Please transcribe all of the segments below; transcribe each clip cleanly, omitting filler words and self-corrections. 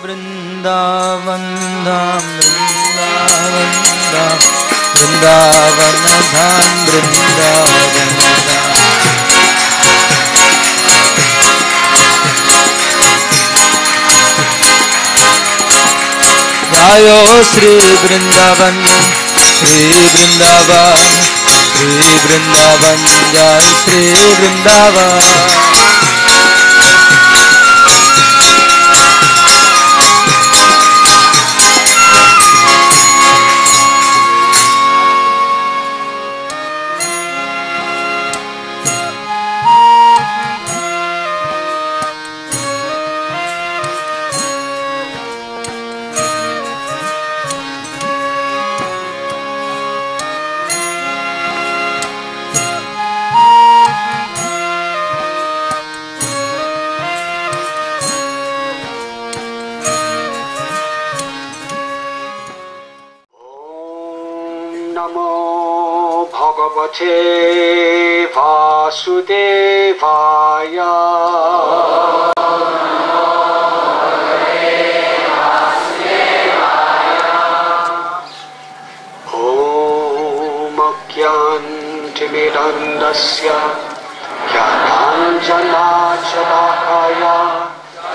Vrindavan Dham, Vrindavan Dham, Vrindavan Dham, Vrindavan Dham. Jayo Sri Vrindavan, Sri Vrindavan, Sri Vrindavan, Jai Sri Vrindavan. Vasudevaya. Om Akyantimidandasya Jnananjanachalakaya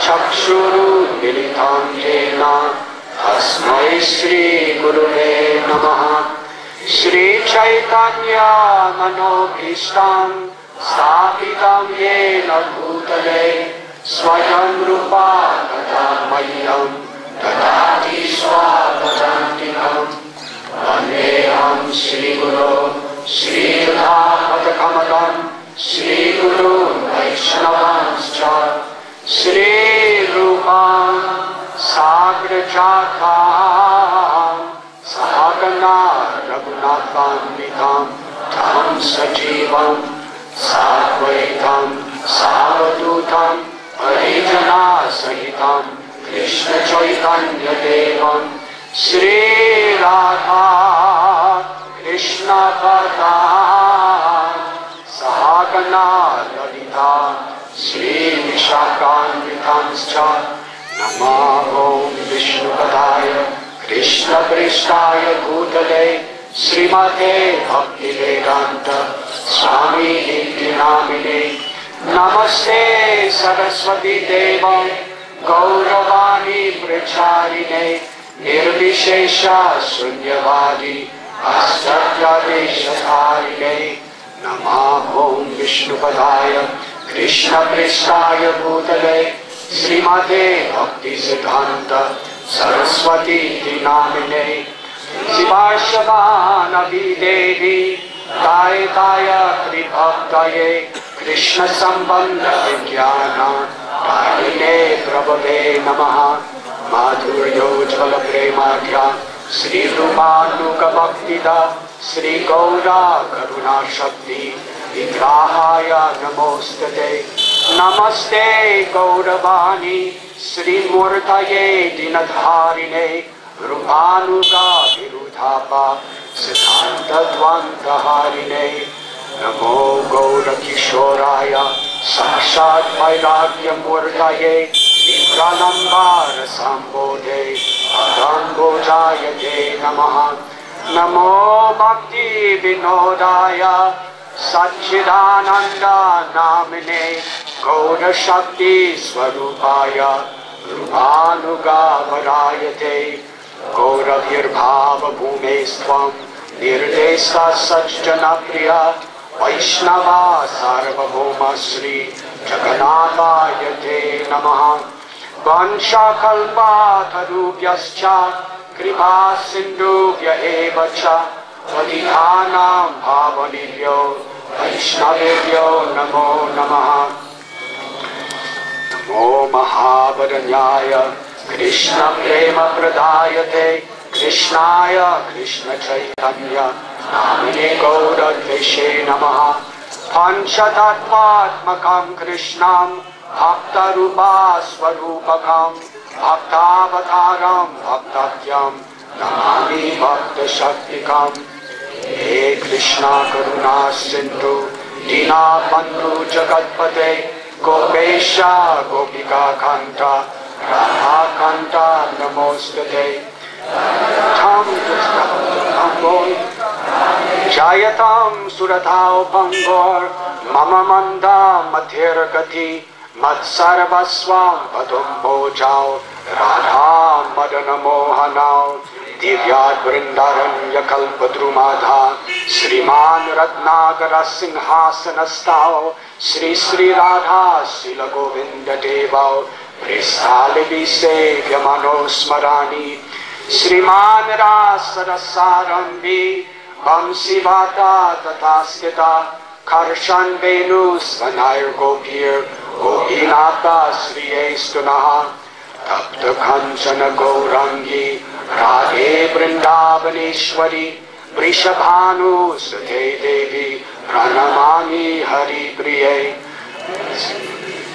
Chakshuru Militam Jena Tasmai Sri Guruve Namaha. Shri Chaitanya Manobhishtam Sthapitam Yena Bhutale Swayam Rupa Tadamayam Tadati Swadadantikam Vandeham Shri Guru Shri Radha Shri Guru Vaishnavanscha Shri Rupam Sagrajatam Sahagana Raghunathanvitam Tam Sajivam Sadvaitam Savadutam Parijana Sahitam Krishna Chaitanya Devam Shri Radha Krishna Padam Sahagana Lalita Shri Vishakhanvitanscha Namo Vishnu Padaya Krishna Prishthaya Bhutale Srimate Bhakti Vedanta Swami Niti Namine Namaste Saraswati Deva Gauravani Pracharine Nirvishesha Sunyavadi Asatyadeshatharine Namo Vishnu Padaya Krishna Prishthaya Bhutale Srimate Bhakti Siddhanta Saraswati Namine Sivashavanavi Devi Daitaya Tribhaktaye Krishna Sambandha Vijnana Dharine Prabhave Namaha Madhuryo Jvala Premadhya Sri Rupanuga Bhaktida Sri Gaura Karuna Shakti Vigrahaya Namostate Namaste Gauravani Sri Murtaye Dinadharine Rupanuga Virudhapa Siddhanta Dvantaharine Namo Gaura Kishoraya Sakshat Vairagya Murtaye Vipranambara Sambodhe Adambojayate Namaha Namo Bhakti Vinodaya Satchidananda Namine Gaura Shakti Swarupaya Rupanuga Varayate Gaura Virbhava Bhumestvam Nirdesa Sajjana Priya Vaishnava Sarvabhoma Sri Jagannathayate Namaha Vansha Kalpa Tarubhyascha Kripa Sindhubhya Evacha Vadidhanam Bhavanibhyo Vaishnavebhyo Namo Namaha Namo Mahavaranyaya Krishna Prema Pradayate Krishnaya Krishna Chaitanya Namine Gaura Dveshe Namaha Panchatattvatmakam Krishnam Bhakta Rupa Swarupakam Bhaktavataram Bhaktatyam Namami Bhakta Shaktikam He Krishna Karuna Sindhu Dina Bandhu Jagatpate Gopesha Gopika Kanta Radha Kanta Namaste Tam Pangor Jayatam Suratao Pangor Mama Manda Madhyar Gati Mad Sarvaswam Padum Bojao Radha Madana Mohanao Divyat Vrindavan Yakalpadrumadha Sriman Ratnagara Sinhasanastao Sri Sri Radha Sila Govinda Devao Pristalibi Sevya Manosmarani Sriman Rasarasarambi Vamsivata Tataskita Karshan Venus Vanair Gopir Gopinata Sri Estunaha Tapta Kanchana Gaurangi Radhe Vrindavaneshwari Vrishabhanu Sute Devi Pranamami Hari Priye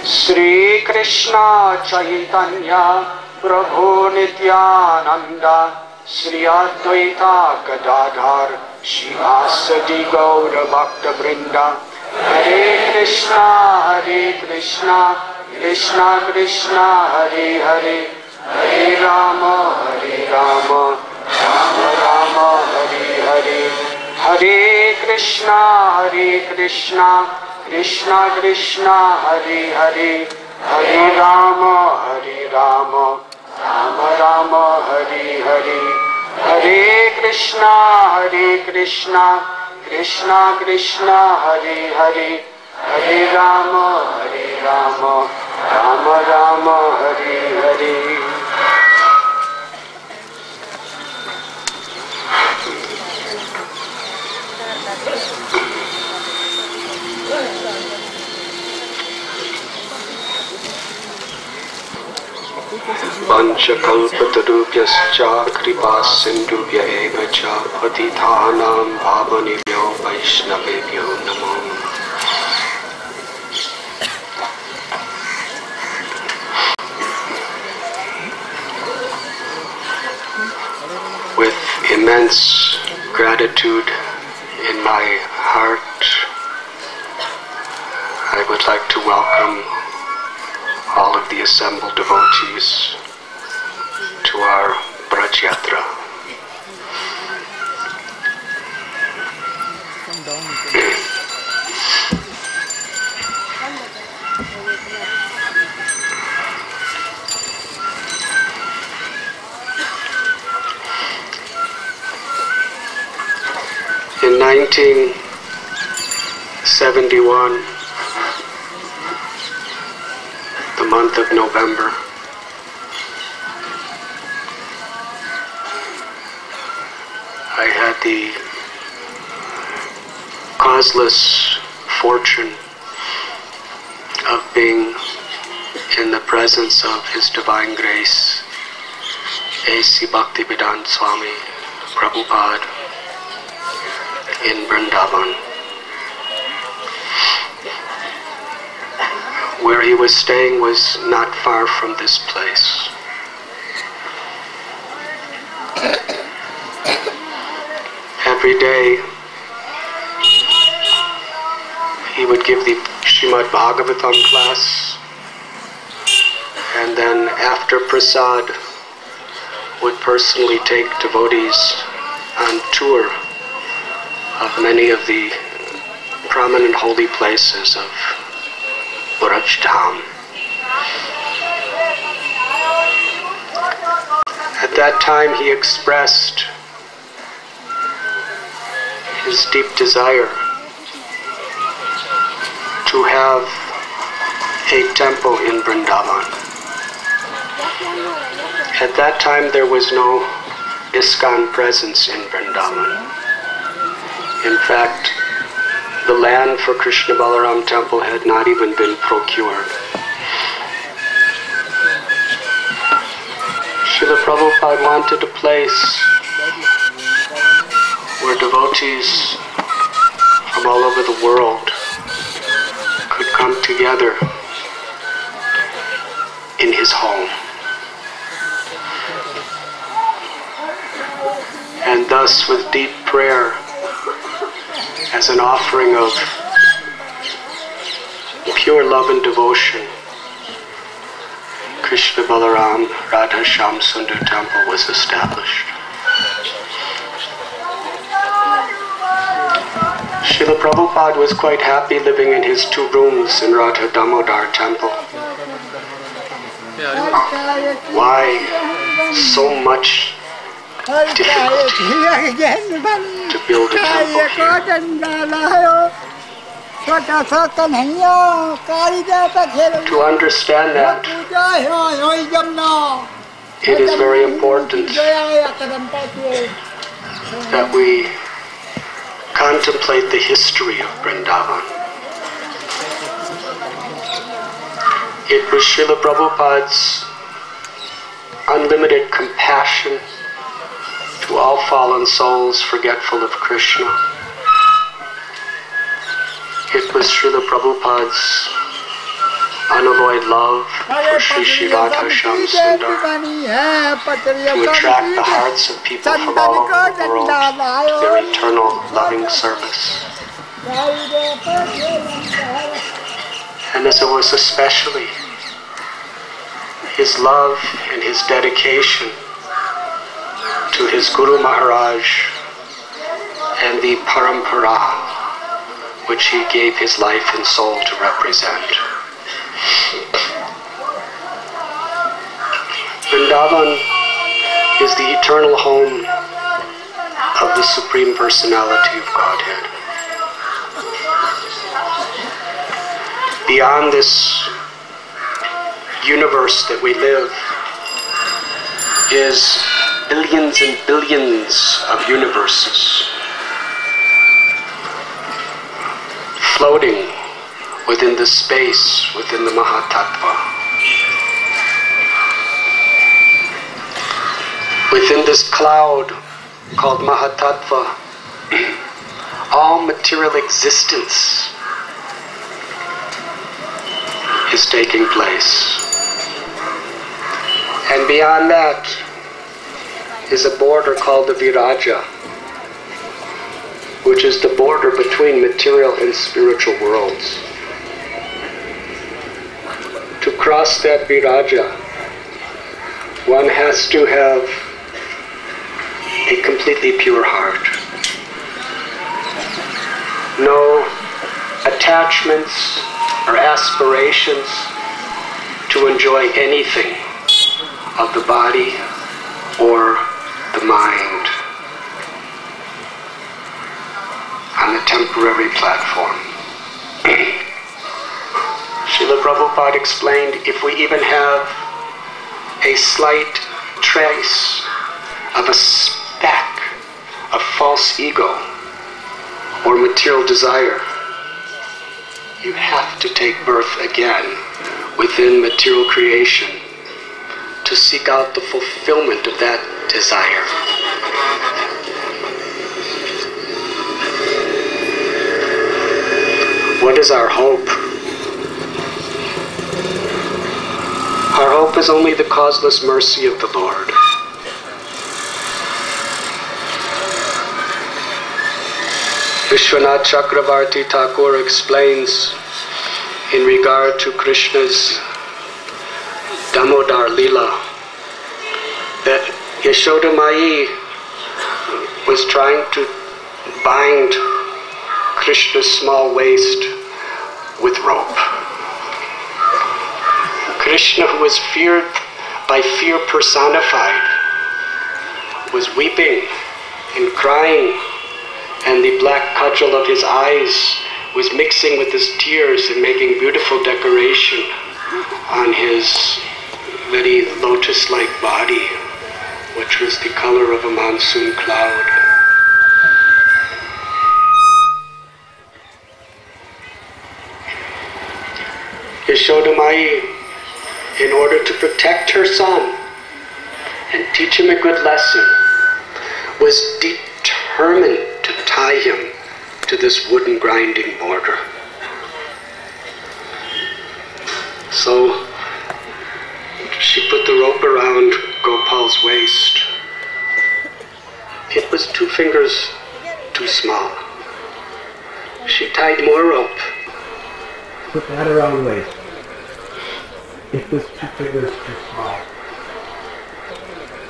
Sri Krishna Chaitanya Prabhu Nityananda Sri Advaita Gadadhar Shivasadi Gaura Bhakta Vrinda Hare Krishna Krishna Krishna Hare Hare Hare Rama Rama Rama Hare Hare Hare Krishna Krishna Krishna Hare Hare Hare Rama Rama Rama Hare Hare Hare Krishna Krishna Krishna Hare Hare Hare Rama Rama Rama Hare Hare Vanchakalpatarubhyascha kripa sindhubhya eva cha patithanam bhavanibhyo vaishnavebhyo namo. With immense gratitude in my heart, I would like to welcome all of the assembled devotees to our Braj Yatra. In 1971, the month of November, I had the causeless fortune of being in the presence of His Divine Grace, A.C. Bhaktivedanta Swami Prabhupada in Vrindavan. Where he was staying was not far from this place. Every day he would give the Srimad Bhagavatam class, and then after prasad would personally take devotees on tour of many of the prominent holy places of Braj Dham. At that time he expressed his deep desire to have a temple in Vrindavan. At that time there was no ISKCON presence in Vrindavan. In fact, the land for Krishna Balaram temple had not even been procured. Srila Prabhupada wanted a place where devotees from all over the world could come together in his home. And thus, with deep prayer, as an offering of pure love and devotion, Krishna Balaram Radha Shyam Sundar temple was established. Srila Prabhupada was quite happy living in his 2 rooms in Radha Damodar temple. Why so much difficulty to build a temple here? To understand that, it is very important that we contemplate the history of Vrindavan. It was Srila Prabhupada's unlimited compassion to all fallen souls forgetful of Krishna. It was Srila Prabhupada's unalloyed love for Sri Sri Radha Shyam Sundar to attract the hearts of people from all over the world to their eternal loving service. And as it was especially his love and his dedication to his Guru Maharaj and the Parampara which he gave his life and soul to represent. Vrindavan is the eternal home of the Supreme Personality of Godhead. Beyond this universe that we live is billions and billions of universes floating within the space, within the Mahatattva. Within this cloud called Mahatattva, all material existence is taking place. And beyond that is a border called the Viraja, which is the border between material and spiritual worlds. To cross that Viraja, one has to have a completely pure heart. No attachments or aspirations to enjoy anything of the body or the mind on a temporary platform. Srila Prabhupada explained, if we even have a slight trace of a speck of false ego or material desire, you have to take birth again within material creation to seek out the fulfillment of that desire. What is our hope? Our hope is only the causeless mercy of the Lord. Vishwanath Chakravarti Thakur explains in regard to Krishna's Damodar Leela that Yashoda Mai was trying to bind Krishna's small waist with rope. Krishna, who was feared by fear personified, was weeping and crying, and the black cudgel of his eyes was mixing with his tears and making beautiful decoration on his very lotus-like body, which was the color of a monsoon cloud. Yashoda Mai, in order to protect her son and teach him a good lesson, was determined to tie him to this wooden grinding border. So she put the rope around Gopal's waist. It was 2 fingers too small. She tied more rope. Put that around the waist. it was 2 fingers too small.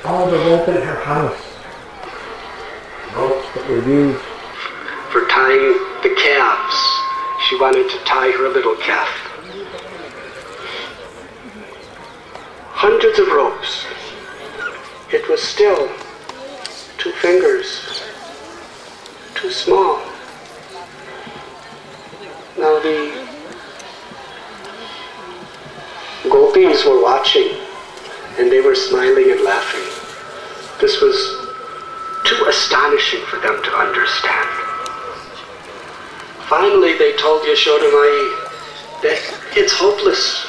All the rope in her house, ropes that were used for tying the calves. She wanted to tie her little calf. Hundreds of ropes. It was still 2 fingers too small. Now the gopis were watching, and they were smiling and laughing. This was too astonishing for them to understand. Finally, they told Yashoda Mai that it's hopeless.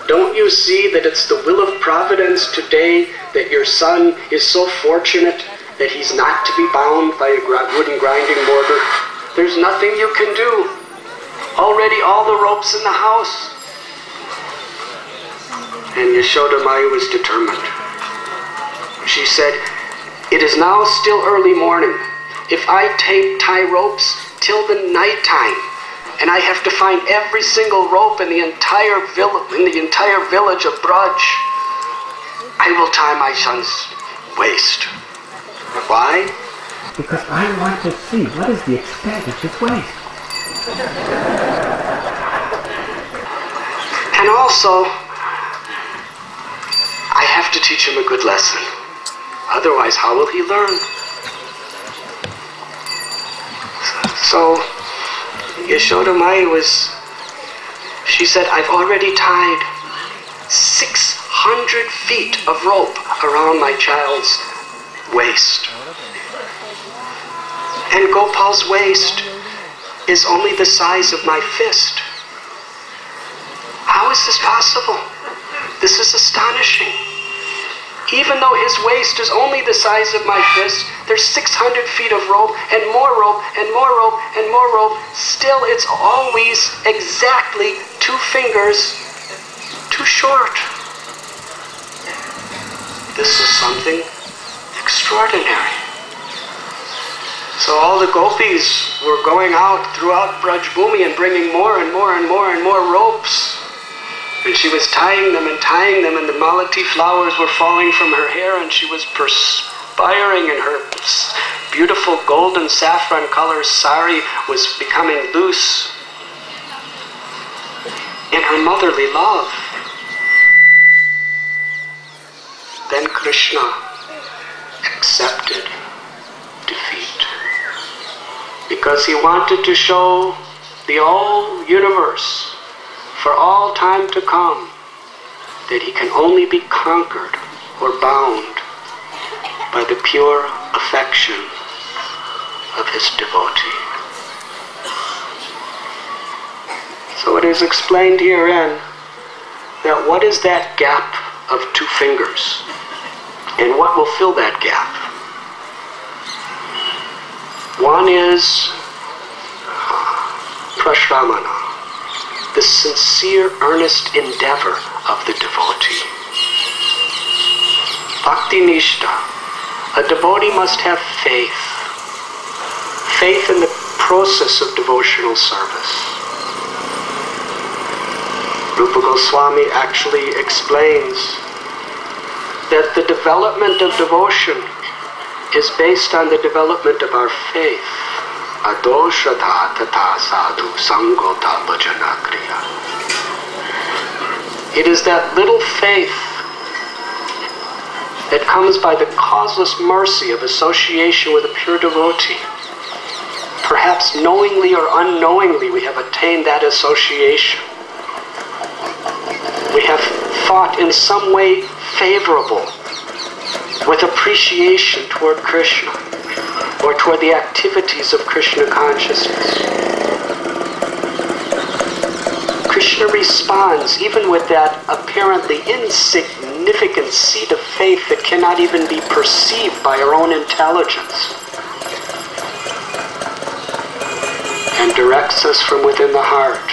Don't you see that it's the will of Providence today that your son is so fortunate that he's not to be bound by a wooden grinding mortar? There's nothing you can do. Already all the ropes in the house. And Yashoda Mai was determined. She said, "It is now still early morning. If I tie ropes till the night time, and I have to find every single rope in the entire village of Braj, I will tie my son's waist." Why? Because I want to see what is the extent of his waist. And also, I have to teach him a good lesson. Otherwise, how will he learn? So, Yashoda Mai she said, "I've already tied 600 feet of rope around my child's waist. And Gopal's waist is only the size of my fist. How is this possible? This is astonishing. Even though his waist is only the size of my fist, there's 600 feet of rope and more rope and more rope and more rope. Still, it's always exactly 2 fingers too short. This is something extraordinary." So all the gopis were going out throughout Braj Bhumi and bringing more and more and more and more ropes. And she was tying them, and the malati flowers were falling from her hair, and she was perspiring, and her beautiful golden saffron color sari was becoming loose in her motherly love. Then Krishna accepted defeat because he wanted to show the whole universe for all time to come that he can only be conquered or bound by the pure affection of his devotee. So it is explained herein that what is that gap of 2 fingers, and what will fill that gap? One is prashramana, the sincere, earnest endeavor of the devotee. Bhakti Nishta, a devotee must have faith. Faith in the process of devotional service. Rupa Goswami actually explains that the development of devotion is based on the development of our faith. Adoshadha tatha sadhu sangota bhajana kriya. It is that little faith that comes by the causeless mercy of association with a pure devotee. Perhaps knowingly or unknowingly we have attained that association. We have thought in some way favorable, with appreciation toward Krishna, or toward the activities of Krishna consciousness. Krishna responds even with that apparently insignificant seed of faith that cannot even be perceived by our own intelligence, and directs us from within the heart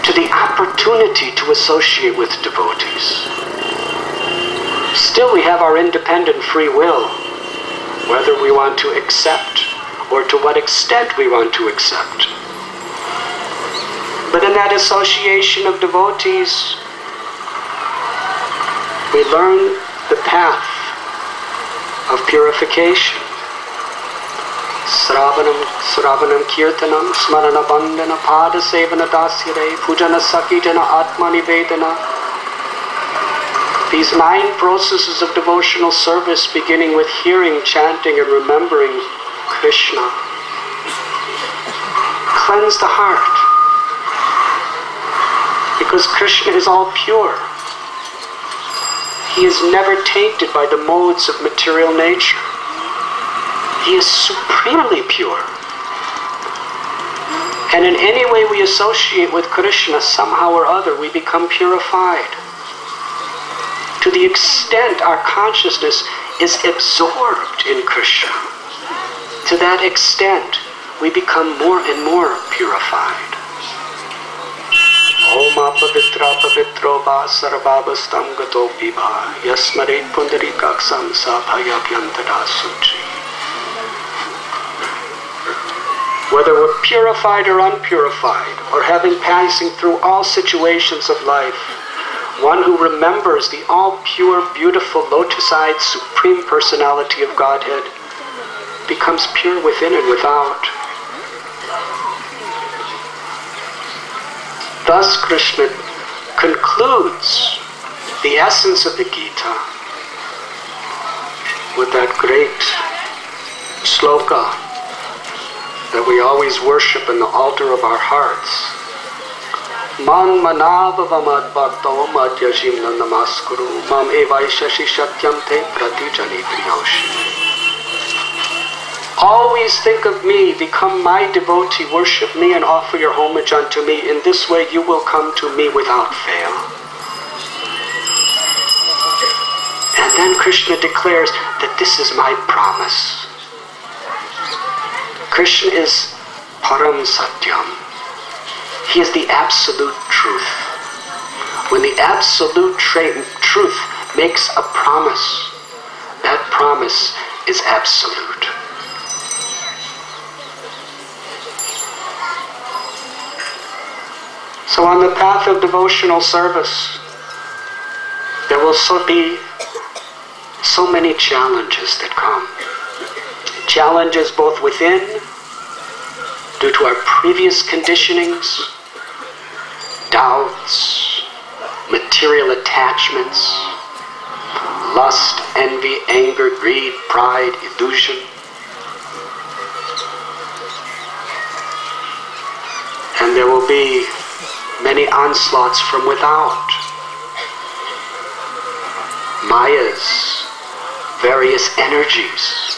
to the opportunity to associate with devotees. Still, we have our independent free will, whether we want to accept or to what extent we want to accept. But in that association of devotees, we learn the path of purification. Sravanam kirtanam smarana bandhana pada sevana dasyare pujana sakijana atma nivedana. These 9 processes of devotional service, beginning with hearing, chanting, and remembering Krishna, cleanse the heart. Because Krishna is all pure. He is never tainted by the modes of material nature. He is supremely pure. And in any way we associate with Krishna, somehow or other, we become purified. To the extent our consciousness is absorbed in Krishna, to that extent we become more and more purified. Om apavitra pavitro va sarvabhastam gatopi va yasmaret pundarikaksam sabhayabhyantada suchi. Whether we're purified or unpurified, or having passing through all situations of life, one who remembers the all-pure, beautiful, lotus-eyed, supreme personality of Godhead becomes pure within and without. Thus Krishna concludes the essence of the Gita with that great sloka that we always worship in the altar of our hearts. Man manavavamad bhaktavam adyajimna namaskuru mam evaishashi shatyam te pratijani priyoshi. Always think of me, become my devotee, worship me and offer your homage unto me. In this way you will come to me without fail. And then Krishna declares that this is my promise. Krishna is Param Satyam. He is the absolute truth. When the absolute truth makes a promise, that promise is absolute. So on the path of devotional service, there will be so many challenges that come. Challenges both within, due to our previous conditionings, doubts, material attachments, lust, envy, anger, greed, pride, illusion. And there will be many onslaughts from without. Maya's various energies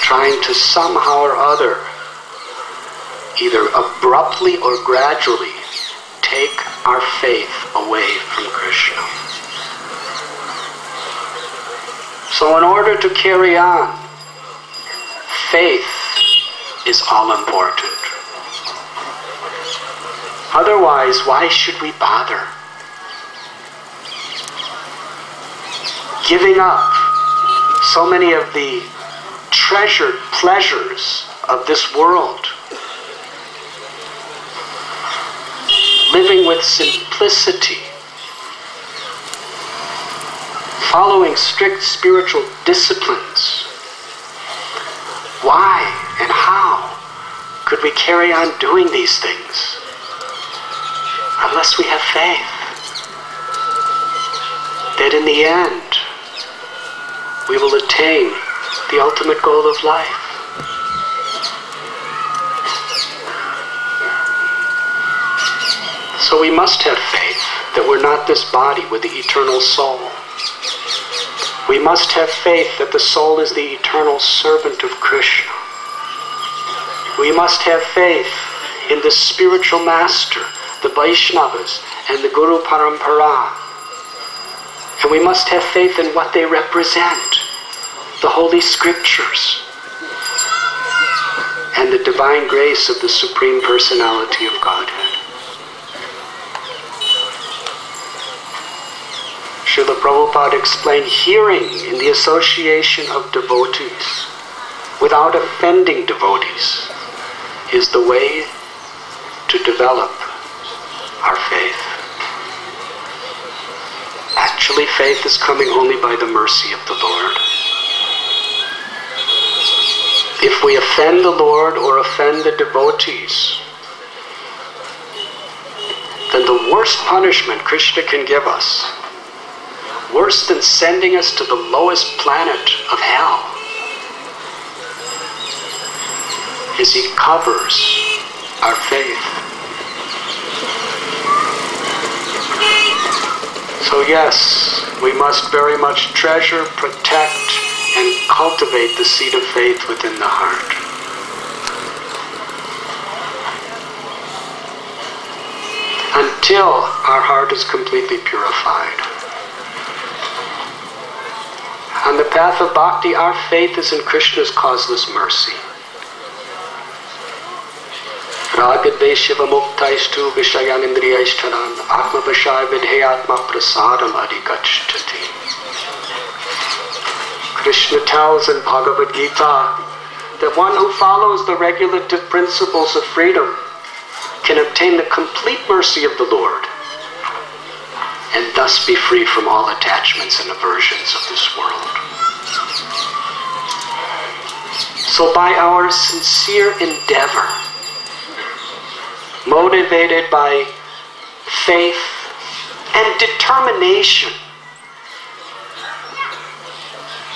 trying to somehow or other, either abruptly or gradually, take our faith away from Krishna. So in order to carry on, faith is all important. Otherwise, why should we bother? Giving up so many of the treasured pleasures of this world. Living with simplicity. Following strict spiritual disciplines. Why and how could we carry on doing these things unless we have faith that in the end we will attain the ultimate goal of life? So we must have faith that we're not this body with the eternal soul. We must have faith that the soul is the eternal servant of Krishna. We must have faith in the spiritual master, the Vaishnavas, and the Guru Parampara. And we must have faith in what they represent, the Holy Scriptures, and the divine grace of the Supreme Personality of Godhead. Srila Prabhupada explained hearing in the association of devotees without offending devotees is the way to develop our faith. Actually, faith is coming only by the mercy of the Lord. If we offend the Lord or offend the devotees, then the worst punishment Krishna can give us, worse than sending us to the lowest planet of hell, is he covers our faith. So yes, we must very much treasure, protect, and cultivate the seed of faith within the heart. Until our heart is completely purified. On the path of bhakti, our faith is in Krishna's causeless mercy. Ragadeshiva muktaistu vishayanindriyaishtaran atma vishaya vidheyatma prasadam adhikachtati. Krishna tells in Bhagavad Gita that one who follows the regulative principles of freedom can obtain the complete mercy of the Lord and thus be free from all attachments and aversions of this world. So by our sincere endeavor, motivated by faith and determination,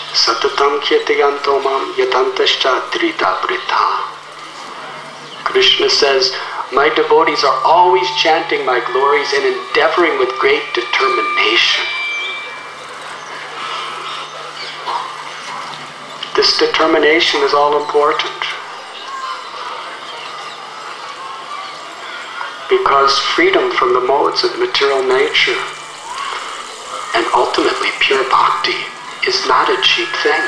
Satatam Kyatiyanto Mam Yatantascha Drita Brita. Krishna says, my devotees are always chanting my glories and endeavoring with great determination. This determination is all important. Because freedom from the modes of material nature and ultimately pure bhakti is not a cheap thing.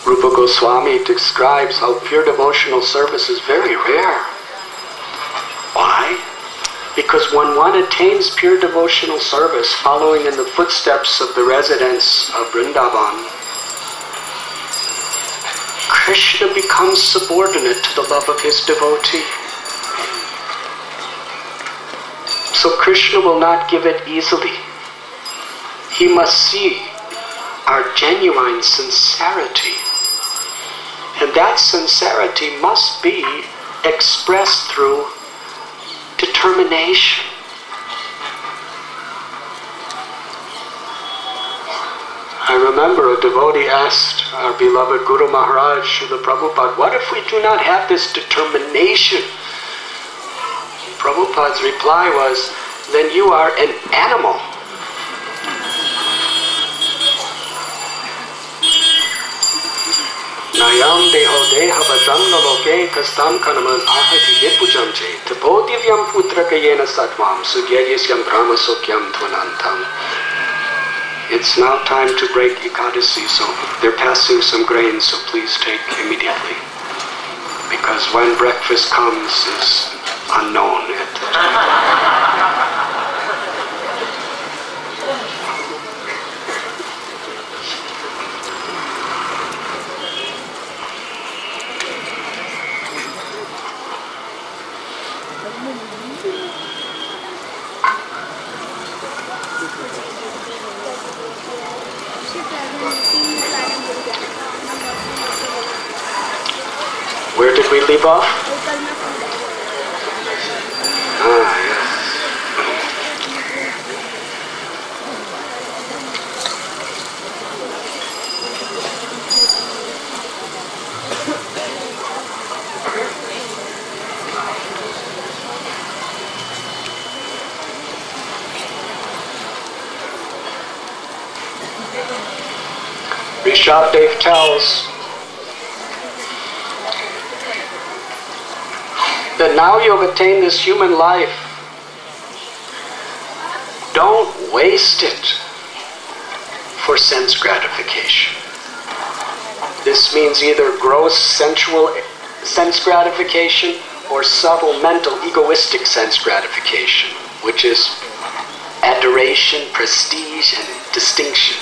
Rupa Goswami describes how pure devotional service is very rare. Why? Because when one attains pure devotional service following in the footsteps of the residents of Vrindavan, Krishna becomes subordinate to the love of his devotee. So Krishna will not give it easily. He must see our genuine sincerity. And that sincerity must be expressed through determination. I remember a devotee asked our beloved Guru Maharaj, Srila Prabhupada, what if we do not have this determination? Prabhupada's reply was, then you are an animal. Nayam deho deha vajanga loke kastam kanaman ahati vipujam che tapodivyam putra kayena satvam sugyayasyam brahma sokyam dhvanantam. It's now time to break Ekadasi, so they're passing some grains, so please take immediately. Because when breakfast comes is unknown at the time. Where did we leave off? Yes. Rishabdev tells that now you have attained this human life, don't waste it for sense gratification. This means either gross sensual sense gratification or subtle mental egoistic sense gratification, which is adoration, prestige, and distinction.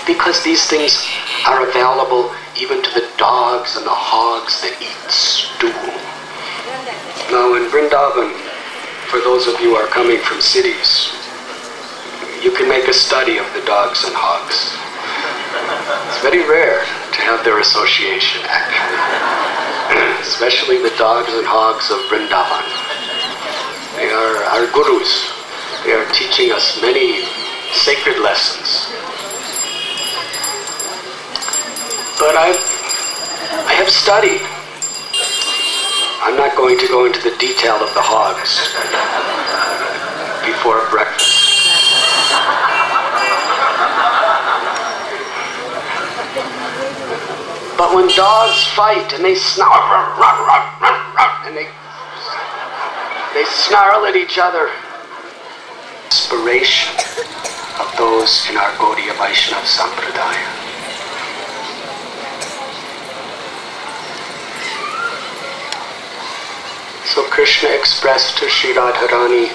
Because these things are available even to the dogs and the hogs that eat stool. Now in Vrindavan, for those of you who are coming from cities, you can make a study of the dogs and hogs. It's very rare to have their association, actually. Especially the dogs and hogs of Vrindavan. They are our gurus. They are teaching us many sacred lessons. But I have studied. I'm not going to go into the detail of the hogs before breakfast. But when dogs fight and they snarl, and they snarl at each other, inspiration of those in our Gaudiya Vaishnava Sampradaya. So Krishna expressed to Sri Radharani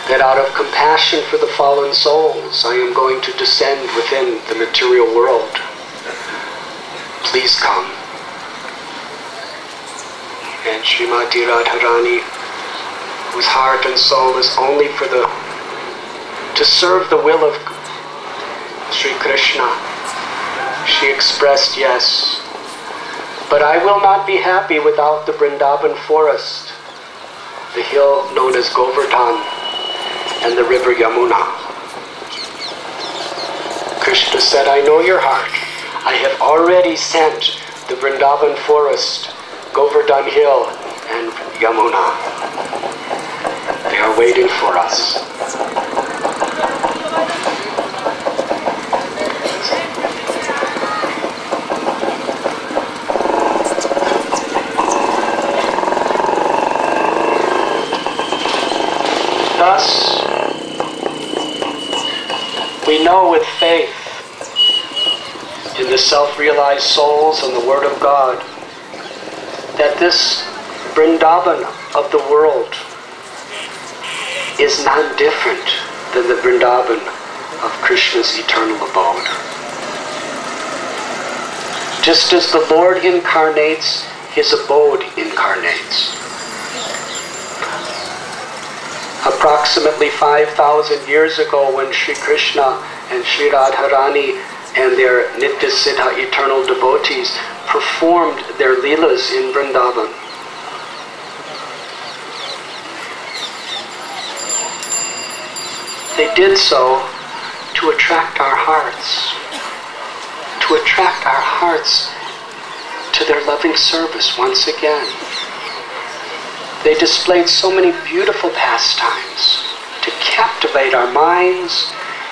that out of compassion for the fallen souls, I am going to descend within the material world. Please come. And Srimati Radharani, whose heart and soul is only to serve the will of Sri Krishna, she expressed yes. But I will not be happy without the Vrindavan forest, the hill known as Govardhan, and the river Yamuna. Krishna said, I know your heart. I have already sent the Vrindavan forest, Govardhan hill, and Yamuna. They are waiting for us. Thus, we know with faith in the self-realized souls and the Word of God that this Vrindavan of the world is not different than the Vrindavan of Krishna's eternal abode. Just as the Lord incarnates, his abode incarnates. Approximately 5,000 years ago, when Sri Krishna and Sri Radharani and their Nitya Siddha eternal devotees performed their leelas in Vrindavan, they did so to attract our hearts, to their loving service once again. They displayed so many beautiful pastimes to captivate our minds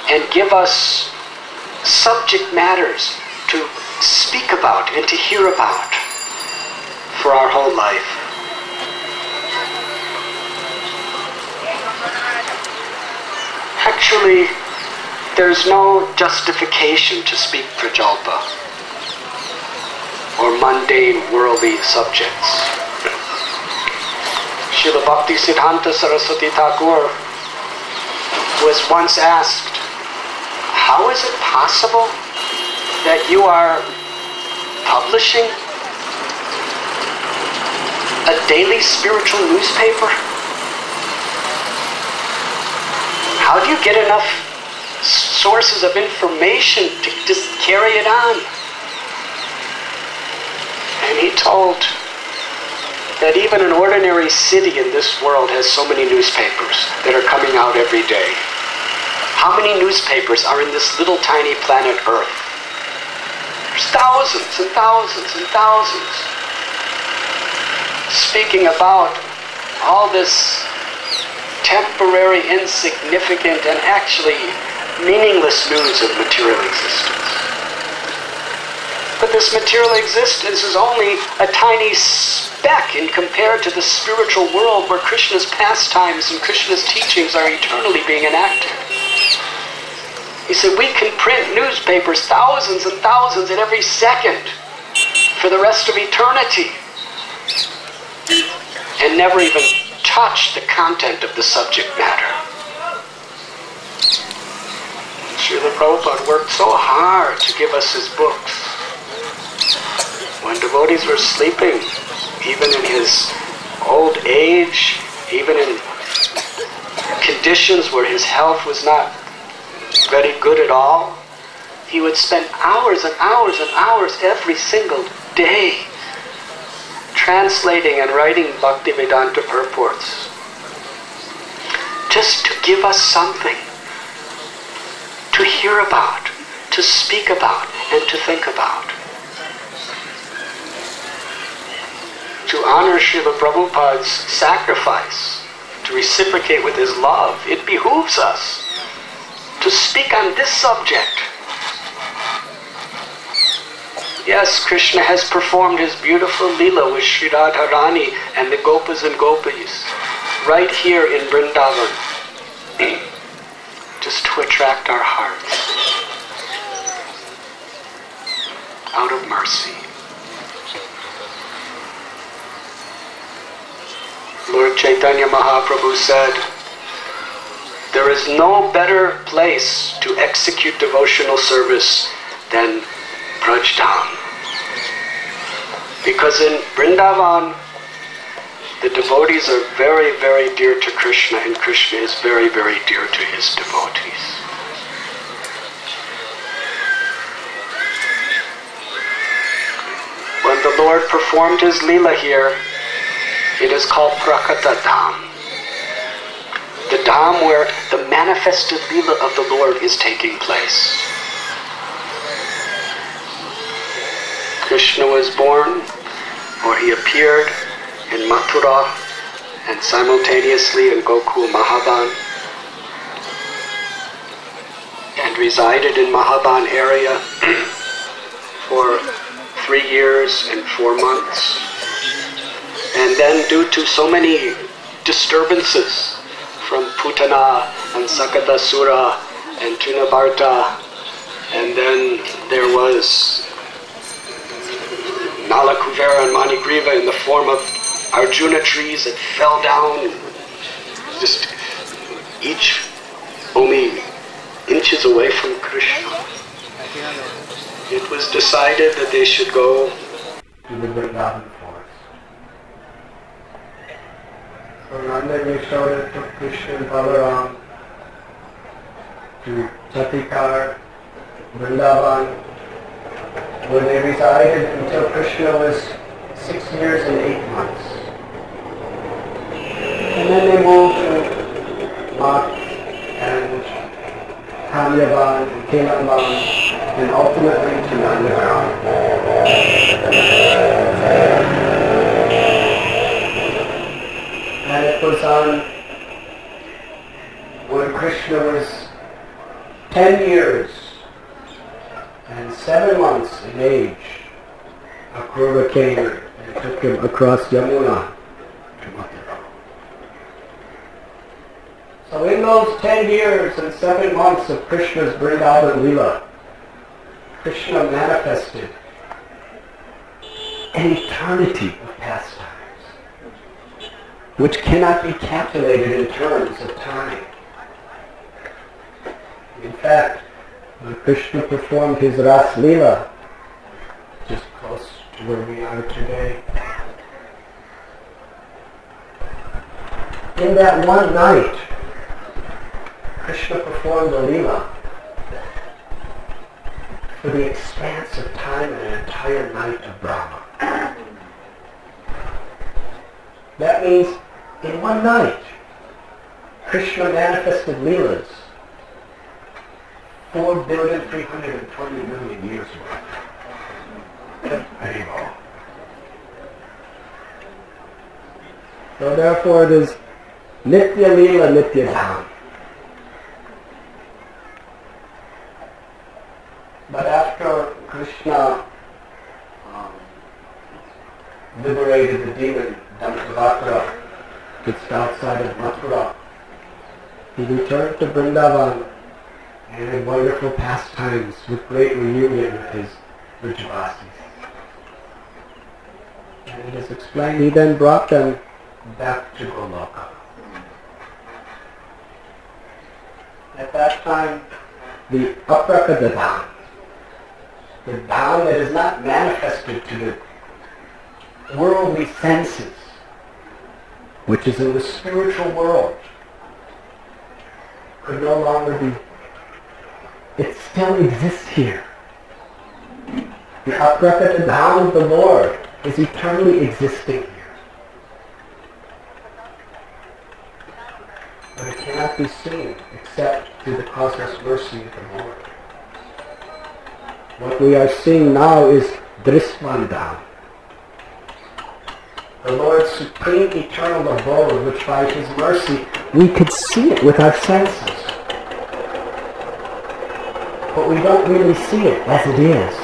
and give us subject matters to speak about and to hear about for our whole life. Actually, there's no justification to speak prajalpa or mundane worldly subjects. Srila Bhakti Siddhanta Saraswati Thakur was once asked, how is it possible that you are publishing a daily spiritual newspaper? How do you get enough sources of information to just carry it on? And he told that even an ordinary city in this world has so many newspapers that are coming out every day. How many newspapers are in this little tiny planet Earth? There's thousands and thousands and thousands speaking about all this temporary, insignificant, and actually meaningless news of material existence. But this material existence is only a tiny speck in compared to the spiritual world where Krishna's pastimes and Krishna's teachings are eternally being enacted. He said, we can print newspapers, thousands and thousands at every second for the rest of eternity, and never even touch the content of the subject matter. Srila Prabhupada worked so hard to give us his books. When devotees were sleeping, even in his old age, even in conditions where his health was not very good at all, he would spend hours and hours and hours every single day translating and writing Bhaktivedanta purports, just to give us something to hear about, to speak about, and to think about. To honor Srila Prabhupada's sacrifice, to reciprocate with his love, it behooves us to speak on this subject. Yes, Krishna has performed his beautiful Leela with Sri Radharani and the Gopas and Gopis right here in Vrindavan, just to attract our hearts out of mercy. Lord Chaitanya Mahaprabhu said, there is no better place to execute devotional service than Braj Dham. Because in Vrindavan, the devotees are very, very dear to Krishna, and Krishna is very, very dear to his devotees. When the Lord performed his Leela here, it is called Prakata Dham. The Dham where the manifested Leela of the Lord is taking place. Krishna was born, or he appeared in Mathura and simultaneously in Gokul Mahaban, and resided in Mahaban area for 3 years and 4 months. And then due to so many disturbances from Putana and Sakatasura and Tunabarta, and then there was Nalakuvera and Manigriva in the form of Arjuna trees that fell down, just each only inches away from Krishna. It was decided that they should go to the Vrindavan forest. So Nanda Yashoda took Krishna and Balaram to Chatikar, Vrindavan, where they resided until Krishna was 6 years and 8 months. And then they moved to Math and Kamyavan and Kelamban and ultimately to Nandagram. And it was on when Krishna was 10 years and 7 months in age, Akrura came and took him across Yamuna to Mathura. So in those 10 years and 7 months of Krishna's Vrindavan Leela, Krishna manifested an eternity of pastimes, which cannot be calculated in terms of time. In fact, when Krishna performed his Ras Leela, just close to where we are today, in that one night, Krishna performed the Leela for the expanse of time and an entire night of Brahma. That means in one night, Krishna manifested Leelas 4,320,000,000 years worth. So therefore it is Nitya Leela Nitya Dham. But after Krishna liberated the demon Damsavatra, just outside of Mathura, he returned to Vrindavan and had wonderful pastimes with great reunion with his Vrajavasis. And it is explained he then brought them back to Goloka. At that time, the Aprakata Dham, the Dham that is not manifested to the worldly senses, which is in the spiritual world, could no longer be. It still exists here. The upreparated Dham of the Lord is eternally existing here. But it cannot be seen except through the cosmos mercy of the Lord. What we are seeing now is Drisman Dham, the Lord's supreme eternal abode, which by His mercy we could see it with our senses. But we don't really see it as it is.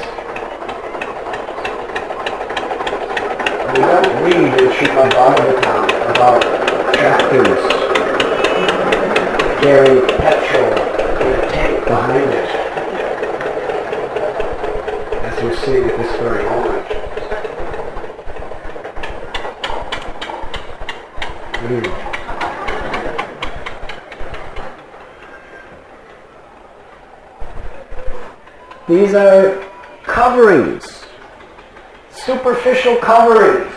We don't read in Srimad Bhagavatam about tractors carrying petrol in a tank behind it, as we're seeing at this very moment. These are coverings, superficial coverings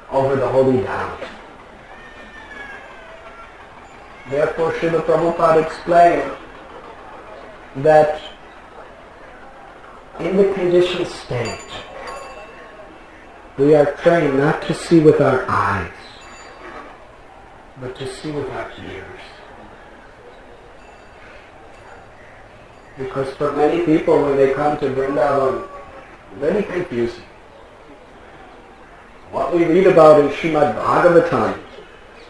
over the holy Dham. Therefore, Srila Prabhupada explained that in the conditioned state, we are trained not to see with our eyes, but to see with our ears. Because for many people, when they come to Vrindavan, very confusing. What we read about in Srimad Bhagavatam,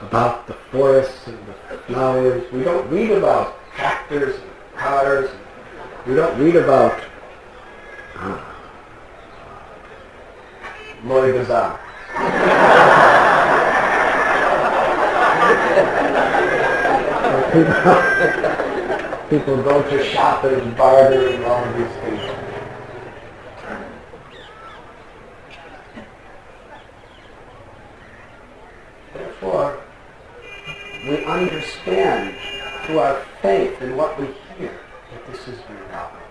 about the forests and the flowers, we don't read about tractors and cars, and we don't read about Loy Bazaar. People go to shop and barter and all of these things. Therefore, we understand through our faith in what we hear that this is Vrindavan.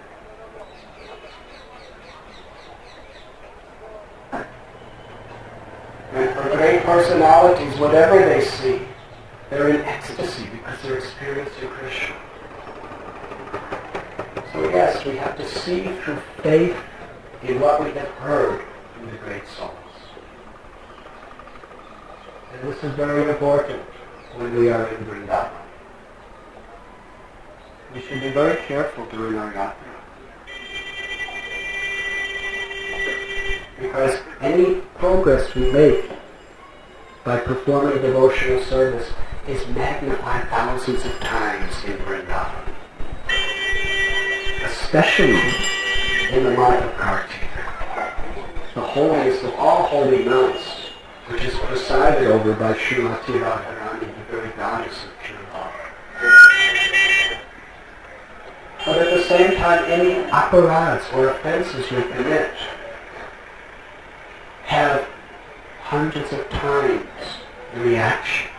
And for great personalities, whatever they see, they're in ecstasy because they're experiencing Krishna. So yes, we have to see through faith in what we have heard from the great souls. And this is very important when we are in Vrindavan. We should be very careful during our yatra. Because any progress we make by performing devotional service is magnified thousands of times in Vrindavan. Especially in the month of Kartika, the holiest of all holy months, which is presided over by Srimati Radharani, the very goddess of pure love. But at the same time, any aparads or offenses we commit have hundreds of times the reaction.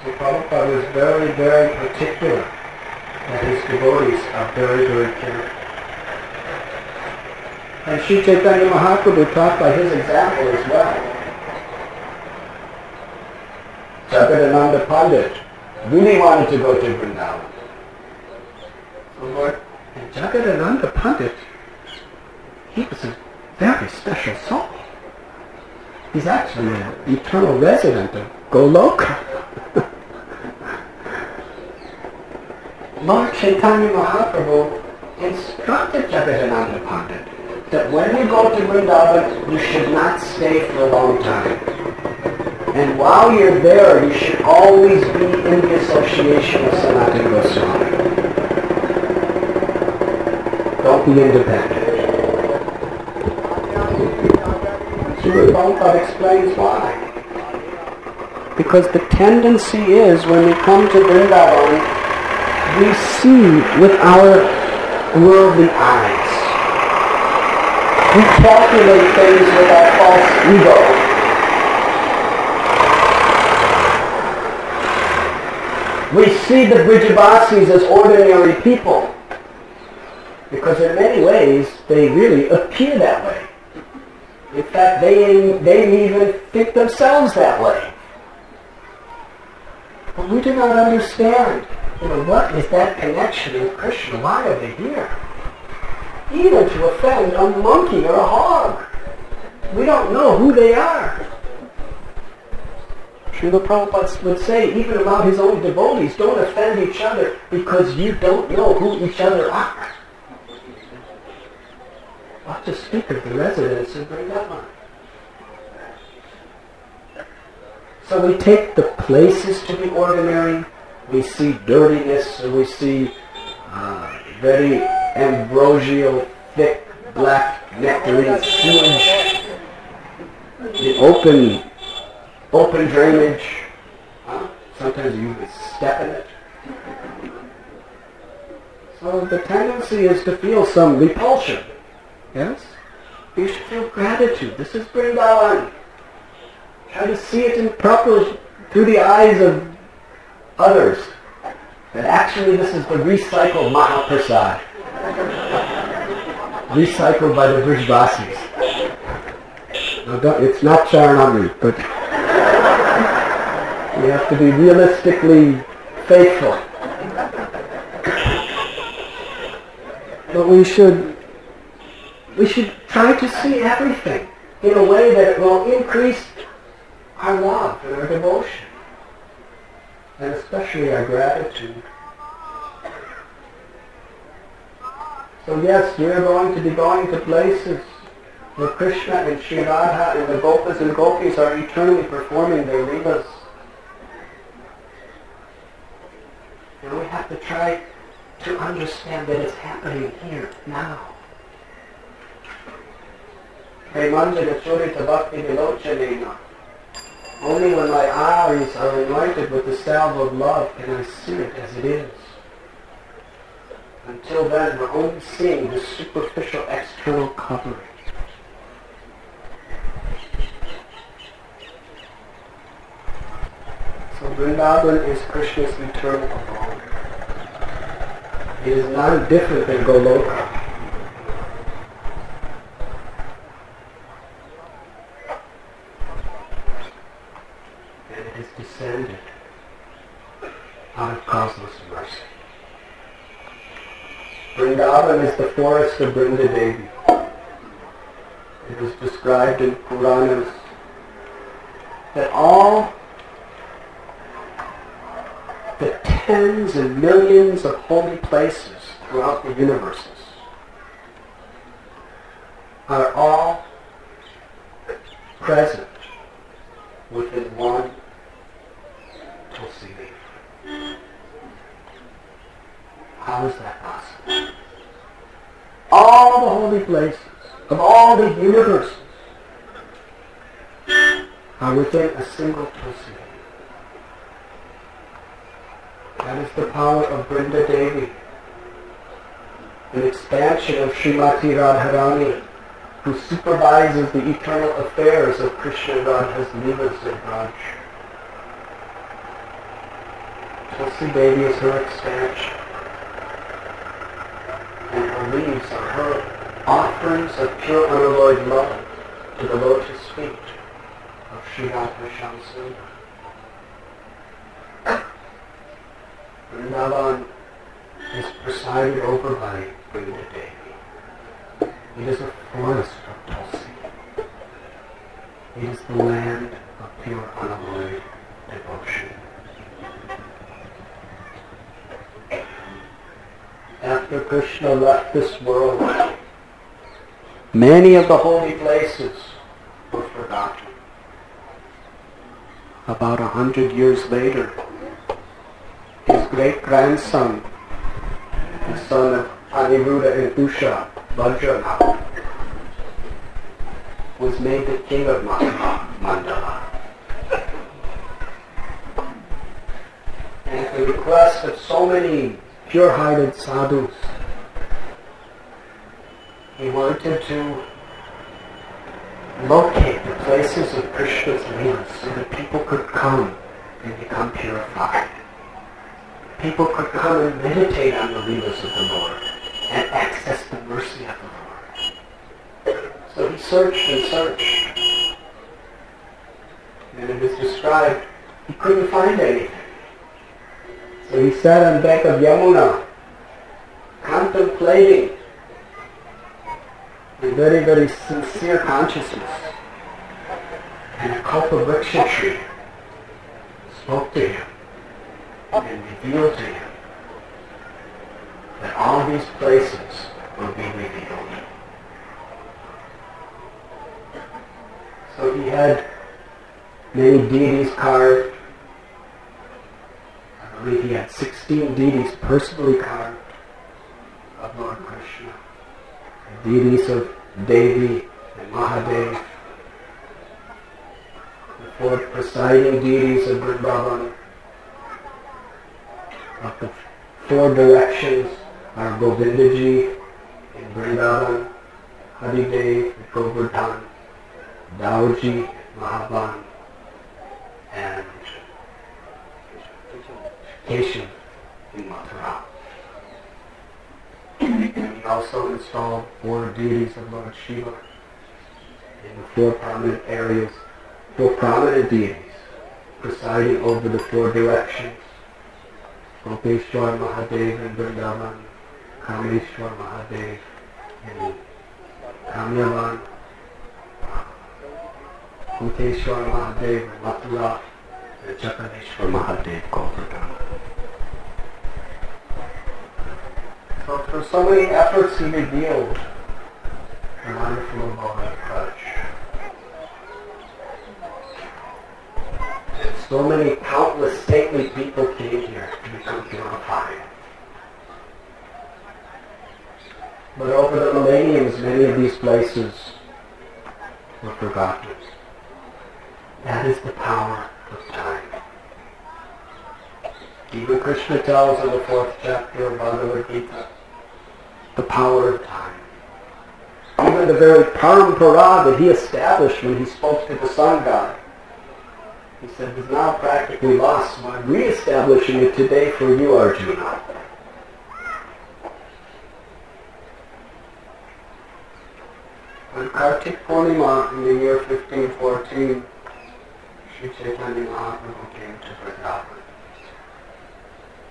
So Prabhupada was very, very particular that his devotees are very, very careful. And Sri Chaitanya Mahaprabhu taught by his example as well. Jagadananda Pandit really wanted to go to Vrindavan. So Lord, and Jagadananda Pandit, he was a very special soul. He's actually an eternal resident of Goloka. Lord Chaitanya Mahaprabhu instructed Jagadananda Pandit that when you go to Vrindavan, you should not stay for a long time. And while you're there, you should always be in the association of Sanatana Goswami. Don't be independent. Srila Prabhupada explains why. Because the tendency is, when we come to Vrindavan, we see with our worldly eyes. We calculate things with our false ego. We see the Brijabasis as ordinary people. Because in many ways, they really appear that way. In fact, they even think themselves that way. But we do not understand, what is that connection with Krishna? Why are they here? Even to offend a monkey or a hog. We don't know who they are. Srila Prabhupada would say, even about his own devotees, don't offend each other because you don't know who each other are. What to speak of the residents of Vrindavan? So we take the places to be ordinary, we see dirtiness, or we see very ambrosial, thick, black nectarine sewage, the open drainage. Sometimes you even step in it. So the tendency is to feel some repulsion. Yes? You should feel gratitude. This is Vrindavan. Try to see it properly through the eyes of others. That actually this is the recycled Mahaprasad. Recycled by the Brijvasis. Now, it's not Charanamrita, but we have to be realistically faithful. But we should try to see everything in a way that will increase our love and our devotion, and especially our gratitude. So yes, we are going to be going to places where Krishna and Sri Radha and the Gopas and Gopis are eternally performing their leelas. And we have to try to understand that it's happening here, now. Mandir Churita Bhakti Vilochanena. Only when my eyes are anointed with the salve of love can I see it as it is. Until then, we're only seeing the superficial external covering. So Vrindavan is Krishna's eternal abode. It is not different than Goloka. And it is descended out of cosmos mercy. Vrindavan is the forest of Vrindadevi. It is described in Puranas that all the tens and millions of holy places throughout the universes are all present within one tulsi leaf. How is that possible? All the holy places of all the universes are within a single tulsi leaf. That is the power of Vrindadevi, an expansion of Srimati Radharani, who supervises the eternal affairs of Krishna and Radha's leelas and Braj. Tulsi Devi is her expansion, and her leaves are her offerings of pure unalloyed love to the lotus feet of Sri Radha Shamsundar. Vrindavan is presided over by Vrindadevi. It is a forest of Tulsi. It is the land of pure unalloyed devotion. After Krishna left this world, many of the holy places were forgotten. About 100 years later, his great-grandson, the son of Aniruddha and Usha, Vajranath, was made the king of Mandala. And at the request of so many pure-hearted sadhus, he wanted to locate the places of Krishna's leelas so that people could come and become purified. People could come and meditate on the leelas of the Lord and access the mercy of the Lord. So he searched and searched. And it is described, he couldn't find anything. So he sat on the bank of Yamuna, contemplating in very, very sincere consciousness. And a Kalpavriksha tree spoke to him and revealed to him that all these places will be revealed. So he had many deities carved. I believe he had 16 deities personally carved of Lord Krishna. The deities of Devi and Mahadev. The 4 presiding deities of Vrindavan. Of the 4 directions are Govindaji in Vrindavan, Haridev in Govardhan, Dauji, Mahaban, and Keshav in Mathura. And he also installed 4 deities of Lord Shiva in the 4 prominent areas, 4 prominent deities presiding over the 4 directions. Gopeshwar Mahadev in Vrindavan, Kameshwar Mahadev in Kamyavan, Kuteshwar Mahadev in Mathura, and Chakaneshwar Mahadev Govardhan. So for so many efforts he revealed the wonderful abode of Raj. And so many countless saintly people came here to become purified. But over the millenniums, many of these places were forgotten. That is the power of time. Even Krishna tells in the 4th chapter of Bhagavad Gita the power of time. Even the very parampara that he established when he spoke to the sun god, he said, is now practically lost. So I'm re-establishing it today for you, Arjuna. On Kartik Purnima in the year 1514, Sri Chaitanya Mahaprabhu came to Vrindavan.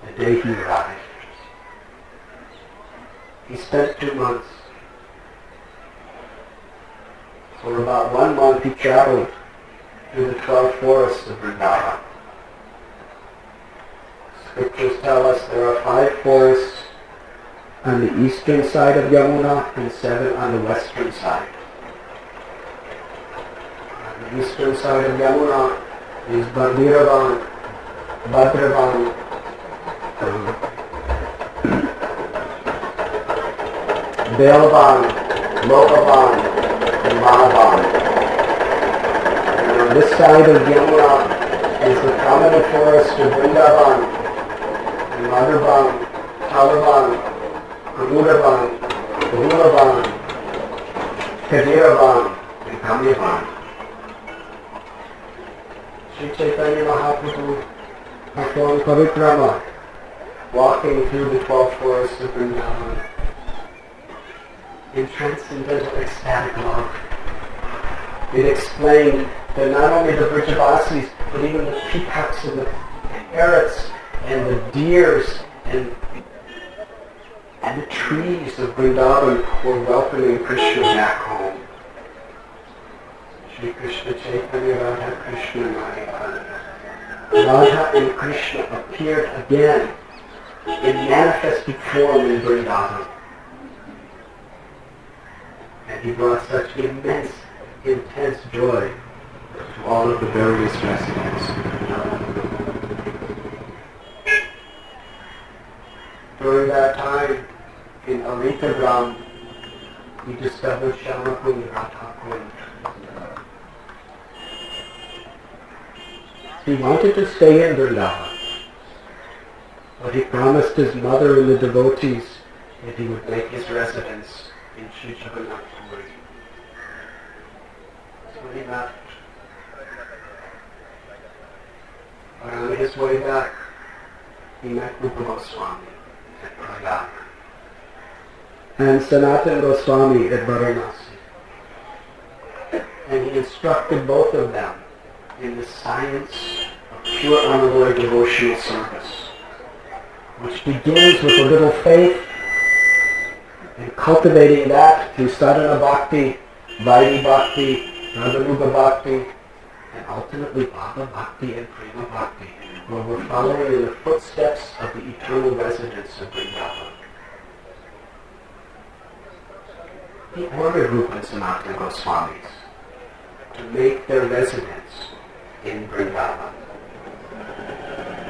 The day he arrived. He spent 2 months. For about 1 month he traveled through the 12 forests of Vrindavan. Scriptures tell us there are 5 forests on the eastern side of Yamuna and 7 on the western side. On the eastern side of Yamuna is Bandiravan, Bhadravan, Belgaum, Lokavan, and Mahavan. And on this side of Yamuna is the prominent forest of Vrindavan, and Madhuravan, Talavan, Amuravan, Bahulavan, Kadiravan, and Kamyavan. Sri Chaitanya Mahaprabhu performed parikrama, walking through the 12 forests of Vrindavan in transcendental ecstatic love. It explained that not only the Vrajavasis, but even the peacocks and the parrots and the deers and the trees of Vrindavan were welcoming Krishna back home. Shri Krishna Chaitanya Radha Krishna Madhava. Radha and Krishna appeared again in manifested form in Vrindavan. And he brought such immense, intense joy to all of the various residents. During that time, in Aritagram, he discovered Shamakund Rathakund. He wanted to stay in Vrindavan, but he promised his mother and the devotees that he would make his residence in Sri Jagannath Puri. So he left. But on his way back, he met Rupa Goswami at Prayag and Sanatana Goswami at Varanasi. and he instructed both of them in the science of pure unalloyed devotional service, which begins with a little faith and cultivating that through sadhana bhakti, vaidhi bhakti, radhanuga bhakti, and ultimately bhava bhakti and prema bhakti, where we're following in the footsteps of the eternal residents of Vrindavan. He ordered Rupa and Sanatana Goswamis to make their residence in Vrindavan.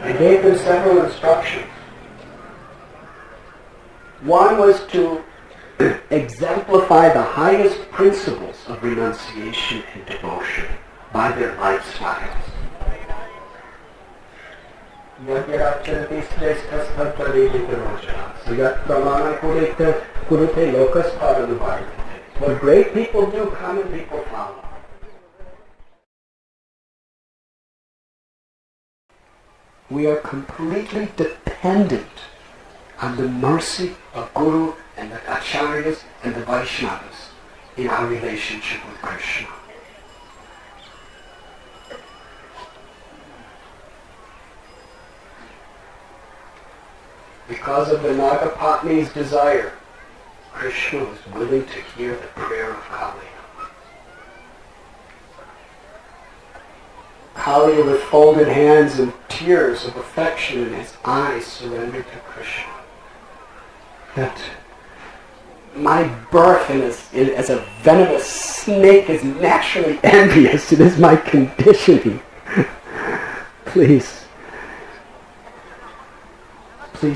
And gave them several instructions. One was to exemplify the highest principles of renunciation and devotion by their lifestyles. What great people do, common people follow. We are completely dependent on the mercy of Guru and the Acharyas and the Vaishnavas in our relationship with Krishna. Because of the Nagapatni's desire, Krishna was willing to hear the prayer of Kaliya. Kaliya with folded hands and tears of affection in his eyes surrendered to Krishna. That my birth as a venomous snake is naturally envious. It is my conditioning. Please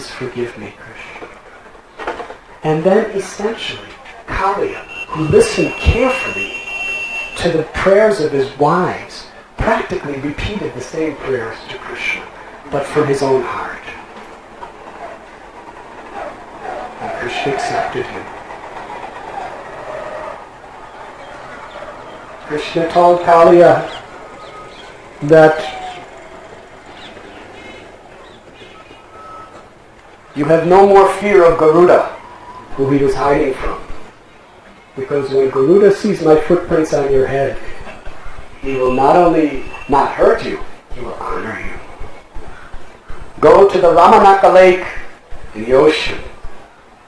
forgive me, Krishna. And then essentially, Kaliya, who listened carefully to the prayers of his wives, practically repeated the same prayers to Krishna, but from his own heart. And Krishna accepted him. Krishna told Kaliya that you have no more fear of Garuda, who he was hiding from. Because when Garuda sees my footprints on your head, he will not only not hurt you, he will honor you. Go to the Ramanaka lake in the ocean,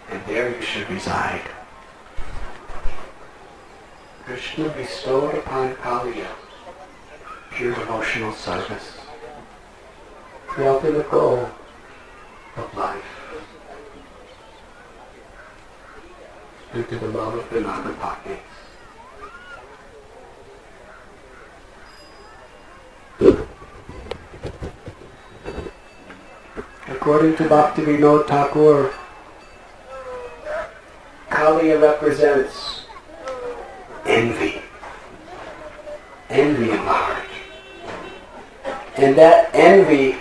and there you should reside. Krishna bestowed upon Kaliya pure devotional service, the ultimate goal of life, due to the love of the Nagapatnis. According to Bhaktivinoda Thakur, Kaliya represents envy. Envy in the heart. And that envy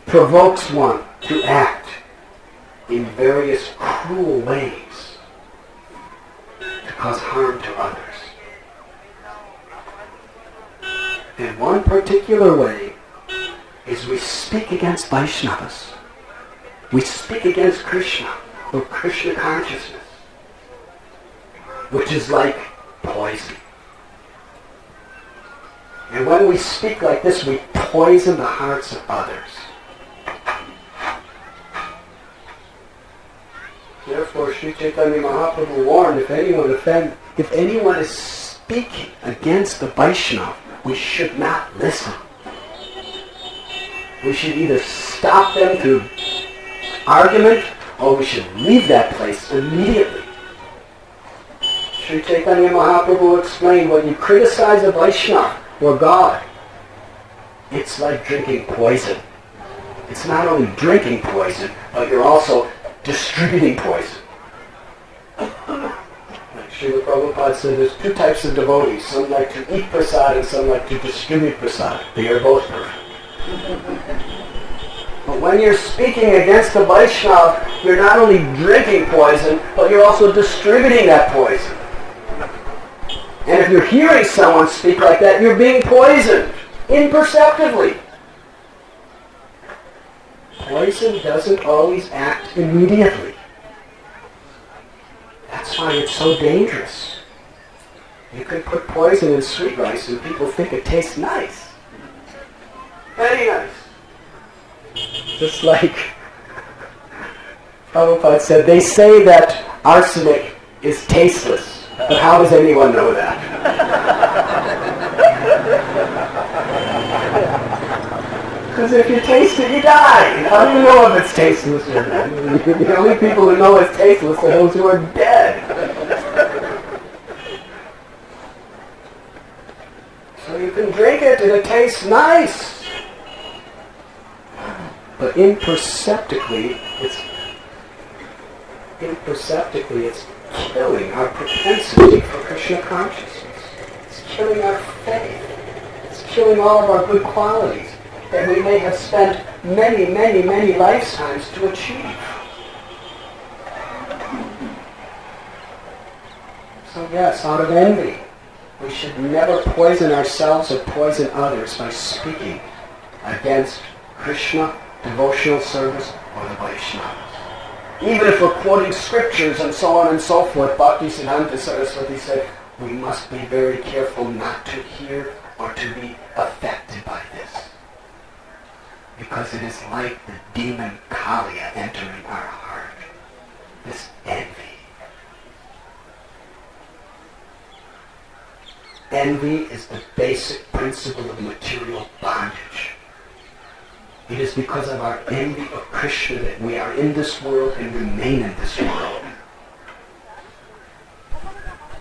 provokes one to act in various cruel ways to cause harm to others. And one particular way is we speak against Vaishnavas. We speak against Krishna or Krishna consciousness, which is like poison. And when we speak like this, we poison the hearts of others. Therefore, Sri Chaitanya Mahaprabhu warned, if anyone is speaking against the Vaishnava, we should not listen. We should either stop them through argument, or we should leave that place immediately. Sri Chaitanya Mahaprabhu explained, when you criticize a Vaishnava or God, it's like drinking poison. It's not only drinking poison, but you're also distributing poison. Like Srila Prabhupada said, there's two types of devotees. Some like to eat prasad and some like to distribute prasad. They are both perfect. But when you're speaking against the Vaishnava, you're not only drinking poison, but you're also distributing that poison. And if you're hearing someone speak like that, you're being poisoned imperceptibly. Poison doesn't always act immediately. That's why why it's so dangerous. You can put poison in sweet rice and people think it tastes nice. Very nice. Just like Prabhupada said, they say that arsenic is tasteless. But how does anyone know that? Because if you taste it, you die. How do you know if it's tasteless or not? The only people who know it's tasteless are those who are dead. So you can drink it and it tastes nice. But imperceptibly, it's killing our propensity for Krishna consciousness. It's killing our faith. It's killing all of our good qualities that we may have spent many, many, many lifetimes to achieve. So yes, out of envy, we should never poison ourselves or poison others by speaking against Krishna, devotional service, or the Vaishnavas. Even if we're quoting scriptures and so on and so forth, Bhaktisiddhanta Saraswati said, we must be very careful not to hear or to be affected by this. Because it is like the demon Kaliya entering our heart. This envy. Envy is the basic principle of material bondage. It is because of our envy of Krishna that we are in this world and remain in this world.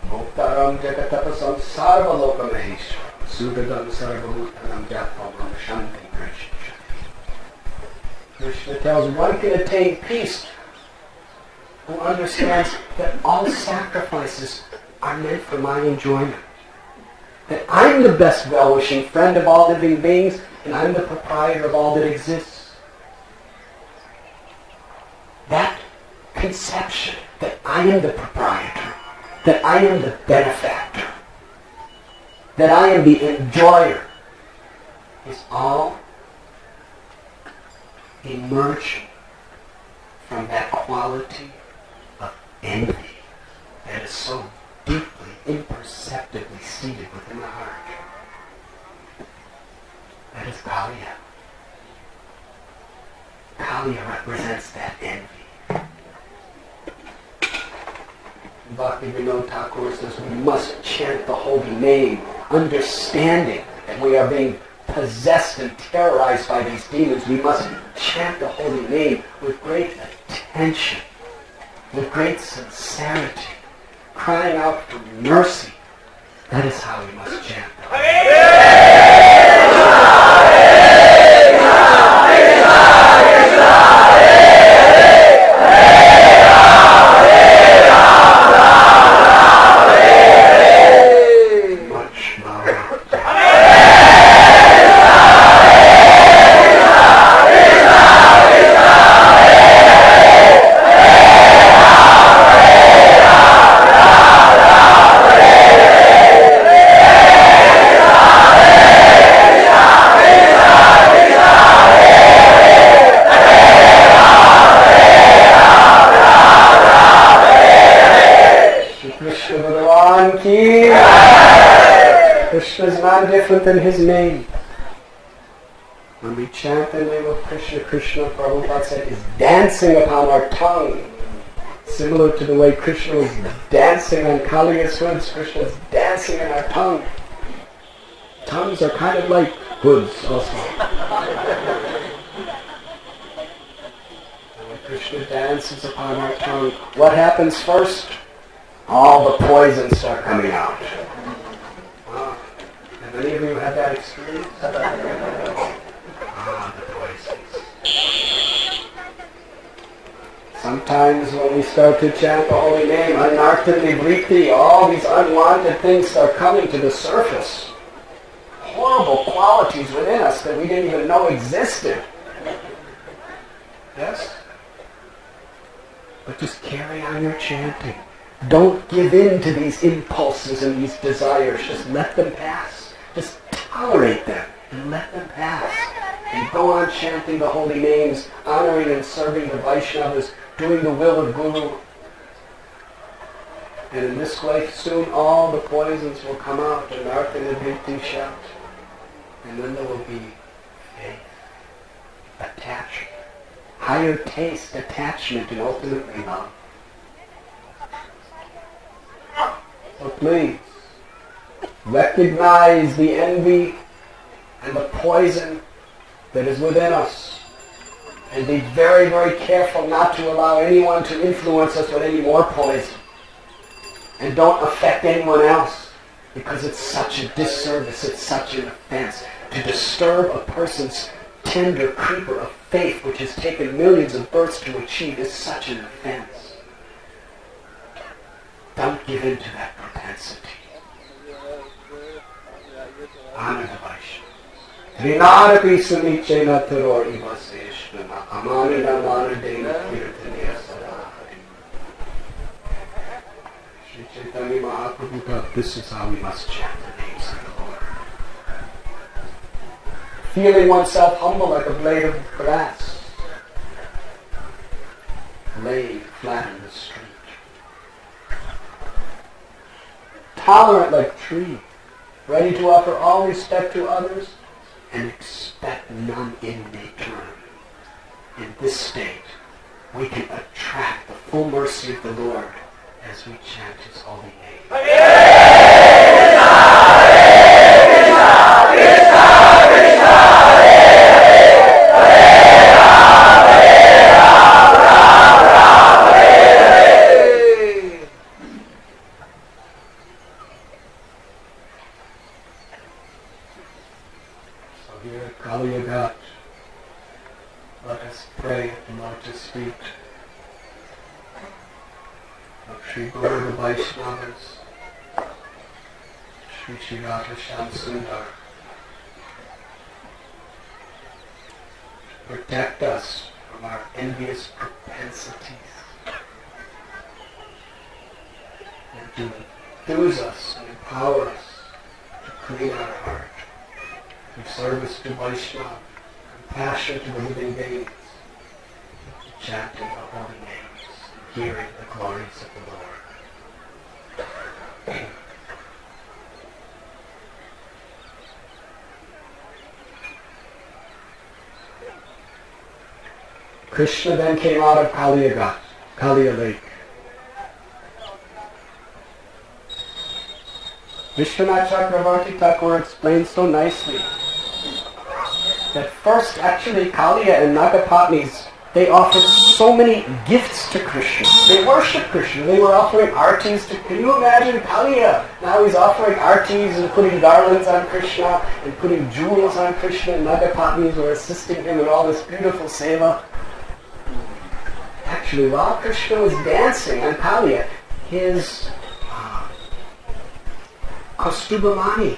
Bhoktaram jagatapasam sarvaloka maheshwaram sudadam sarvabhutaram jatvam shanti Krishna. Krishna tells one can attain peace who understands that all sacrifices are meant for my enjoyment. That I'm the best well-wishing friend of all living beings, and I'm the proprietor of all that exists. That conception that I am the proprietor, that I am the benefactor, that I am the enjoyer, is all emerging from that quality of envy that is so deeply, imperceptibly seated within the heart. That is Kaliya. Kaliya represents that envy. Bhakti Vinod Thakur says we must chant the holy name, understanding that we are being possessed and terrorized by these demons. We must chant the holy name with great attention, with great sincerity, crying out for mercy. That is how we must chant. Much louder. Krishna is not different than his name. When we chant the name of Krishna, Krishna, Prabhupada said, is dancing upon our tongue. Similar to the way Krishna is dancing on Kaliya's hoods, Krishna is dancing in our tongue. Tongues are kind of like hoods also. And when Krishna dances upon our tongue, what happens first? All the poisons start coming out. Have any of you had that experience? The poisons. Sometimes when we start to chant the holy name, anartani vritti, all these unwanted things start coming to the surface. Horrible qualities within us that we didn't even know existed. Yes? But just carry on your chanting. Don't give in to these impulses and these desires. Just let them pass. Just tolerate them and let them pass. And go on chanting the holy names, honoring and serving the Vaishnavas, doing the will of Guru. And in this way, soon all the poisons will come out, and Artha Nidhi shout. And then there will be faith, attachment, higher taste, attachment, and ultimately love. So please, recognize the envy and the poison that is within us. And be very, very careful not to allow anyone to influence us with any more poison. And don't affect anyone else, because it's such a disservice, it's such an offense. To disturb a person's tender creeper of faith, which has taken millions of births to achieve, is such an offense. Don't give in to that propensity. Honor the Vaishnavas. Vinarapi sunichena taror ivaseshnana amanina manadena kirtaniya sadahari. Sri Chaitanya Mahaprabhu taught this is how we must chant the names of the Lord. Feeling oneself humble like a blade of grass, laying flat in the street. Tolerant like a tree, ready to offer all respect to others and expect none in return. In this state, we can attract the full mercy of the Lord as we chant His holy name. Kaliya Ghat. Let us pray at the Lotus feet of Sri Guru Vaishnavas, Sri Radha Shyam Sundar. Protect us from our envious propensities and to enthuse us and empower us to clean our heart. Through service to Vaishnava, compassion to the living beings, chanting the holy names, hearing the glories of the Lord. Krishna then came out of Kaliya Ghat, Kaliya Lake. Vishwanath Chakravarti Thakur explains so nicely that first, actually, Kaliya and Nagapatnis, they offered so many gifts to Krishna. They worshipped Krishna. They were offering artis to... Can you imagine Kaliya? Now he's offering artis and putting garlands on Krishna and putting jewels on Krishna, and Nagapatnis were assisting him in all this beautiful seva. Actually, while Krishna was dancing on Kaliya, his Kastubamani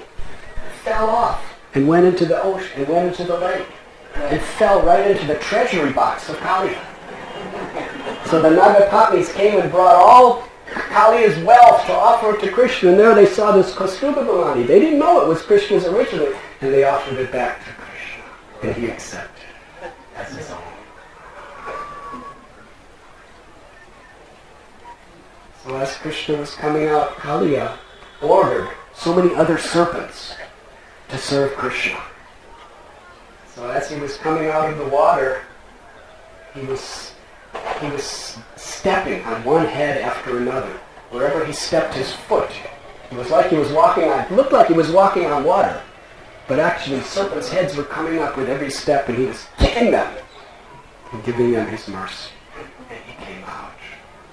fell off and went into the ocean, and went into the lake, and fell right into the treasury box of Kaliya. So the Nagapatnis came and brought all Kaliya's wealth to offer it to Krishna, and there they saw this Kastubamani. They didn't know it was Krishna's originally, and they offered it back to Krishna, and he accepted it as his own. So as Krishna was coming out, Kaliya ordered so many other serpents to serve Krishna. So as he was coming out of the water, he was stepping on one head after another. Wherever he stepped his foot, it was like he was walking on, looked like he was walking on water. But actually serpents' heads were coming up with every step, and he was kicking them and giving them his mercy. And he came out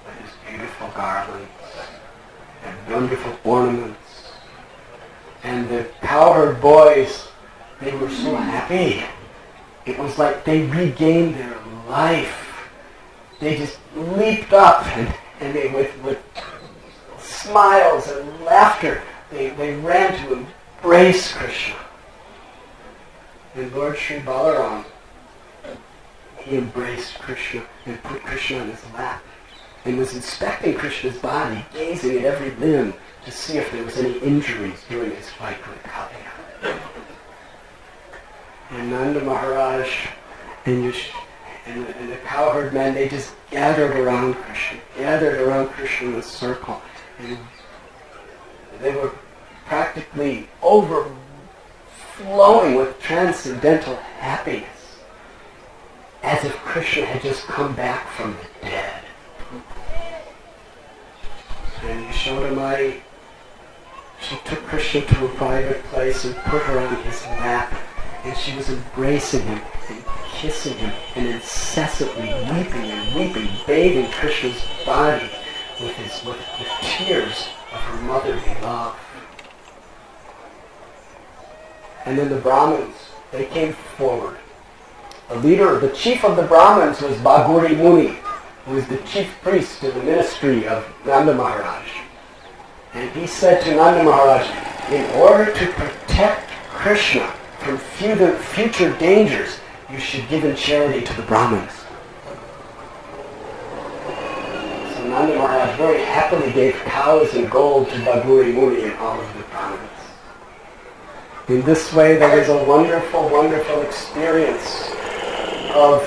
with his beautiful garlands and wonderful ornaments. And the cowherd boys, they were so happy. It was like they regained their life. They just leaped up, and they, with smiles and laughter, they ran to embrace Krishna. And Lord Sri Balaram, he embraced Krishna and put Krishna on his lap, and was inspecting Krishna's body, gazing at every limb to see if there was any injuries during his fight with Kaliya. And Nanda Maharaj and the cowherd men, they just gathered around Krishna in a circle. And they were practically overflowing with transcendental happiness, as if Krishna had just come back from the dead. And Yashoda she took Krishna to a private place and put her on his lap, and she was embracing him and kissing him and incessantly weeping and weeping, bathing Krishna's body with the tears of her motherly love. And then the Brahmins, they came forward. The chief of the Brahmins was Bhaguri Muni, who was the chief priest in the ministry of Nanda Maharaj. And he said to Nanda Maharaj, in order to protect Krishna from future dangers, you should give in charity to the Brahmins. So Nanda Maharaj very happily gave cows and gold to Bhaguri Muni and all of the Brahmins. In this way, there was a wonderful, wonderful experience of,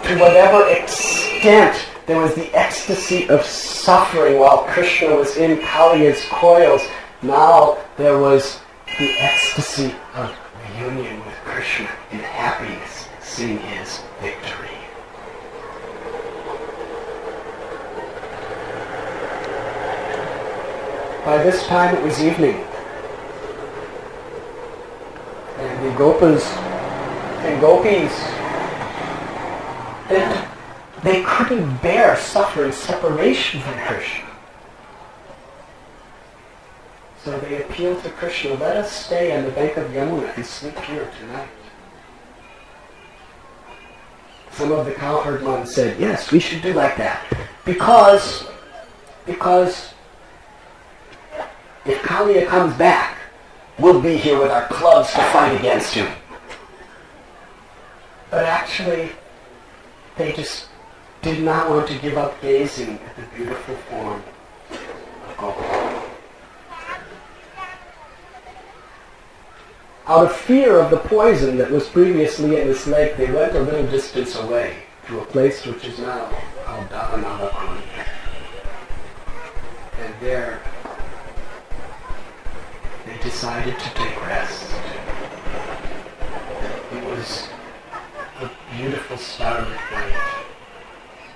to whatever extent there was the ecstasy of suffering while Krishna was in Kaliya's coils, now there was the ecstasy of union with Krishna in happiness, seeing his victory. By this time it was evening, and the Gopas and Gopis, they couldn't bear suffering separation from Krishna. So they appealed to Krishna, let us stay on the bank of Yamuna and sleep here tonight. Some of the cowherdmen said, yes, we should do like that. Because if Kaliya comes back, we'll be here with our clubs to fight against him. But actually, they just did not want to give up gazing at the beautiful form of Gopinath. Out of fear of the poison that was previously in this lake, they went a little distance away to a place which is now called Radhanatha Swami. And there, they decided to take rest. It was a beautiful starlit night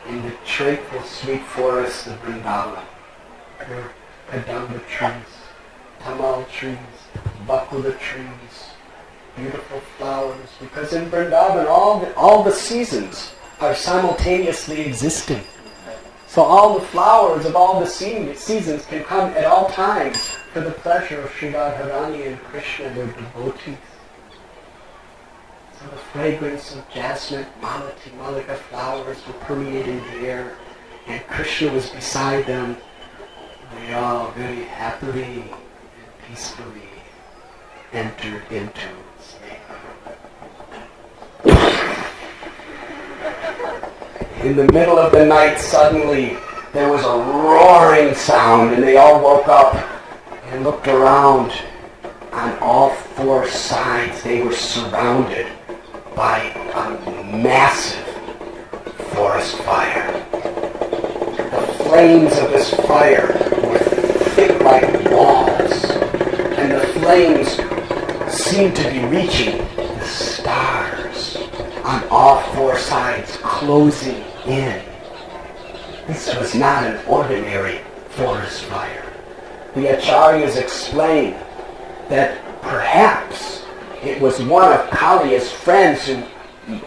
in the tranquil sweet forests of Vrindavan. There were kadamba trees, tamal trees, bakula trees, beautiful flowers, because in Vrindavan all the seasons are simultaneously existing. So all the flowers of all the seasons can come at all times for the pleasure of Sri Radharani and Krishna and their devotees. So the fragrance of jasmine, malati, malika flowers were permeating the air, and Krishna was beside them. They all very happily and peacefully entered into sleep. In the middle of the night, suddenly, there was a roaring sound, and they all woke up and looked around. On all four sides, they were surrounded by a massive forest fire. The flames of this fire were thick like walls, and the flames seemed to be reaching the stars on all four sides, closing in. This was not an ordinary forest fire. The acharyas explained that perhaps it was one of Kaliya's friends, a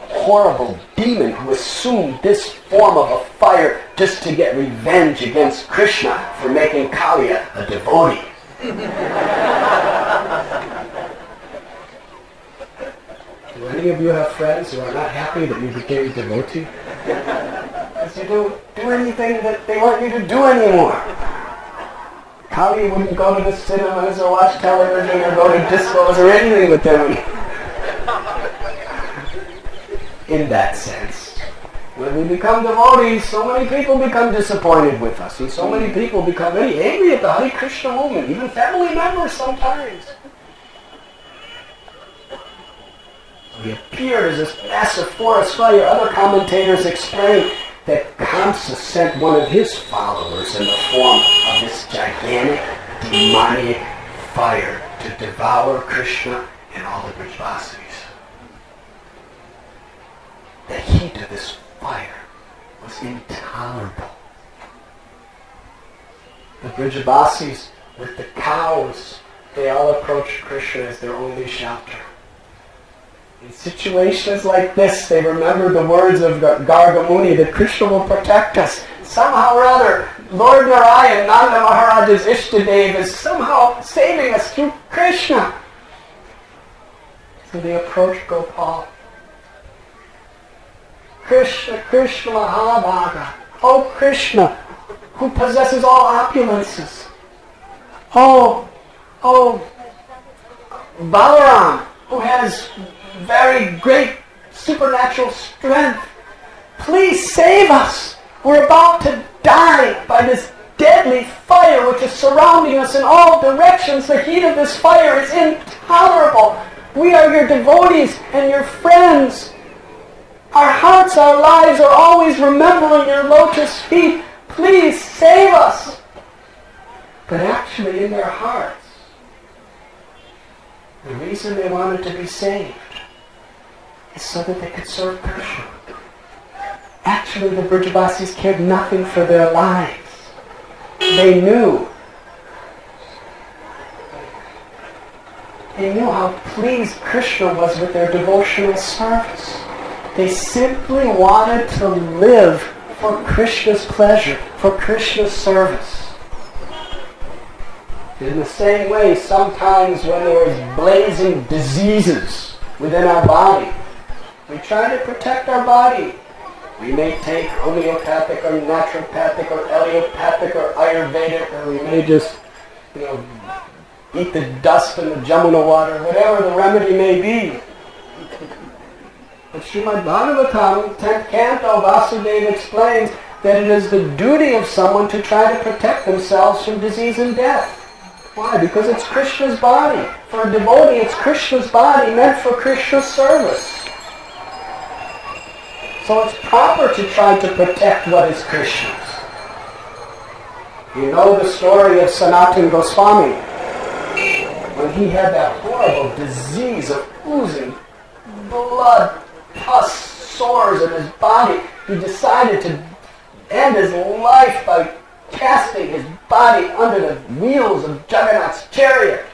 horrible demon who assumed this form of a fire just to get revenge against Krishna for making Kaliya a devotee. Do any of you have friends who are not happy that you became a devotee? Because you don't do anything that they want you to do anymore. Kaliya wouldn't go to the cinemas or watch television or go to discos or anything with them. In that sense, when we become devotees, so many people become disappointed with us, and so many people become very angry at the Hare Krishna movement, even family members sometimes. We appear as this massive forest fire. Other commentators explain that Kamsa sent one of his followers in the form of this gigantic demonic fire to devour Krishna and all the Brajavasis. The heat of this fire was intolerable. The Brajavasis with the cows, they all approached Krishna as their only shelter. In situations like this, they remember the words of Garga Muni that Krishna will protect us. Somehow or other, Lord Narayan, Nanda Maharaj's Ishtadev, is somehow saving us through Krishna. So they approached Gopal. Krishna, Krishna Mahabhaga. Oh Krishna, who possesses all opulences. Oh Balaram, who has very great supernatural strength. Please save us. We're about to die by this deadly fire which is surrounding us in all directions. The heat of this fire is intolerable. We are your devotees and your friends. Our hearts, our lives are always remembering your lotus feet. Please save us. But actually in their hearts, the reason they wanted to be saved is so that they could serve Krishna. Actually, the Brajavasis cared nothing for their lives. They knew how pleased Krishna was with their devotional service. They simply wanted to live for Krishna's pleasure, for Krishna's service. In the same way, sometimes when there is blazing diseases within our body, we try to protect our body. We may take homeopathic or naturopathic or allopathic or Ayurvedic, or we may just, eat the dust in the Jamuna water, whatever the remedy may be. But Srimad Bhagavatam, 10th canto, Vasudeva explains that it is the duty of someone to try to protect themselves from disease and death. Why? Because it's Krishna's body. For a devotee, it's Krishna's body meant for Krishna's service. So it's proper to try to protect what is Krishna's. You know the story of Sanatana Goswami. When he had that horrible disease of oozing blood, pus, sores in his body, he decided to end his life by casting his body under the wheels of Jagannath's chariot.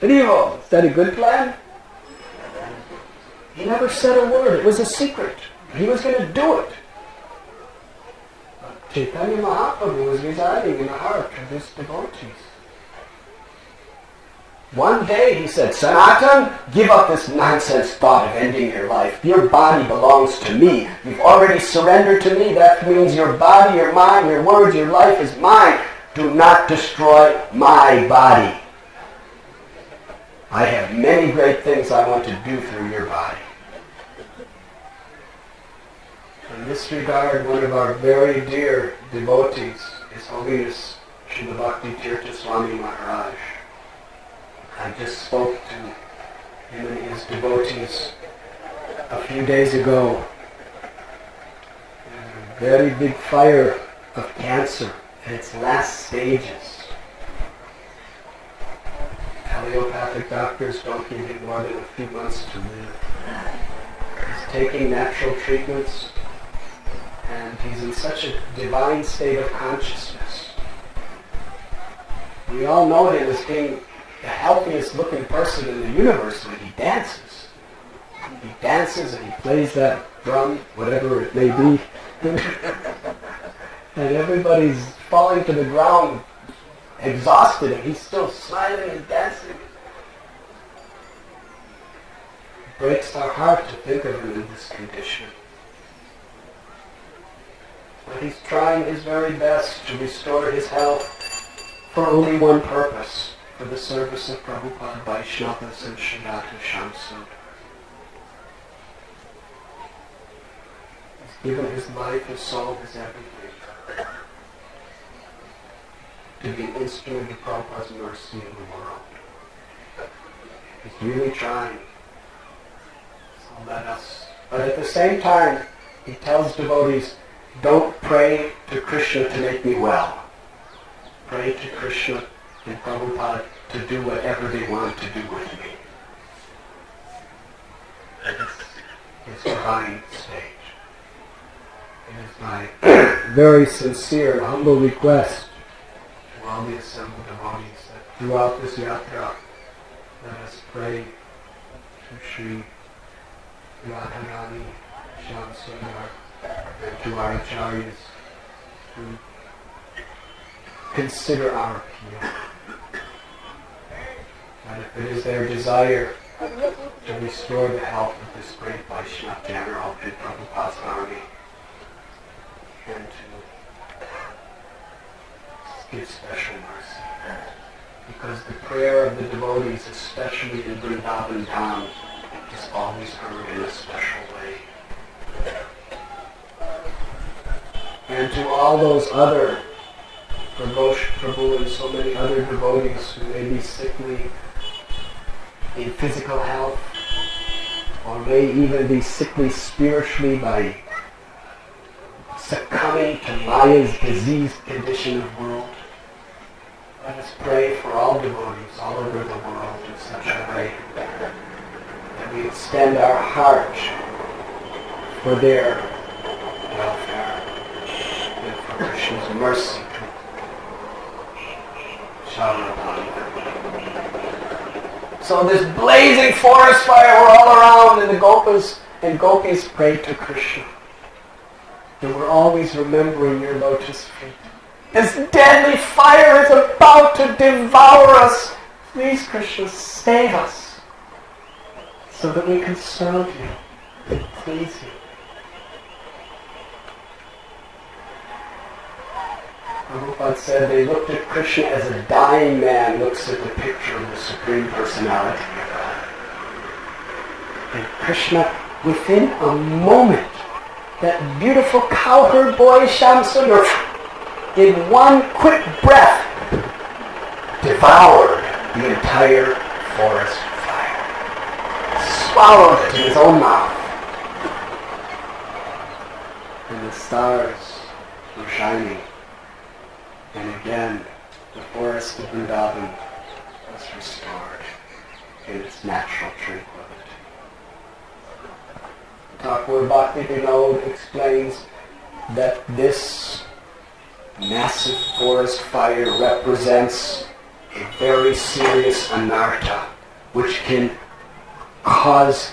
Haribo, is that a good plan? He never said a word. It was a secret. He was going to do it. But Chaitanya Mahaprabhu was residing in the heart of his devotees. One day he said, Sanatan, give up this nonsense thought of ending your life. Your body belongs to me. You've already surrendered to me. That means your body, your mind, your words, your life is mine. Do not destroy my body. I have many great things I want to do through your body. In this regard, one of our very dear devotees, His Holiness Srila Bhakti Tirtha Swami Maharaj. I just spoke to him and his devotees a few days ago. There's a very big fire of cancer in its last stages. Allopathic doctors don't give him more than a few months to live. He's taking natural treatments, and he's in such a divine state of consciousness. We all know him as being the healthiest looking person in the universe when he dances. He dances and he plays that drum, whatever it may be. And everybody's falling to the ground exhausted, and he's still smiling and dancing. It breaks our heart to think of him in this condition. But he's trying his very best to restore his health for only one purpose: for the service of Prabhupada, Vaishnavas, and Shriyata Shamsud. He's given his life, his soul, his everything to be an instrument of Prabhupada's mercy in the world. He's really trying. So let us. But at the same time, he tells devotees, Don't pray to Krishna to make me well. Pray to Krishna and Prabhupada to do whatever they want to do with me. This is divine stage. It is my very sincere and humble request to all the assembled devotees that throughout this yatra, let us pray to Sri Radharani Shamsundar and to our acharyas to consider our appeal. And if it is their desire to restore the health of this great Vaishnava general in Prabhupada's army, and to give special mercy. Because the prayer of the devotees, especially in Vrindavan Dham, is always heard in a special way. And to all those other Prabhu and so many other devotees who may be sickly in physical health, or may even be sickly spiritually by succumbing to Maya's diseased condition of world. Let us pray for all devotees all over the world in such a way that we extend our heart for their welfare and for Krishna's mercy to shower upon them. So this blazing forest fire, we're all around, and the gopas and gopis pray to Krishna. And we're always remembering your lotus feet. This deadly fire is about to devour us. Please, Krishna, save us so that we can serve you and please you. Prabhupada said they looked at Krishna as a dying man looks at the picture of the Supreme Personality of God. And Krishna, within a moment, that beautiful cowherd boy Shamsundar, in one quick breath, devoured the entire forest fire. Swallowed it in his own mouth. And the stars were shining. And again, the forest of Vrindavan was restored in its natural tranquility. Thakur Bhakti Vinod explains that this massive forest fire represents a very serious anartha, which can cause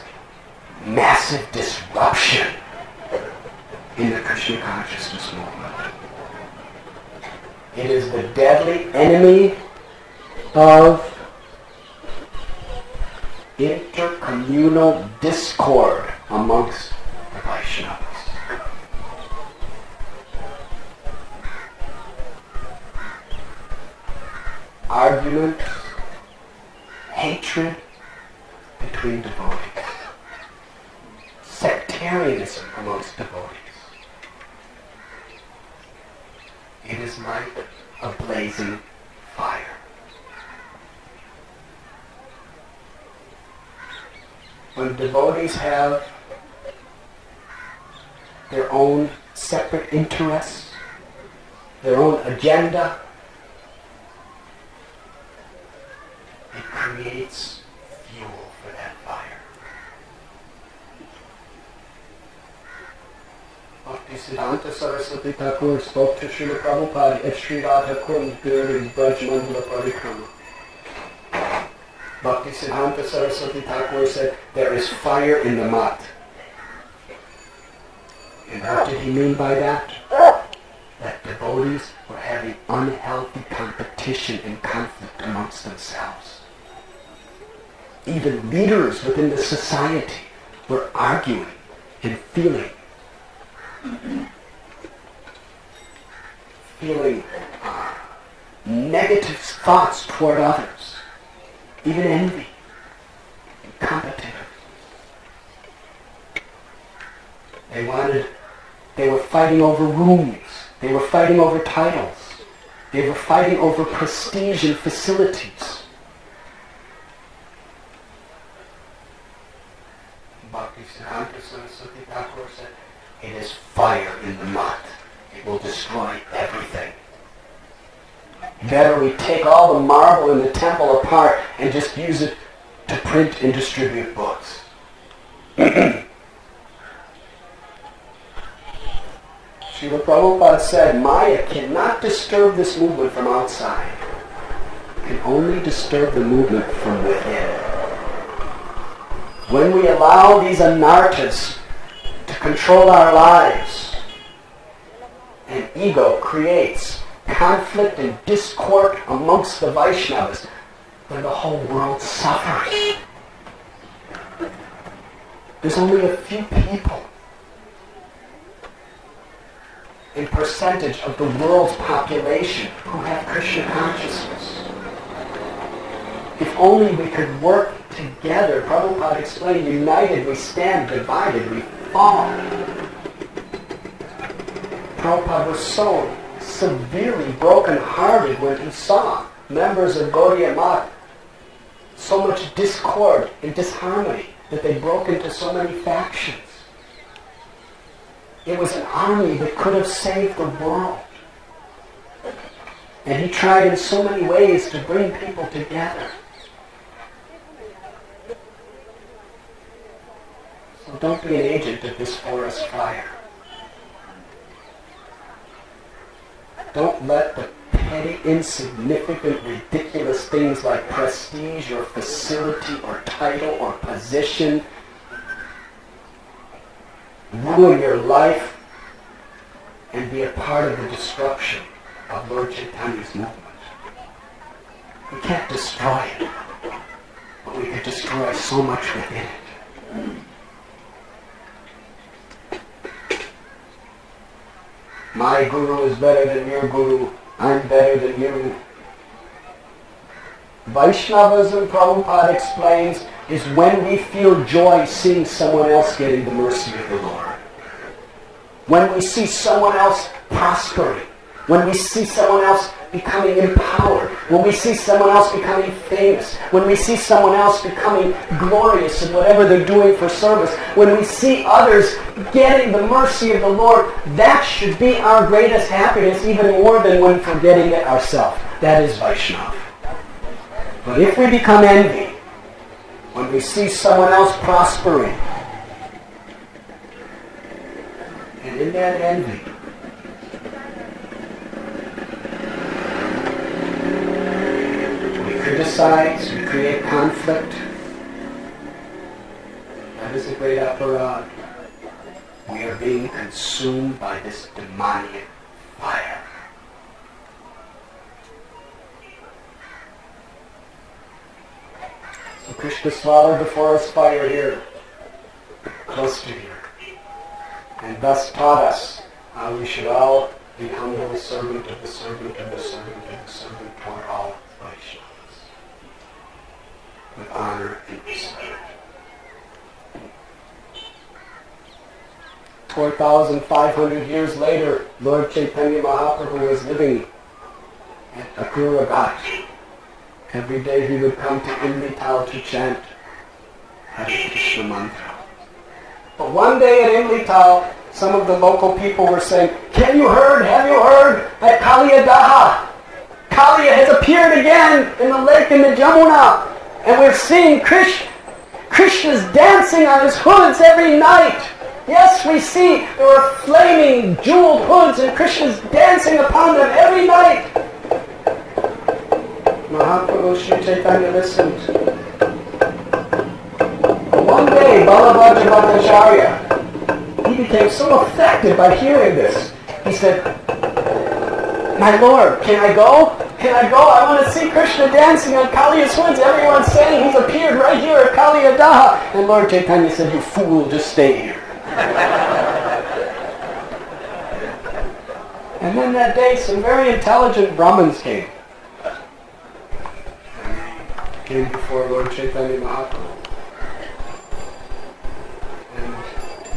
massive disruption in the Krishna consciousness movement. It is the deadly enemy of intercommunal discord amongst the Vaishnavas. Arguments, hatred between devotees, sectarianism amongst devotees. It is like a blazing fire. When devotees have their own separate interests, their own agenda, it creates fuel for that fire. Bhaktisiddhanta Saraswati Thakur spoke to Srila Prabhupada at Sri Radha Kund during Braj Mandala Parikrama. Bhaktisiddhanta Saraswati Thakur said, there is fire in the mat. And what did he mean by that? That devotees were having unhealthy competition and conflict amongst themselves. Even leaders within the society were arguing and feeling negative thoughts toward others, even envy and competition. They were fighting over rooms, they were fighting over titles, they were fighting over prestige and facilities. Bhaktisiddhanta Saraswati Thakur said, It is fire in the mud. It will destroy everything. Better we take all the marble in the temple apart and just use it to print and distribute books. Srila Prabhupada said, Maya cannot disturb this movement from outside. It can only disturb the movement from within. When we allow these anarthas to control our lives, and ego creates conflict and discord amongst the Vaishnavas, then the whole world suffers. There's only a few people in percentage of the world's population who have Krishna consciousness. If only we could work together. Prabhupada explained, united we stand, divided we fall. Prabhupada was so severely broken-hearted when he saw members of Gaudiya Math so much discord and disharmony that they broke into so many factions. It was an army that could have saved the world. And he tried in so many ways to bring people together. So don't be an agent of this forest fire. Don't let the petty, insignificant, ridiculous things like prestige or facility or title or position ruin your life and be a part of the destruction of Lord Chaitanya's movement. We can't destroy it, but we can destroy so much within it. My guru is better than your guru. I'm better than you. Vaishnavism, Prabhupada explains, is when we feel joy seeing someone else getting the mercy of the Lord. When we see someone else prospering. When we see someone else becoming empowered. When we see someone else becoming famous. When we see someone else becoming glorious in whatever they're doing for service. When we see others getting the mercy of the Lord, that should be our greatest happiness, even more than when forgetting it ourselves. That is Vaishnava. But if we become envy, when we see someone else prospering, and in that envy, we criticize, we create conflict, that is a great aparad. We are being consumed by this demoniac fire. So Krishna swallowed the forest fire here, close to here, and thus taught us how we should all be humble servant of the servant of the servant of the servant toward all Vaishnavas, with honor and respect. 4,500 years later, Lord Chaitanya Mahaprabhu was living at Kaliya Ghat. Every day he would come to Imlital to chant Hare Krishna mantra. But one day at Imlital, some of the local people were saying, have you heard at Kaliya Ghat? Kaliya has appeared again in the lake in the Jamuna. And we're seeing Krishna's dancing on his hoods every night. Yes, we see there are flaming jeweled hoods and Krishna's dancing upon them every night. Mahaprabhu Sri Chaitanya listened. One day, Balabhaja Bhattacharya, he became so affected by hearing this. He said, my Lord, can I go? Can I go? I want to see Krishna dancing on Kaliya's hoods. Everyone's saying he's appeared right here at Kaliya Ghat. And Lord Chaitanya said, you fool, just stay here. And then that day, some very intelligent Brahmins came. Came before Lord Chaitanya Mahaprabhu. And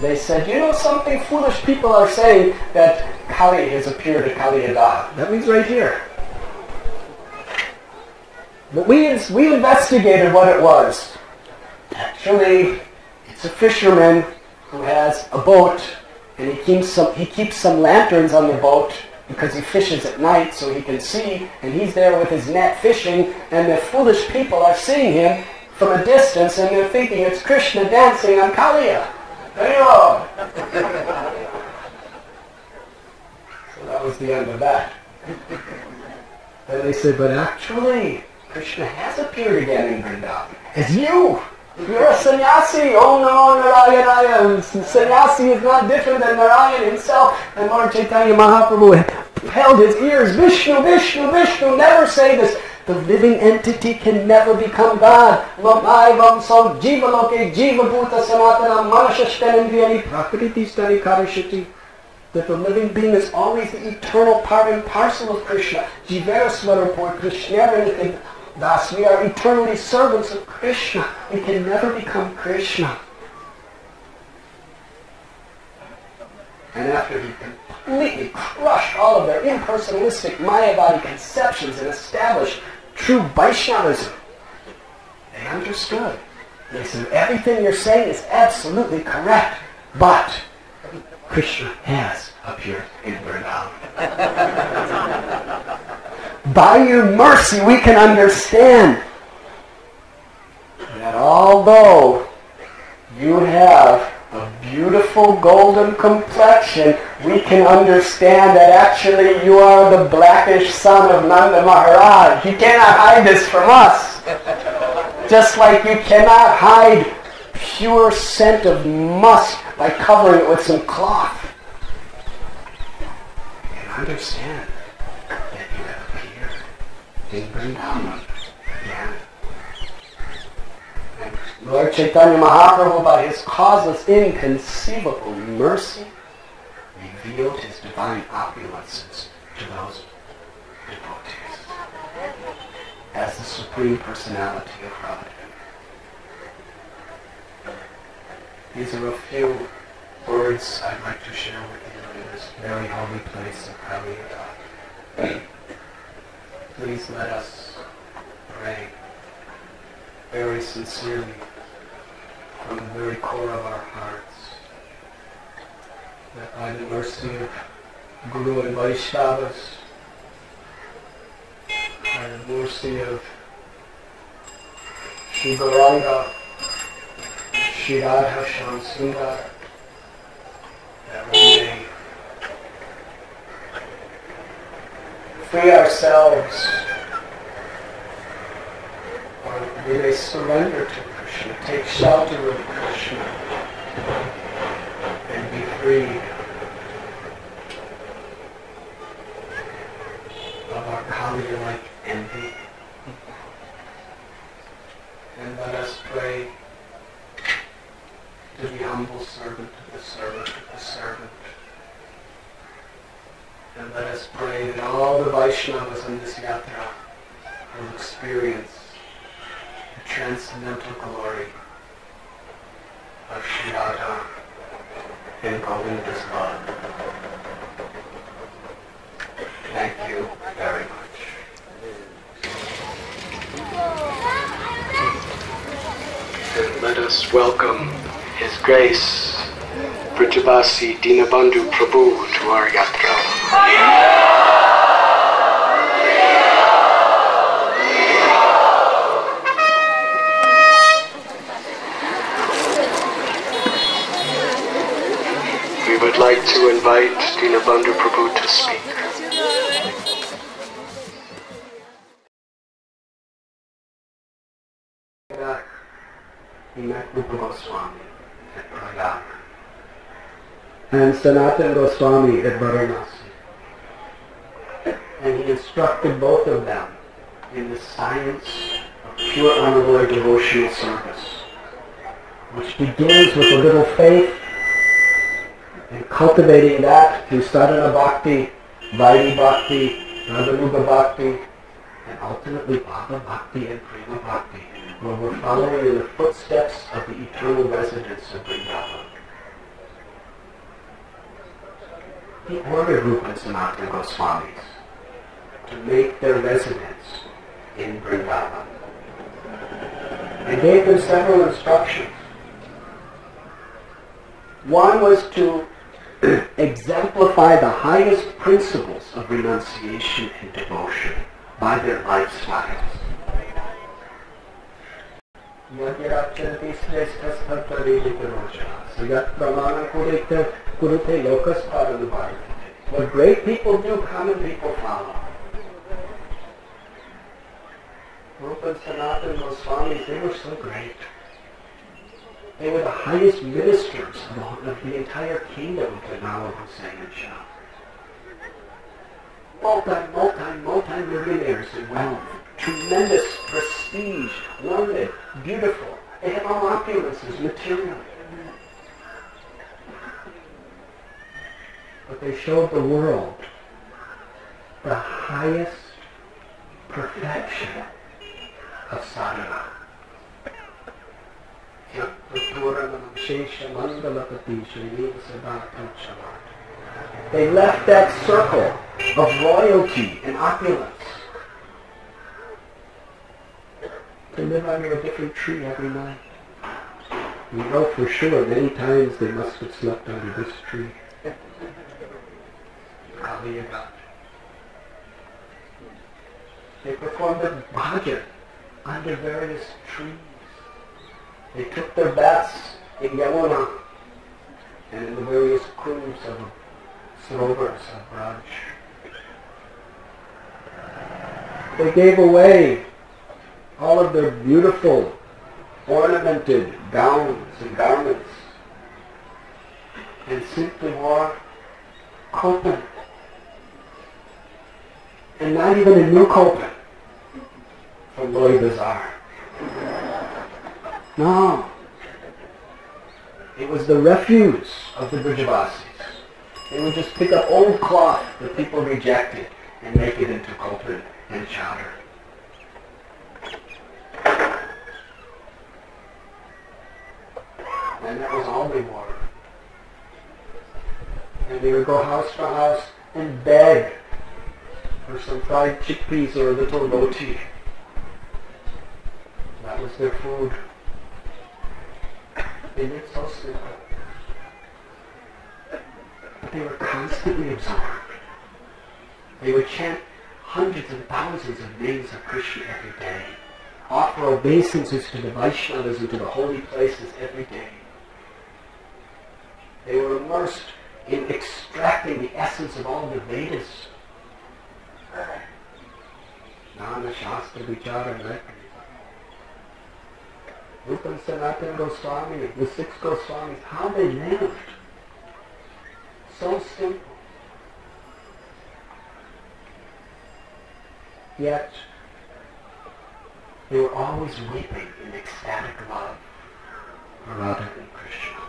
they said, you know something? Foolish people are saying that Kali has appeared at Kaliya Ghat. That means right here. But we investigated what it was. Actually, it's a fisherman who has a boat And he keeps some lanterns on the boat because he fishes at night so he can see, and he's there with his net fishing, and the foolish people are seeing him from a distance, and they're thinking it's Krishna dancing on Kaliya. There you are. So that was the end of that. Then they said, but actually, Krishna has appeared again in Vrindavan. As you! You're a sannyasi! Oh no, Narayana! Sannyasi is not different than Narayan himself. And Lord Chaitanya Mahaprabhu held his ears. Vishnu, Vishnu, Vishnu! Never say this. The living entity can never become God. Lamaivam sam jiva loke jiva bhuta sanatana manashashtanindriyani prakriti stani karishati. That the living being is always the eternal part and parcel of Krishna. Jivera swarapur Krishna anything. Thus we are eternally servants of Krishna. We can never become Krishna. And after he completely crushed all of their impersonalistic Mayavadi conceptions and established true Vaishnavism, they understood. They said, everything you're saying is absolutely correct, but Krishna has appeared in Vrindavan. By your mercy we can understand that although you have a beautiful golden complexion, we can understand that actually you are the blackish son of Nanda Maharaj. You cannot hide this from us. Just like you cannot hide pure scent of musk by covering it with some cloth. You can understand that you have appeared in Vrindavan again. And Lord Chaitanya Mahaprabhu, by his causeless, inconceivable mercy, revealed his divine opulences to those devotees as the Supreme Personality of Radha. These are a few words I'd like to share with you in this very holy place of Kaliya Ghat. Please let us pray very sincerely from the very core of our hearts that by the mercy of Guru and Vaishnavas, by the mercy of Shri Gauranga, Shri Radha Shyam Sundar, that we may free ourselves, or we may surrender to Krishna, take shelter with Krishna, and be freed of our Kaliya-like envy. And let us pray to the humble servant of the servant of the servant. And let us pray that all the Vaishnavas in this yatra will experience the transcendental glory of Shri Radha and Govinda's love. Thank you very much. And let us welcome His Grace, Vrajavasi Dinabandhu Prabhu, to our yatra. We would like to invite Dinabandhu Prabhu to speak. He met Rupa Goswami at Prayag and Sanatana Goswami at Varanasi. And he instructed both of them in the science of pure unalloyed devotional service, which begins with a little faith and cultivating that through sadhana bhakti, vaidhi bhakti, raganuga bhakti, and ultimately bhava bhakti and prema bhakti, where we're following in the footsteps of the eternal residents of Vrindavan. He ordered Rupa and Sanatana Goswamis to make their residence in Vrindavan and gave them several instructions. One was to exemplify the highest principles of renunciation and devotion by their lifestyles. What great people do, common people follow. Rupa and Sanatana Goswamis, they were so great. They were the highest ministers of the entire kingdom of the Nawa Hussain and Shah. Multi-millionaires in wealth. Tremendous prestige, learned, beautiful. They had all opulences, materially. But they showed the world the highest perfection of sadhana. They left that circle of royalty and opulence to live under a different tree every night. We know for sure many times they must have slept under this tree. Kaliya Ghat. They performed a bhajan under various trees. They took their baths in Yamuna and in the various cools of sarovars of Braj. They gave away all of their beautiful, ornamented gowns and garments and simply wore kopan. And not even a new kopan from Loi Bazaar. No. It was the refuse of the Brajavasis. They would just pick up old cloth that people rejected and make it into kopan and chowder. And that was all they wore. And they would go house to house and beg for some fried chickpeas or a little roti. That was their food. They lived so simple. But they were constantly absorbed. They would chant hundreds and thousands of names of Krishna every day. Offer obeisances to the Vaishnavas and to the holy places every day. They were immersed in extracting the essence of all the Vedas. Nana, Shastra, Vichara, and Record. Rupa and Sanatana Goswami, the 6 Goswamis, how they lived. So simple. Yet, they were always weeping in ecstatic love for Radha and Krishna.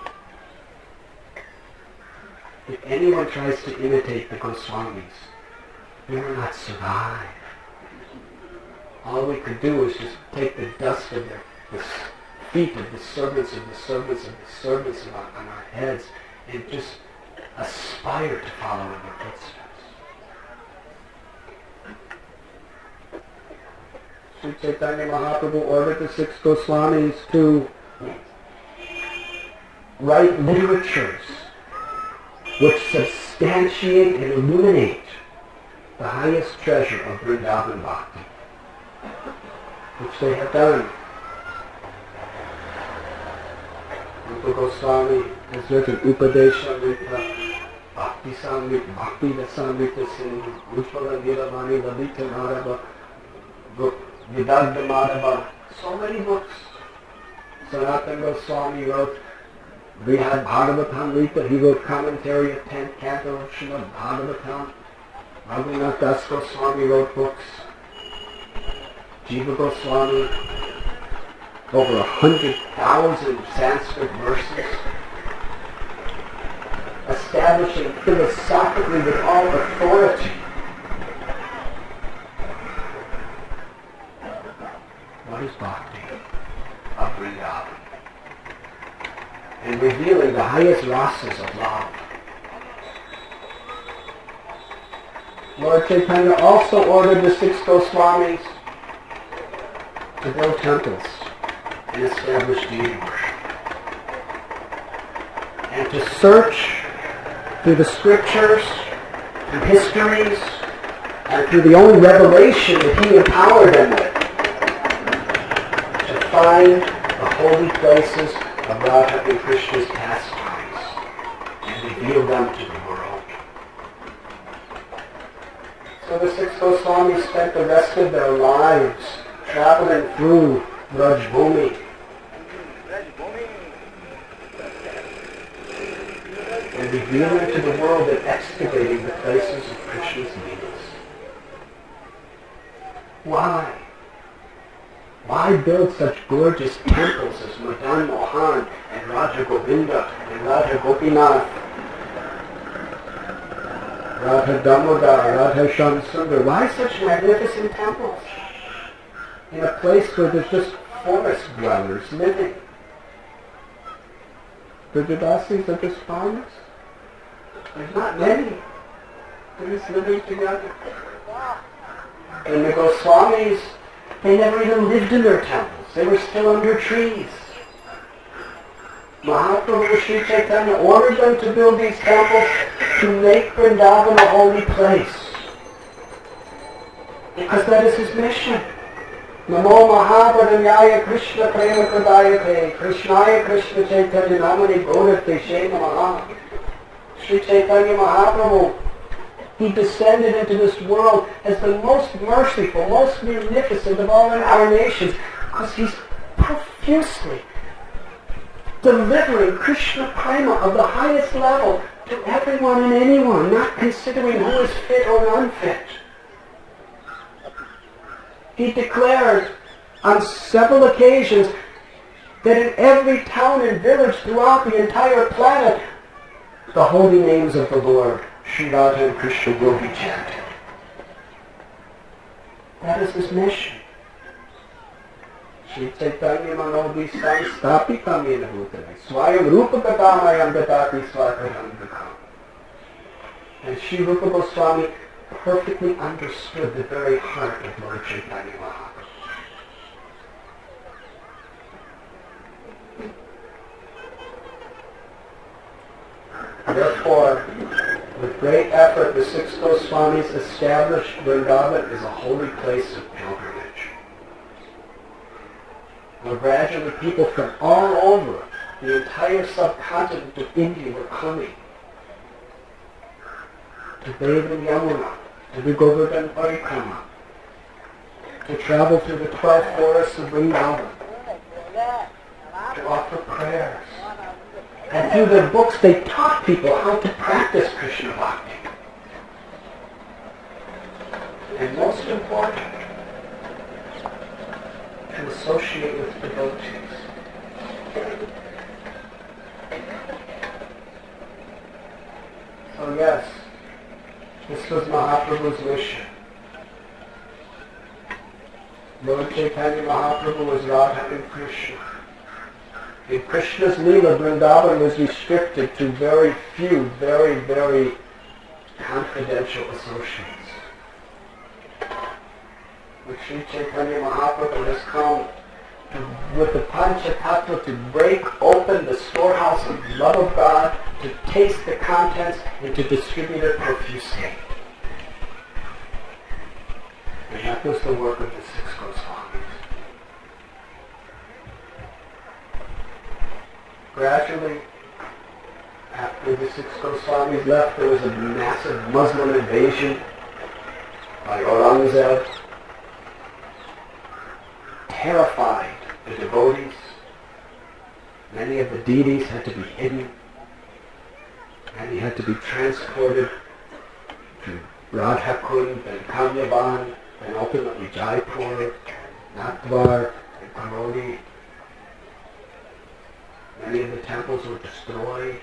If anyone tries to imitate the Goswamis, we will not survive. All we could do is just take the dust of the feet of the servants of the servants of the servants on our heads and just aspire to follow in their footsteps. Sri Chaitanya Mahaprabhu ordered the 6 Goswamis to write literatures which substantiate and illuminate the highest treasure of Vrindavan Bhakti, which they have done. Rupa Goswami has written Upadeshamrita, Bhakti Samrita, Bhakti Rasamrita Sindhu, Rupala Niravani, Lalita Madhava, Vidagda Madhava, so many books. Sanatana Goswami wrote Brihad Bhagavatam Rita, he wrote commentary of 10th canto of Srimad Bhagavatam. Radhanath Das Goswami wrote books. Jiva Goswami, over 100,000 Sanskrit verses, establishing philosophically with all authority what is Bhakti of Vrindavan, and revealing the highest rasas of love. Lord Chaitanya also ordered the 6 Goswamis to build temples and establish deity worship, and to search through the scriptures, through histories, and through the only revelation that he empowered them with, to find the holy places of Radha and Krishna's pastimes and reveal them to the world. So the six Goswamis spent the rest of their lives traveling through Rajbhumi, and revealing to the world and excavating the places of Krishna's leelas. Why? Why build such gorgeous temples as Madan Mohan and Raja Govinda and Raja Gopinath, Radha Damodar, Radha Shamsundar? Why such magnificent temples in a place where there's just forest dwellers living? The Judasis are just farmers. There's not many. They're just living together. And the Goswamis, they never even lived in their temples. They were still under trees. Mahaprabhu Sri Chaitanya ordered them to build these temples to make Vrindavan a holy place. Because that is his mission. Namo Mahabharanyaya Krishna Prema Pradayate Krishnaya Krishna Chaitanya Namani Gaurate She Namaha. Sri Chaitanya Mahaprabhu, he descended into this world as the most merciful, most munificent of all incarnations, because he's profusely delivering Krishna Prema of the highest level to everyone and anyone, not considering who is fit or unfit. He declared on several occasions that in every town and village throughout the entire planet, the holy names of the Lord, Sri Radha and Krishna, will be chanted. That is his mission. Sri Chaitanya Manobhisam Stapikam Yena Bhutale Swayam Rupa Gatamayam Gatati Swakaram Gakam. And Sri Rupa Goswami perfectly understood the very heart of Lord Chaitanya Mahaprabhu. Therefore, with great effort, the six Goswamis established Vrindavan as a holy place of pilgrimage. Now gradually people from all over the entire subcontinent of India were coming to bathe in Yamuna, to do Govardhan Parikrama, to travel through the 12 forests of Vrindavan, to offer prayers. And through their books they taught people how to practice Krishna Bhakti. And most important, to associate with devotees. So yes, this was Mahaprabhu's mission. Lord Chaitanya Mahaprabhu was Radha and Krishna. In Krishna's Leela, Vrindavan was restricted to very few, very, very confidential associates. But Sri Chaitanya Mahaprabhu has come with the Panchatattva to break open the storehouse of love of God, to taste the contents, and to distribute it profusely. And that was the work of the six Goswamis. Gradually, after the six Goswamis left, there was a massive Muslim invasion by Aurangzeb. Terrified the devotees. Many of the deities had to be hidden. Many had to be transported to Radhakund and Kamyaban and ultimately Jaipur, Natdwar and Karoli. Many of the temples were destroyed.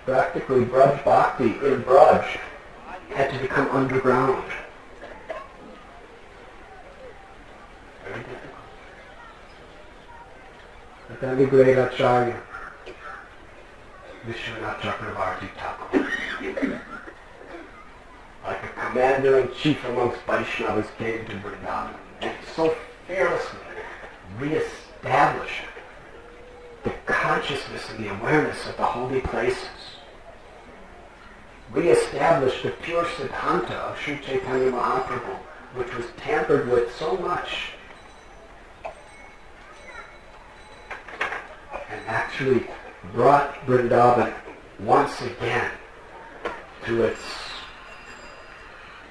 Practically Braj Bhakti in Braj had to become underground. Very difficult. But then the great Acharya, Vishwanath Chakravarti Thakur, like a commander-in-chief amongst Vaishnavas, came to Vrindavan and so fearlessly reestablished consciousness and the awareness of the holy places. Re-established the pure Siddhanta of Sri Chaitanya Mahaprabhu, which was tampered with so much, and actually brought Vrindavan once again to its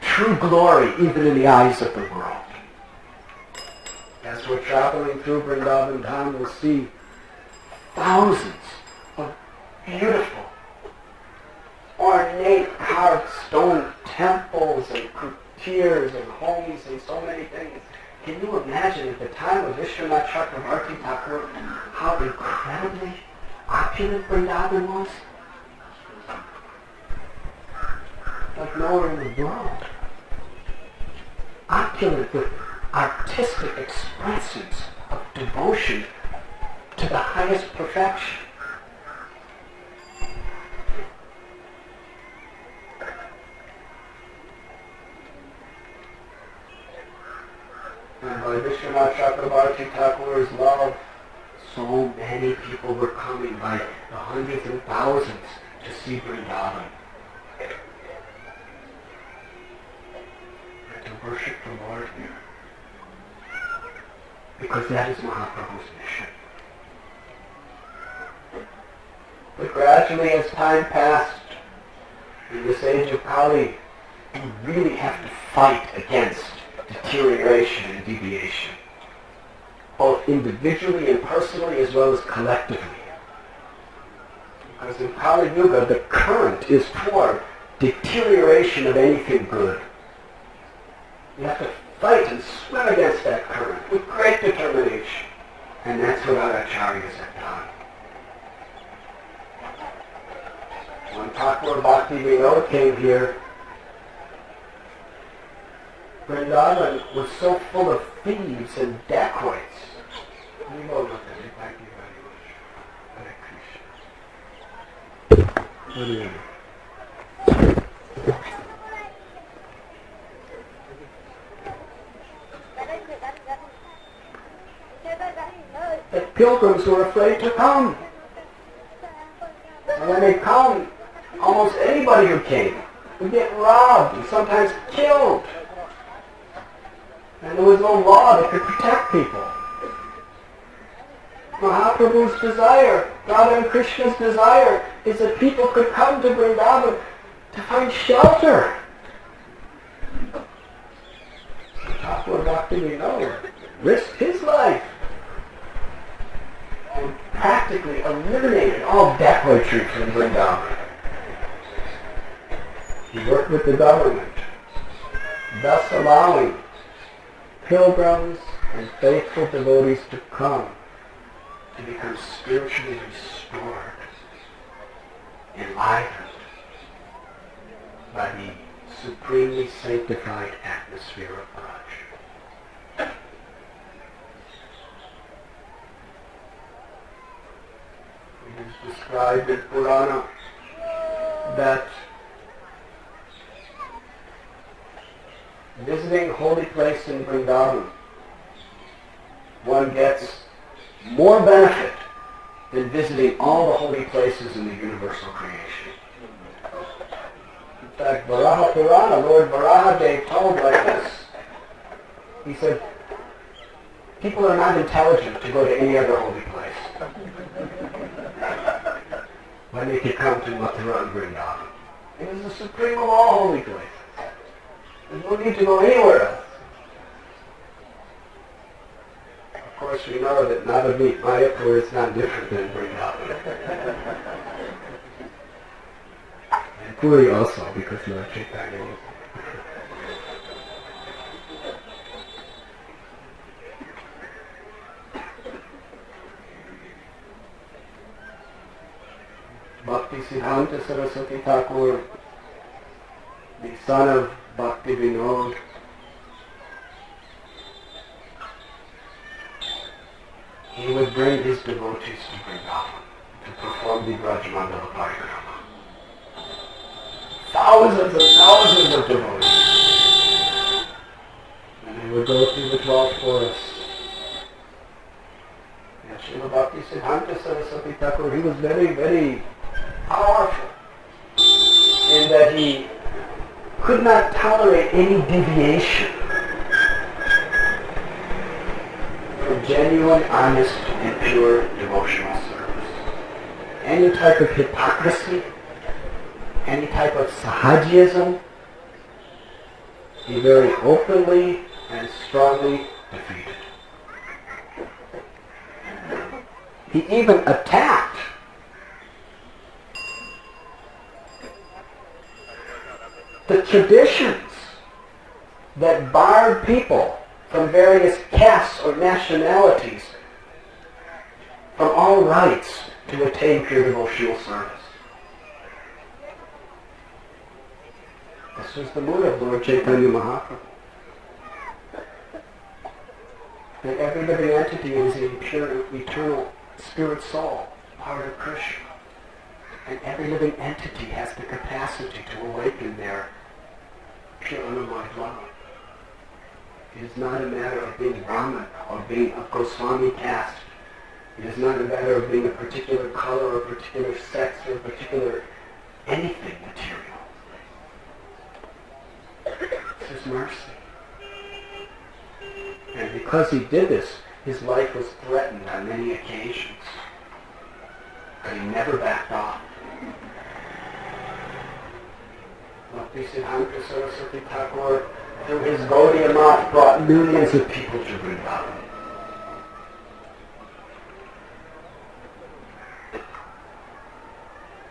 true glory, even in the eyes of the world. As we're traveling through Vrindavan Dham, we'll see thousands of beautiful, ornate carved stone temples and courtiers and homes and so many things. Can you imagine at the time of Vishwanath Chakravarti Thakur how incredibly opulent Vrindavan was? Like nowhere in the world. Opulent with artistic expressions of devotion to the highest perfection. And by Vishwanath Chakravarti Thakur's love, so many people were coming by the hundreds and thousands to see Vrindavan and to worship the Lord here. Because that is Mahaprabhu's mission. But gradually as time passed, in this age of Kali, you really have to fight against deterioration and deviation, both individually and personally as well as collectively. Because in Kali Yuga, the current is toward deterioration of anything good. You have to fight and swim against that current with great determination. And that's what our acharyas have done. When Thakur Bhakti Vinod came here, Vrindavan was so full of thieves and dacoits. Thank you very much. Hare Krishna. What do you mean? That pilgrims were afraid to come. And when they come, almost anybody who came would get robbed and sometimes killed. And there was no law that could protect people. Mahaprabhu's desire, Radha and Krishna's desire, is that people could come to Vrindavan to find shelter. Thakur Bhakti Vinod risked his life and practically eliminated all dacoitry from Vrindavan. He worked with the government, thus allowing pilgrims and faithful devotees to come to become spiritually restored, enlivened by the supremely sanctified atmosphere of Braj. It is described in Purana that visiting holy place in Vrindavan, one gets more benefit than visiting all the holy places in the universal creation. In fact, Varaha Purana, Lord Varahadev told like this. He said, people are not intelligent to go to any other holy place when they could come to Mathura and Vrindavan. It is the supreme of all holy places. There's no need to go anywhere else. Of course, we know that Navadvip Mayapur is not different than Vrindavan. And Puri also, because Lord Chaitanya was. Bhakti Siddhanta Saraswati Thakur, the son of Bhakti Vinod, he would bring his devotees to Vrindavan to perform the Brajmandala Parikrama. Thousands and thousands of devotees. And they would go through the 12 forests. And Srila Srila Bhaktisiddhanta Saraswati Thakur, he was very, very powerful in that he could not tolerate any deviation from genuine, honest, and pure devotional service. Any type of hypocrisy, any type of sahajism, he very openly and strongly defeated. He even attacked the traditions that barred people from various castes or nationalities from all rights to attain pure devotional service. This was the mood of Lord Chaitanya Mahaprabhu. That every living entity is a pure, eternal spirit soul, part of Krishna. And every living entity has the capacity to awaken their pure unalloyed love. It is not a matter of being Brahmin or being a Goswami caste. It is not a matter of being a particular color or a particular sex or a particular anything material. This is mercy. And because he did this, his life was threatened on many occasions. But he never backed off. Bhaktisiddhanta Saraswati Thakur, through his Gaudiya Math, brought millions of people to Vrindavan.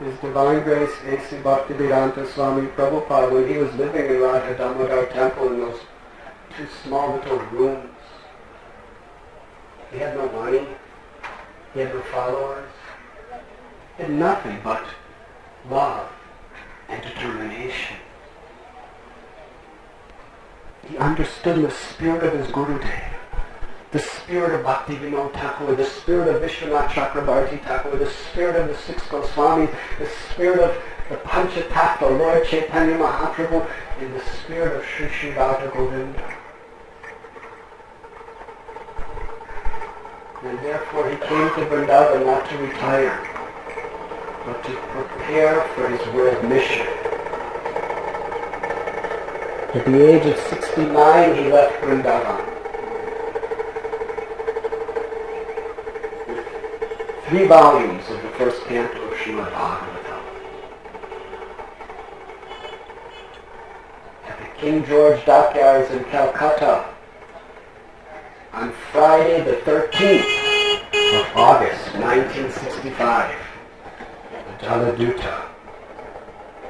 His Divine Grace A.C. Bhaktivedanta Swami Prabhupada, when he was living in Radha Damodar Temple in those two small little rooms, he had no money, he had no followers, he had nothing but love and determination. He understood the spirit of his Gurudev, the spirit of Bhaktivinoda Thakur, the spirit of Vishwanath Chakrabarti Thakur, the spirit of the six Goswamis, the spirit of the Panchatattva, Lord Chaitanya Mahaprabhu, and the spirit of Sri Sri Radha Govinda. And therefore he came to Vrindavan not to retire, but to prepare for his world mission. At the age of 69, he left Vrindavan with 3 volumes of the first canto of Srimad Bhagavatam. At the King George Dockyards in Calcutta, on Friday the 13th of August, 1965, the Jaladuta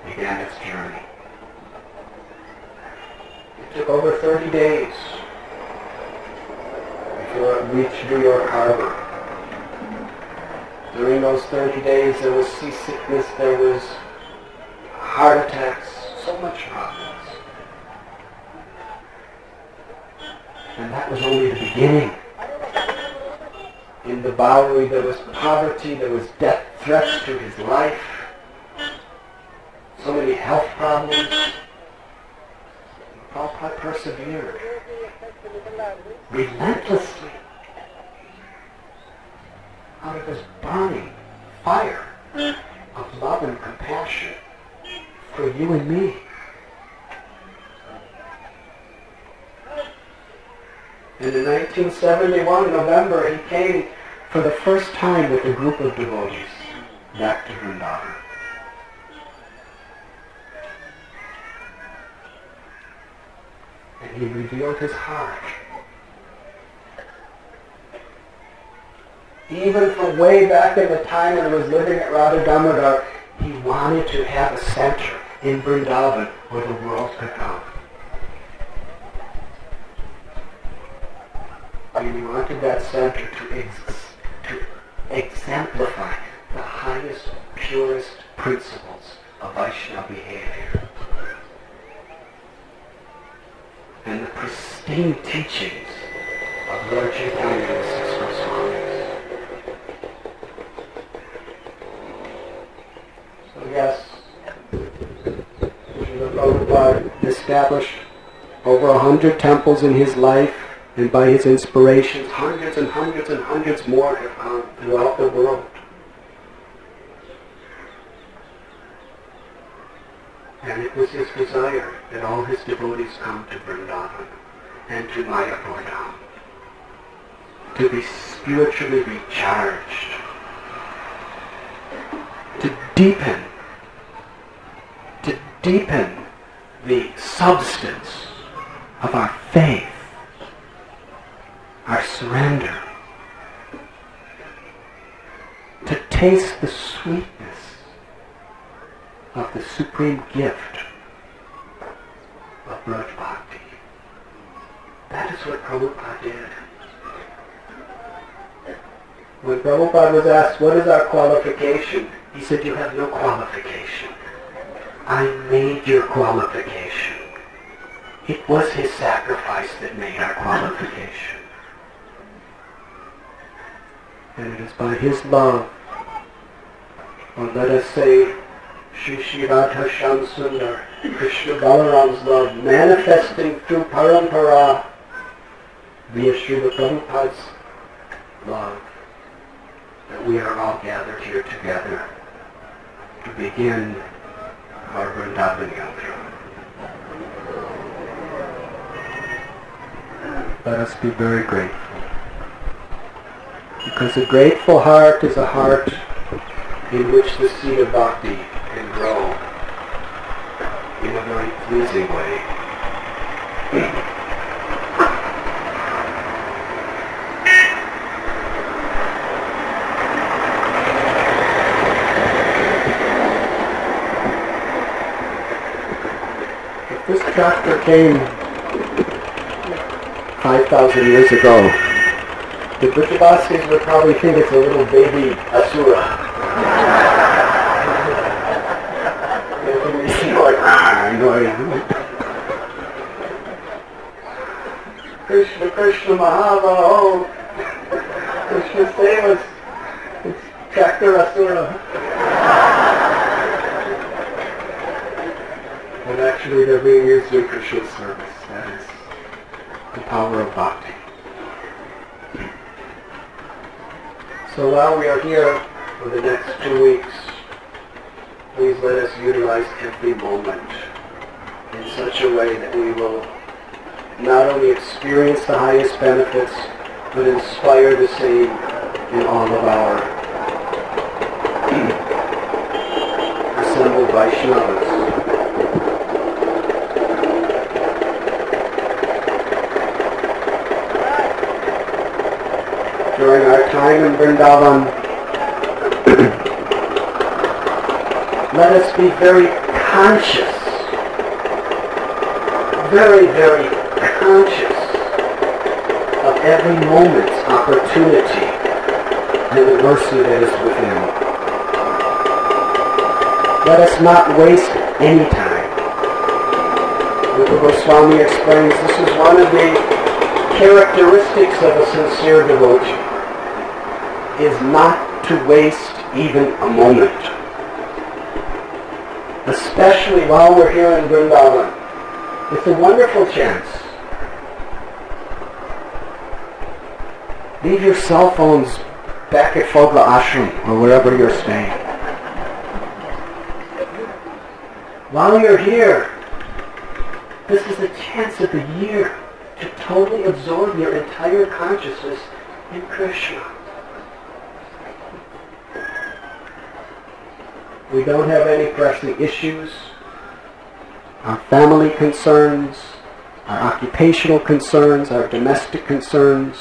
began its journey. It took over 30 days before it reached New York Harbor. During those 30 days there was seasickness, there was heart attacks, so much problems. And that was only the beginning. In the Bowery there was poverty, there was death threats to his life, so many health problems. Prabhupada persevered relentlessly out of his burning fire of love and compassion for you and me. And in 1971, November, he came for the first time with a group of devotees back to Vrindavan. And he revealed his heart. Even from way back in the time when he was living at Radha Damodar, he wanted to have a center in Vrindavan where the world could come. And he wanted that center to exemplify the highest, purest principles of Vaishnava behavior and the pristine teachings of Lord Chaitanya and the six Goswamis. So yes, Srila Prabhupada established over 100 temples in his life, And by his inspirations, hundreds and hundreds and hundreds more have come throughout the world. And it was his desire that all his devotees come to Vrindavan and to Mayapur Dham to be spiritually recharged, to deepen the substance of our faith, our surrender, to taste the sweetness of the supreme gift of Braj Bhakti. That is what Prabhupada did. When Prabhupada was asked, what is our qualification? He said, you have no qualification. I made your qualification. It was his sacrifice that made our qualification. And it is by his love, or let us say, Shri Radha Shyam Sundar, Krishna Balaram's love, manifesting through parampara via Srila Prabhupada's love, that we are all gathered here together to begin our Vrindavan Yatra. Let us be very grateful. Because a grateful heart is a heart in which the seed of bhakti can grow in a very pleasing way. If this chapter came 5,000 years ago, the Brajavasis would probably think it's a little baby asura. Krishna, Krishna, Mahava, Krishna Sevas, it's Chakra Asura. But actually they're being used in Krishna's service. That is the power of bhakti. So while we are here for the next 2 weeks, please let us utilize every moment in such a way that we will not only experience the highest benefits, but inspire the same in all of our assembled Vaishnavas. During our time in Vrindavan, let us be very conscious, very, very conscious of every moment's opportunity and the mercy that is within. Let us not waste any time. Rupa Goswami explains this is one of the characteristics of a sincere devotee, is not to waste even a moment. Especially while we're here in Vrindavan. It's a wonderful chance. Leave your cell phones back at Fogla Ashram or wherever you're staying. While you're here, this is a chance of the year to totally absorb your entire consciousness in Krishna. We don't have any pressing issues. Our family concerns, our occupational concerns, our domestic concerns.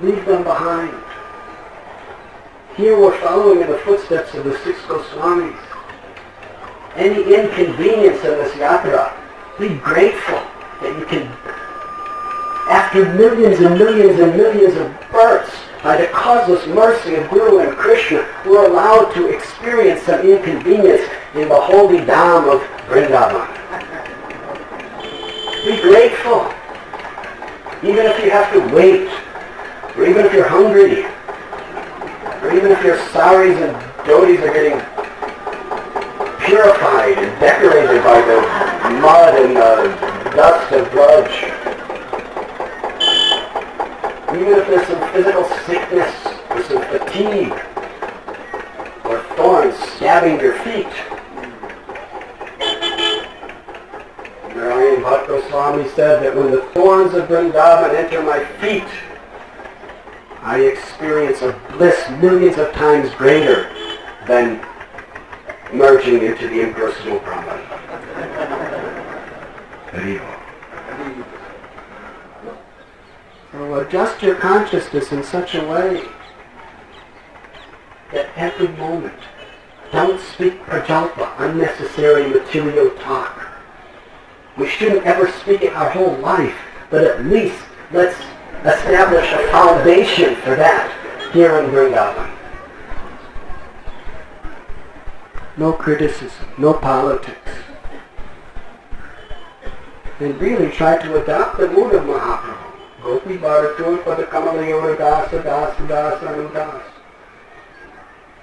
Leave them behind. Here we're following in the footsteps of the 6 Goswamis. Any inconvenience in this yatra, be grateful that you can, after millions and millions and millions of births, by the causeless mercy of Guru and Krishna, we're allowed to experience some inconvenience in the holy Dham of Vrindavan. Be grateful. Even if you have to wait, or even if you're hungry, or even if your saris and dhotis are getting purified and decorated by the mud and the dust of Braj. Even if there's some physical sickness or some fatigue or thorns stabbing your feet. Radhanath Swami said that when the thorns of Vrindavan enter my feet, I experience a bliss millions of times greater than merging into the impersonal Brahman. So adjust your consciousness in such a way that every moment, don't speak prajalpa, unnecessary material talk. We shouldn't ever speak it our whole life, but at least let's establish a foundation for that here in Vrindavan. No criticism, no politics. And really try to adopt the mood of Mahaprabhu. Gopi Bharatur Pada Kamalayona Dasa Dasa Dasa Anudas.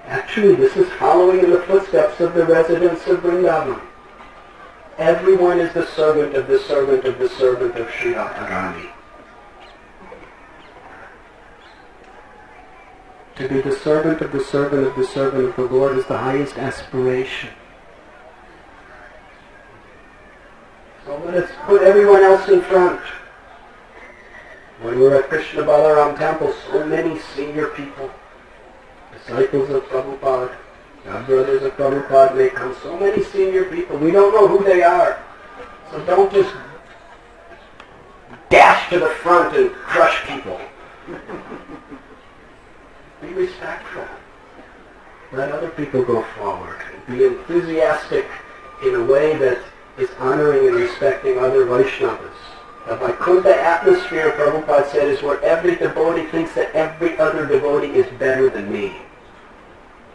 Actually, this is following in the footsteps of the residents of Vrindavan. Everyone is the servant of the servant of the servant of Sri Radharani. To be the servant of the servant of the servant of the Lord is the highest aspiration. So let us put everyone else in front. When we're at Krishna Balaram temple, so many senior people, disciples of Prabhupada, brothers of Prabhupada may come, so many senior people, we don't know who they are. So don't just dash to the front and crush people. Be respectful. Let other people go forward. Be enthusiastic in a way that is honoring and respecting other Vaishnavas. The Vaikuntha atmosphere, Prabhupada said, is where every devotee thinks that every other devotee is better than me.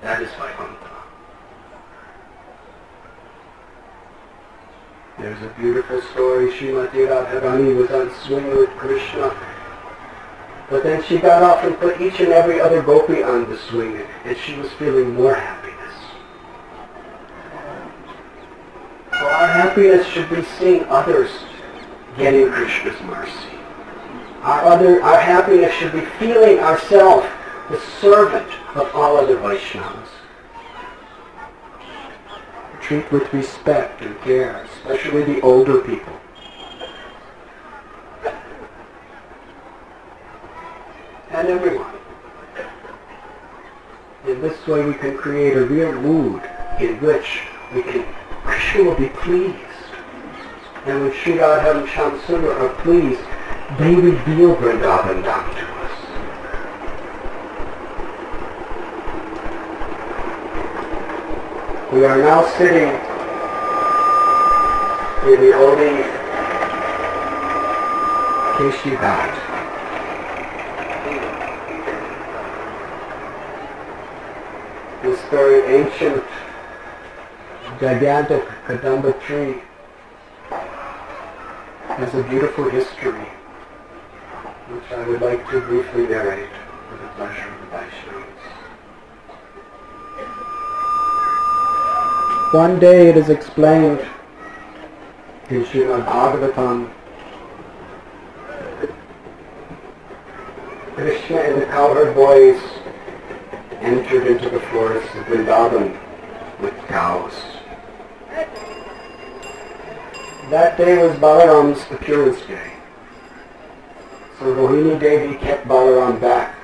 That is Vaikuntha. There's a beautiful story. Srimati Radharani was on swing with Krishna. But then she got off and put each and every other gopi on the swing, and she was feeling more happiness. So our happiness should be seeing others getting Krishna's mercy. Our happiness should be feeling ourselves the servant of all other Vaishnavas. Treat with respect and care, especially the older people. And everyone. In this way we can create a real mood in which Krishna will be pleased. And when Sri Radha and Shamsundar are pleased, they reveal Vrindavan down to us. We are now sitting in the holy Kaliya Ghat. This very ancient, gigantic Kadamba tree has a beautiful history, which I would like to briefly narrate for the pleasure of the Vaishnavas. One day it is explained in Srimad Bhagavatam, Krishna and the cowherd boys entered into the forests of Vrindavan with cows. That day was Balaram's appearance day. So Rohini Devi kept Balaram back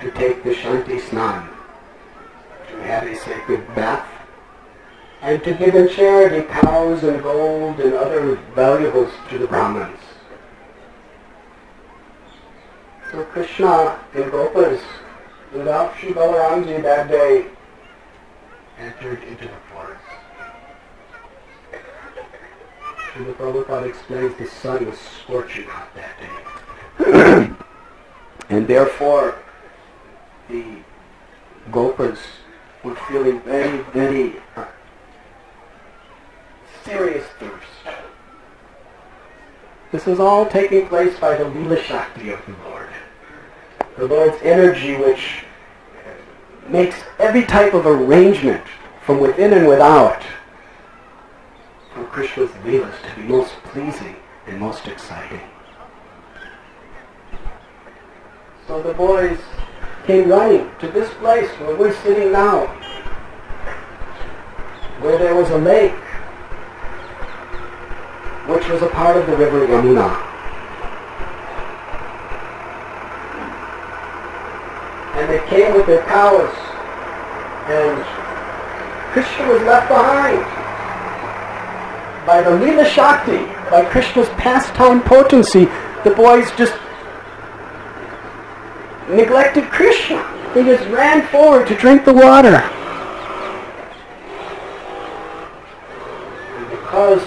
to take the Shanti Snan, to have a sacred bath, and to give in charity cows and gold and other valuables to the Brahmins. So Krishna and Gopas, without Sri Balaramji that day, entered into the forest. Srila Prabhupada explains the sun was scorching hot that day. And therefore, the Gopas were feeling very, very serious thirst. This is all taking place by the Leela Shakti of the Lord. The Lord's energy which makes every type of arrangement from within and without for Krishna's Leelas to be most pleasing and most exciting. So the boys came running to this place where we're sitting now, where there was a lake, which was a part of the river Yamuna. And they came with their cows, and Krishna was left behind by the Leela Shakti, by Krishna's pastime potency. The boys just neglected Krishna. They just ran forward to drink the water. And because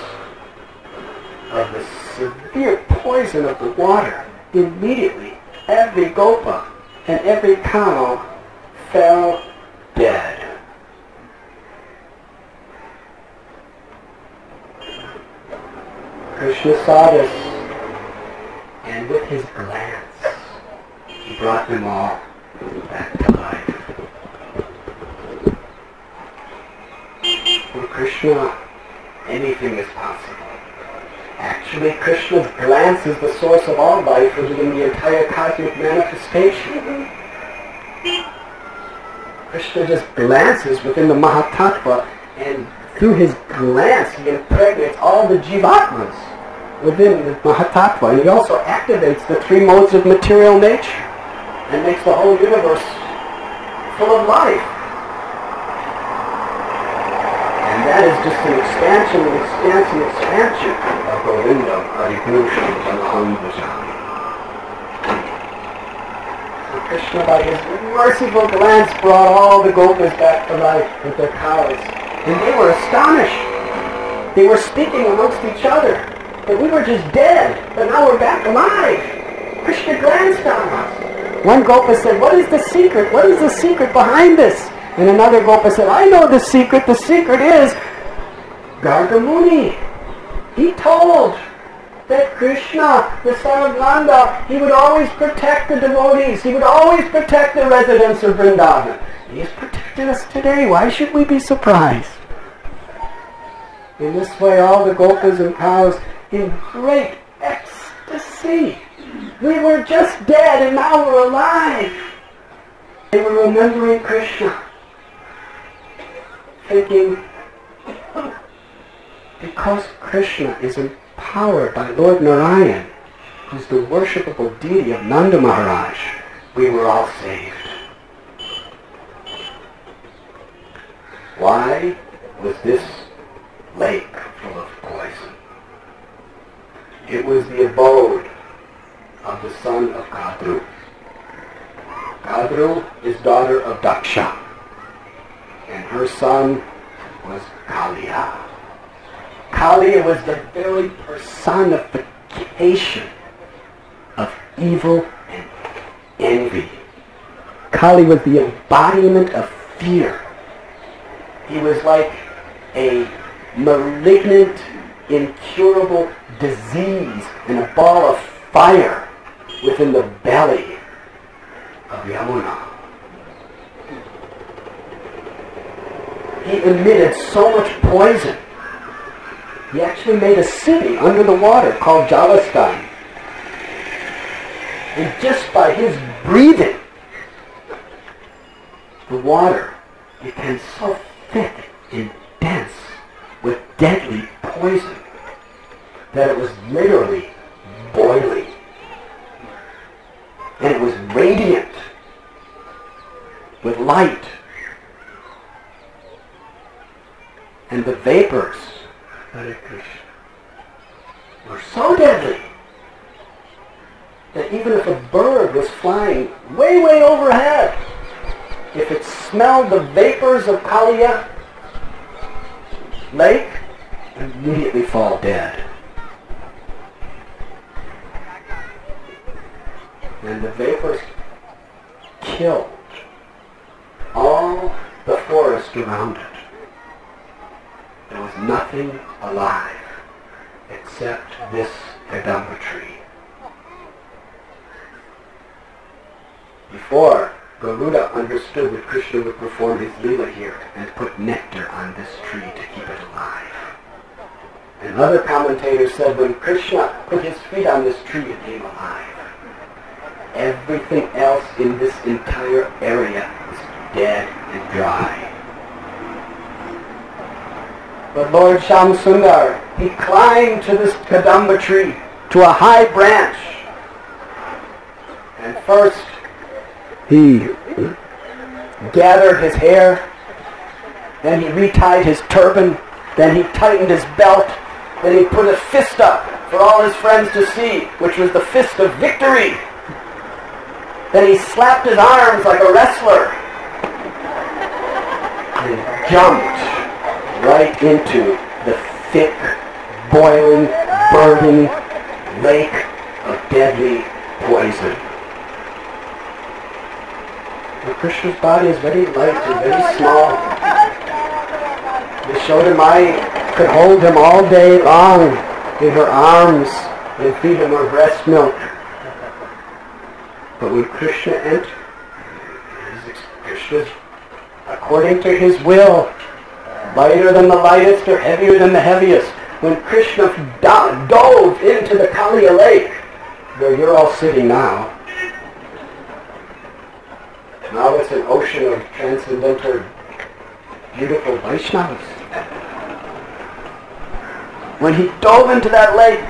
of the severe poison of the water, immediately every gopa and every cow fell dead. Krishna saw this, and with his glance, he brought them all back to life. For Krishna, anything is possible. Actually, Krishna's glance is the source of all life within the entire cosmic manifestation. Krishna just glances within the Mahatattva, and through his glance he impregnates all the jivatmas within the Mahatattva. And he also activates the three modes of material nature and makes the whole universe full of life. And that is just an expansion of Govinda, Paripurusha, Balahamvajami. So Krishna, by his merciful glance, brought all the gopas back to life with their cows. And they were astonished. They were speaking amongst each other that we were just dead, but now we're back alive. Krishna glanced on us. One gopa said, "What is the secret? What is the secret behind this?" And another gopa said, "I know the secret. The secret is Garga Muni. He told that Krishna, the son of Nanda, he would always protect the devotees. He would always protect the residents of Vrindavan. He has protected us today. Why should we be surprised?" In this way, all the gopas and cows, in great ecstasy, we were just dead and now we're alive. They were remembering Krishna, thinking, because Krishna is empowered by Lord Narayan, who's the worshipable deity of Nanda Maharaj, we were all saved. Why was this lake full of poison? It was the abode of the son of Kadru. Kadru is daughter of Daksha, and her son was Kaliya. Kaliya was the very personification of evil and envy. Kali was the embodiment of fear. He was like a malignant, incurable disease in a ball of fire within the belly of Yamuna. He emitted so much poison. He actually made a city under the water called Javastan. And just by his breathing, the water became so thick and dense with deadly poison that it was literally boiling. And it was radiant with light. And the vapors were so deadly that even if a bird was flying way, way overhead, if it smelled the vapors of Kaliya Lake, it would immediately fall dead. And the vapors killed all the forest around it. There was nothing alive except this Kadamba tree. Before, Garuda understood that Krishna would perform his Leela here and put nectar on this tree to keep it alive. And other commentators said when Krishna put his feet on this tree, it came alive. Everything else in this entire area is dead and dry. But Lord Shamsundar, he climbed to this Kadamba tree, to a high branch. And first, he gathered his hair, then he retied his turban, then he tightened his belt, then he put a fist up for all his friends to see, which was the fist of victory. Then he slapped his arms like a wrestler and jumped right into the thick, boiling, burning lake of deadly poison. And Krishna's body is very light and very small. They showed him I could hold him all day long in her arms and feed him her breast milk. But when Krishna entered, Krishna's, according to his will, lighter than the lightest or heavier than the heaviest. When Krishna dove into the Kaliya lake, where you're all sitting now, now it's an ocean of transcendental, beautiful Vaishnavas. When he dove into that lake,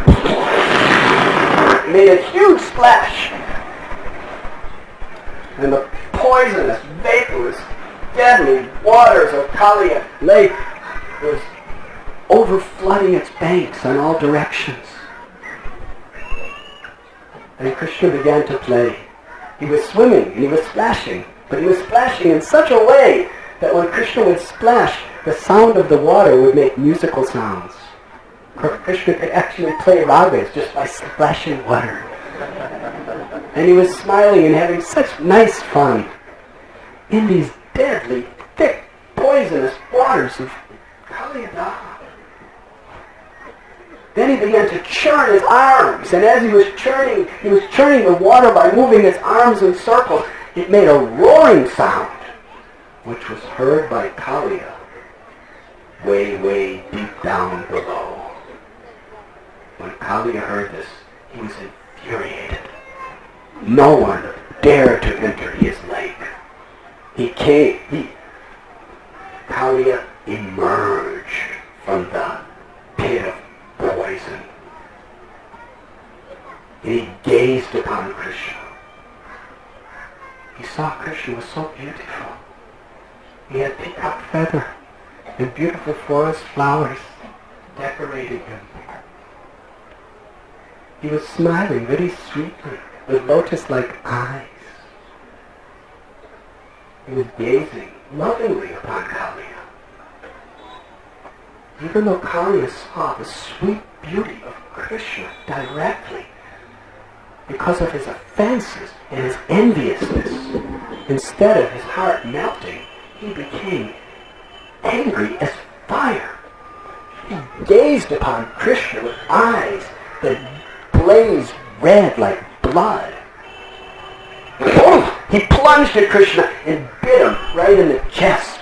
made a huge splash, and the poisonous, vaporous, deadly waters of Kaliya Lake was overflooding its banks on all directions. And Krishna began to play. He was swimming and he was splashing, but he was splashing in such a way that when Krishna would splash, the sound of the water would make musical sounds. Krishna could actually play ragas just by splashing water. And he was smiling and having such nice fun in these deadly, thick, poisonous waters of Kaliya Ghat. Then he began to churn his arms, and as he was churning the water by moving his arms in circles. It made a roaring sound, which was heard by Kaliya way, way deep down below. When Kaliya heard this, he was infuriated. No one dared to enter his lake. Kaliya emerged from the pit of poison. And he gazed upon Krishna. He saw Krishna was so beautiful. He had peacock feather and beautiful forest flowers decorating him. He was smiling very sweetly with lotus-like eyes. He was gazing lovingly upon Kaliya. Even though Kaliya saw the sweet beauty of Krishna directly, because of his offenses and his enviousness, instead of his heart melting, he became angry as fire. He gazed upon Krishna with eyes that blazed red like blood. He plunged at Krishna and bit him right in the chest.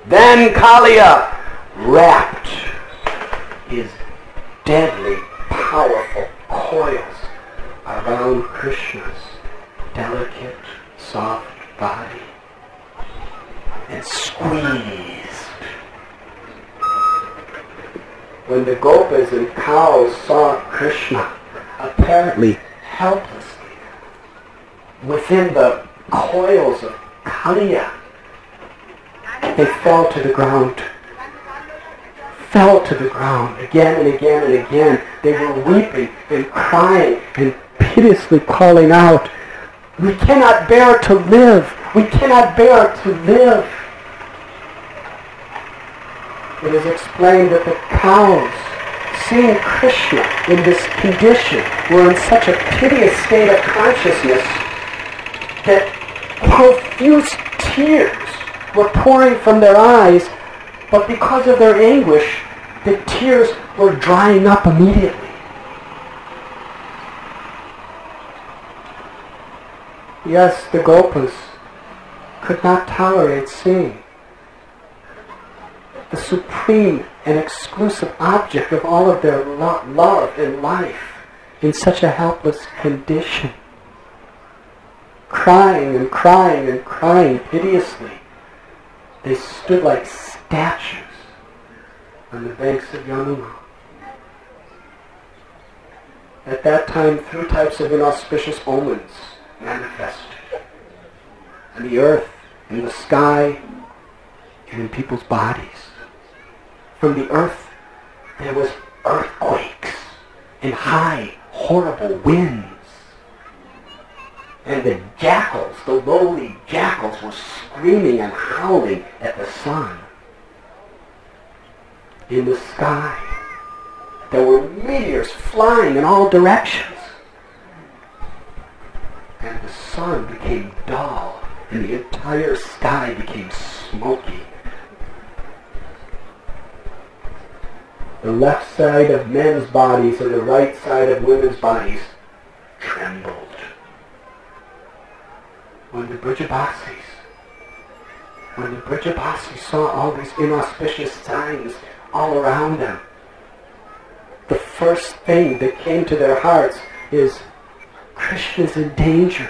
Then Kaliya wrapped his deadly, powerful coils around Krishna's delicate, soft body and squeezed. When the gopas and cows saw Krishna apparently helplessly within the coils of Kaliya, they fell to the ground. Fell to the ground again and again and again. They were weeping and crying and piteously calling out, "We cannot bear to live! We cannot bear to live!" It is explained that the cows, seeing Krishna in this condition, were in such a piteous state of consciousness that profuse tears were pouring from their eyes, but because of their anguish, the tears were drying up immediately. Yes, the gopas could not tolerate seeing the supreme and exclusive object of all of their love and life in such a helpless condition, crying and crying and crying piteously. They stood like statues on the banks of Yamuna. At that time, 3 types of inauspicious omens manifested. In the earth, in the sky, and in people's bodies. From the earth, there was earthquakes and high, horrible winds. And the jackals, the lowly jackals, were screaming and howling at the sun. In the sky, there were meteors flying in all directions. And the sun became dull, and the entire sky became smoky. The left side of men's bodies and the right side of women's bodies trembled. When the Brijabasis saw all these inauspicious signs all around them, the first thing that came to their hearts is, Krishna's in danger.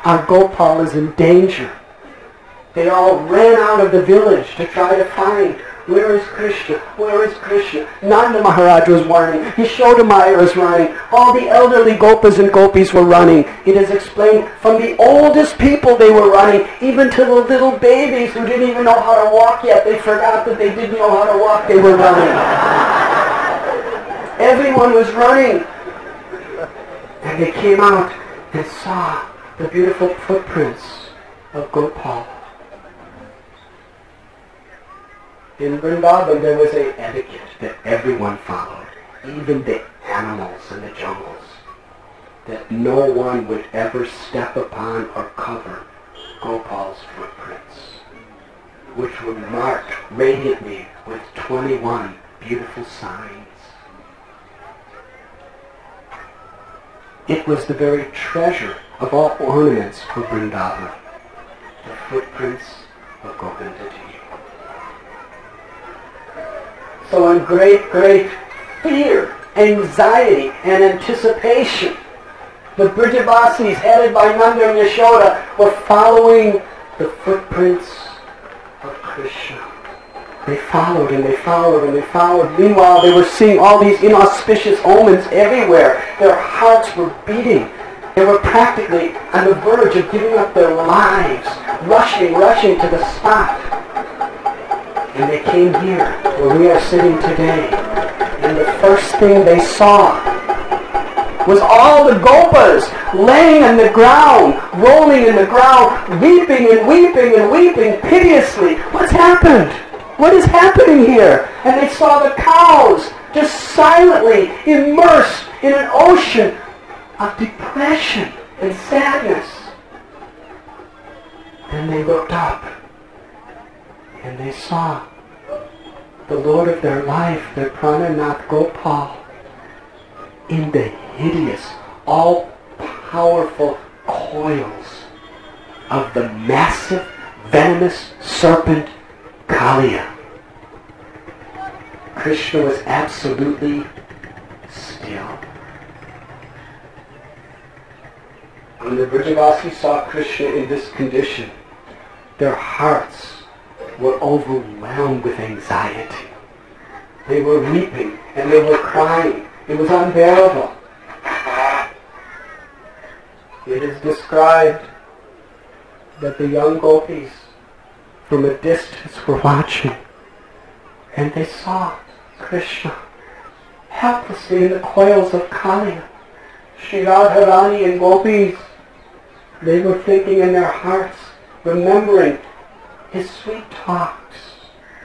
Our Gopal is in danger. They all ran out of the village to try to find, where is Krishna? Where is Krishna? Nanda Maharaj was running. Yashodamaya was running. All the elderly Gopas and Gopis were running. It is explained from the oldest people they were running, even to the little babies who didn't even know how to walk yet. They forgot that they didn't know how to walk. They were running. Everyone was running. And they came out and saw the beautiful footprints of Gopal. In Vrindavan, there was an etiquette that everyone followed, even the animals in the jungles, that no one would ever step upon or cover Gopal's footprints, which were marked radiantly with 21 beautiful signs. It was the very treasure of all ornaments for Vrindavan, the footprints of Gopinath. So in great, great fear, anxiety, and anticipation, the Brijabasis, headed by Nanda and Yashoda, were following the footprints of Krishna. They followed and they followed and they followed. Meanwhile, they were seeing all these inauspicious omens everywhere. Their hearts were beating. They were practically on the verge of giving up their lives, rushing to the spot. And they came here, where we are sitting today. And the first thing they saw was all the Gopas laying on the ground, rolling in the ground, weeping and weeping and weeping piteously. What's happened? What is happening here? And they saw the cows just silently immersed in an ocean of depression and sadness. Then they looked up. And they saw the Lord of their life, their Prananath Gopal, in the hideous, all-powerful coils of the massive, venomous serpent Kaliya. Krishna was absolutely still. When the Brijabasis saw Krishna in this condition, their hearts were overwhelmed with anxiety. They were weeping and they were crying. It was unbearable. It is described that the young gopis from a distance were watching, and they saw Krishna helplessly in the coils of Kaliya. Sri Radharani and gopis, they were thinking in their hearts, remembering his sweet talks,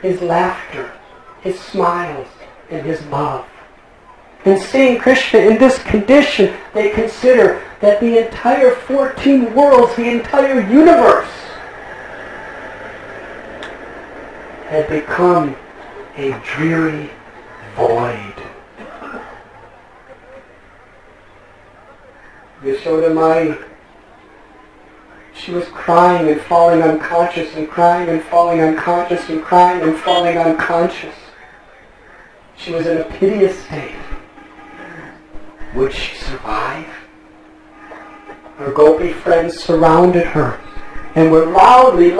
his laughter, his smiles, and his love. And seeing Krishna in this condition, they consider that the entire 14 worlds, the entire universe, had become a dreary void. Yashodamaya, she was crying and falling unconscious and crying and falling unconscious and crying and falling unconscious. She was in a piteous state. Would she survive? Her gopi friends surrounded her and were loudly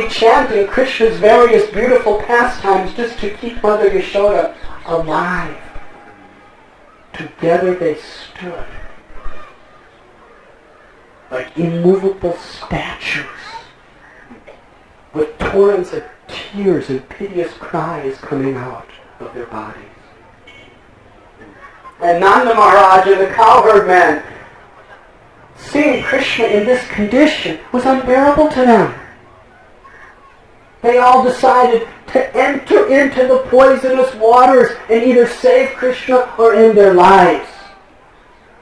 chanting Krishna's various beautiful pastimes just to keep Mother Yashoda alive. Together they stood like immovable statues with torrents of tears and piteous cries coming out of their bodies. And Nanda Maharaj and the cowherd man, seeing Krishna in this condition, was unbearable to them. They all decided to enter into the poisonous waters and either save Krishna or end their lives.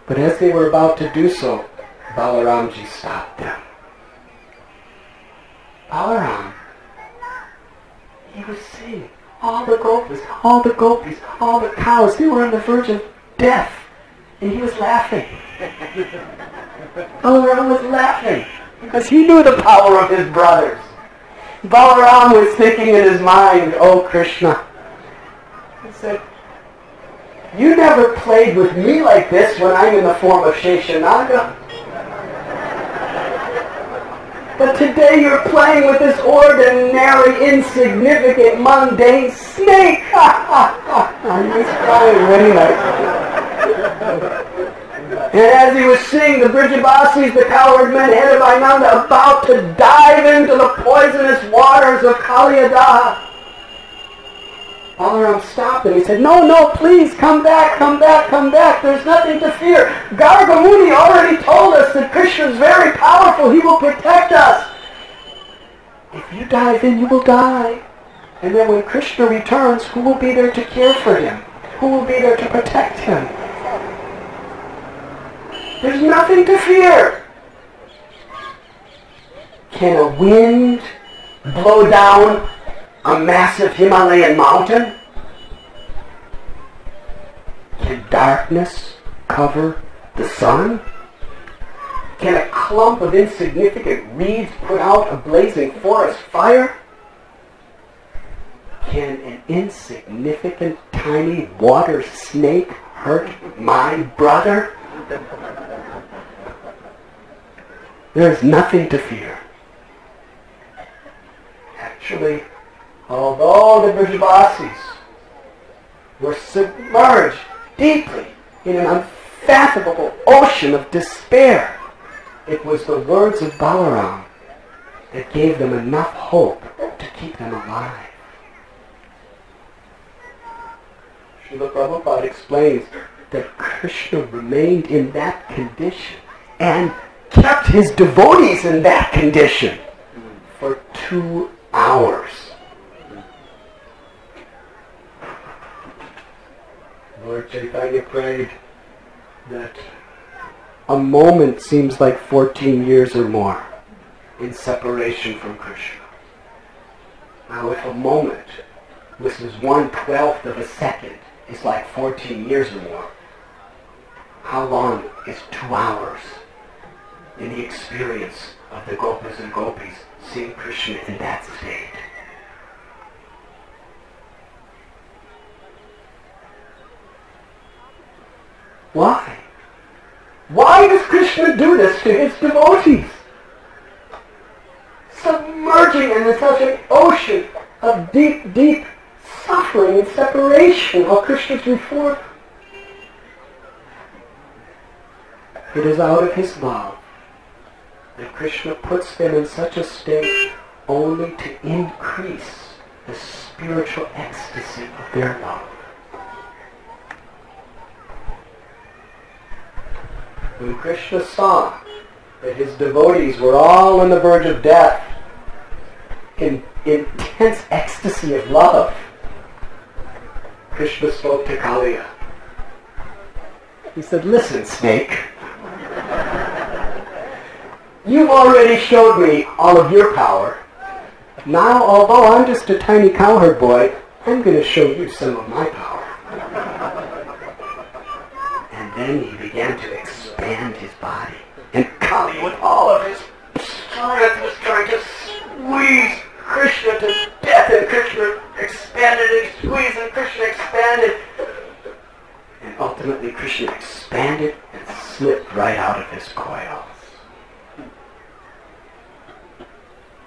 But as they were about to do so, Balaramji stopped them. Balaram, he was seeing all the gopis, all the cows, they were on the verge of death. And he was laughing. Balaram was laughing because he knew the power of his brothers. Balaram was thinking in his mind, oh Krishna, he said, you never played with me like this when I'm in the form of Sheshanaga. But today you're playing with this ordinary, insignificant, mundane snake. He was crying really nice. And as he was seeing the Brijabasis, the cowherd men headed by Nanda, about to dive into the poisonous waters of Kaliya Ghat, Balaram stopped and he said, no, please, come back. There's nothing to fear. Garga Muni already told us that Krishna is very powerful. He will protect us. If you dive in, you will die. And then when Krishna returns, who will be there to care for him? Who will be there to protect him? There's nothing to fear. Can a wind blow down a massive Himalayan mountain? Can darkness cover the sun? Can a clump of insignificant reeds put out a blazing forest fire? Can an insignificant tiny water snake hurt my brother? There's nothing to fear. Actually, although the Brijabasis were submerged deeply in an unfathomable ocean of despair, it was the words of Balaram that gave them enough hope to keep them alive. Srila Prabhupada explains that Krishna remained in that condition and kept his devotees in that condition for 2 hours. Lord Chaitanya prayed that a moment seems like 14 years or more in separation from Krishna. Now if a moment, which is 1/12 of a second, is like 14 years or more, how long is 2 hours in the experience of the gopis and gopis seeing Krishna in that state? Why? Why does Krishna do this to his devotees? Submerging in such an ocean of deep, deep suffering and separation while Krishna's reformed. It is out of his love that Krishna puts them in such a state only to increase the spiritual ecstasy of their love. When Krishna saw that his devotees were all on the verge of death, in intense ecstasy of love, Krishna spoke to Kaliya. He said, listen, snake, you've already showed me all of your power. Now, although I'm just a tiny cowherd boy, I'm going to show you some of my power. And then he began to expand his body. And Kali, with all of his strength, was trying to squeeze Krishna to death, and Krishna expanded and squeezed, and Krishna expanded. And ultimately Krishna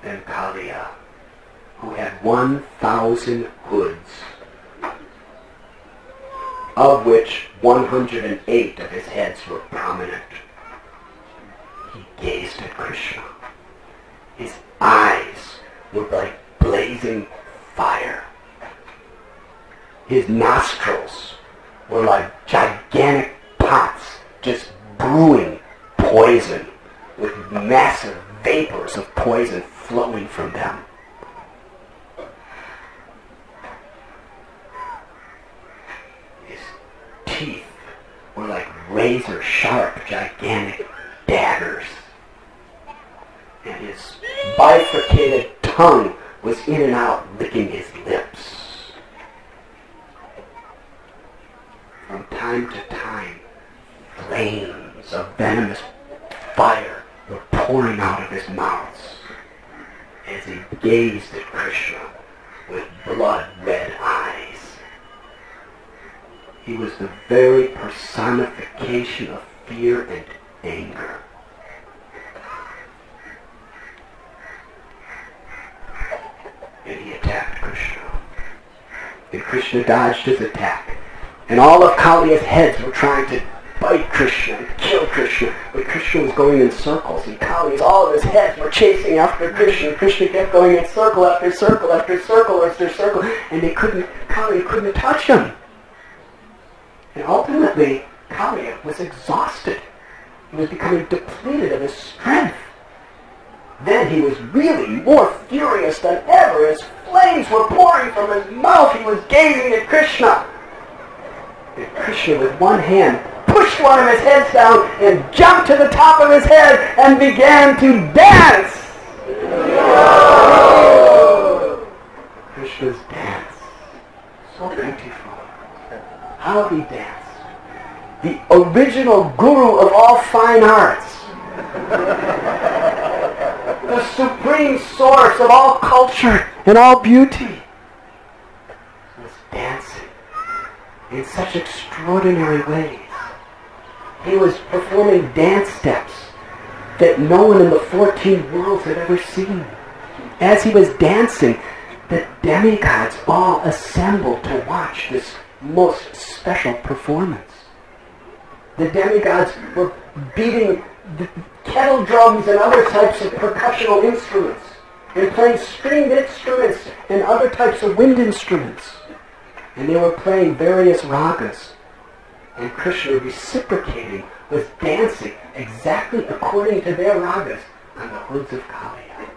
than Kaliya, who had 1,000 hoods, of which 108 of his heads were prominent. He gazed at Krishna. His eyes were like blazing fire. His nostrils were like gigantic pots just brewing poison, with massive vapors of poison flowing from them. His teeth were like razor-sharp, gigantic daggers. And his bifurcated tongue was in and out, licking his lips. From time to time, flames of venomous fire were pouring out of his mouth as he gazed at Krishna with blood-red eyes. He was the very personification of fear and anger. And he attacked Krishna. And Krishna dodged his attack. And all of Kaliya's heads were trying to bite Krishna and kill Krishna. But Krishna was going in circles. And all of his heads were chasing after Krishna. Krishna kept going in circle after circle after circle after circle. And Kaliya couldn't touch him. And ultimately, Kaliya was exhausted. He was becoming depleted of his strength. Then he was really more furious than ever. As flames were pouring from his mouth, he was gazing at Krishna. And Krishna, with one hand, pushed one of his heads down and jumped to the top of his head and began to dance. Krishna's dance. So beautiful. How he danced. The original guru of all fine arts. The supreme source of all culture and all beauty was dancing in such extraordinary ways. He was performing dance steps that no one in the 14 worlds had ever seen. As he was dancing, the demigods all assembled to watch this most special performance. The demigods were beating the kettle drums and other types of percussional instruments, and playing stringed instruments and other types of wind instruments. And they were playing various ragas. And Krishna, reciprocating, was dancing exactly according to their ragas on the hoods of Kaliya.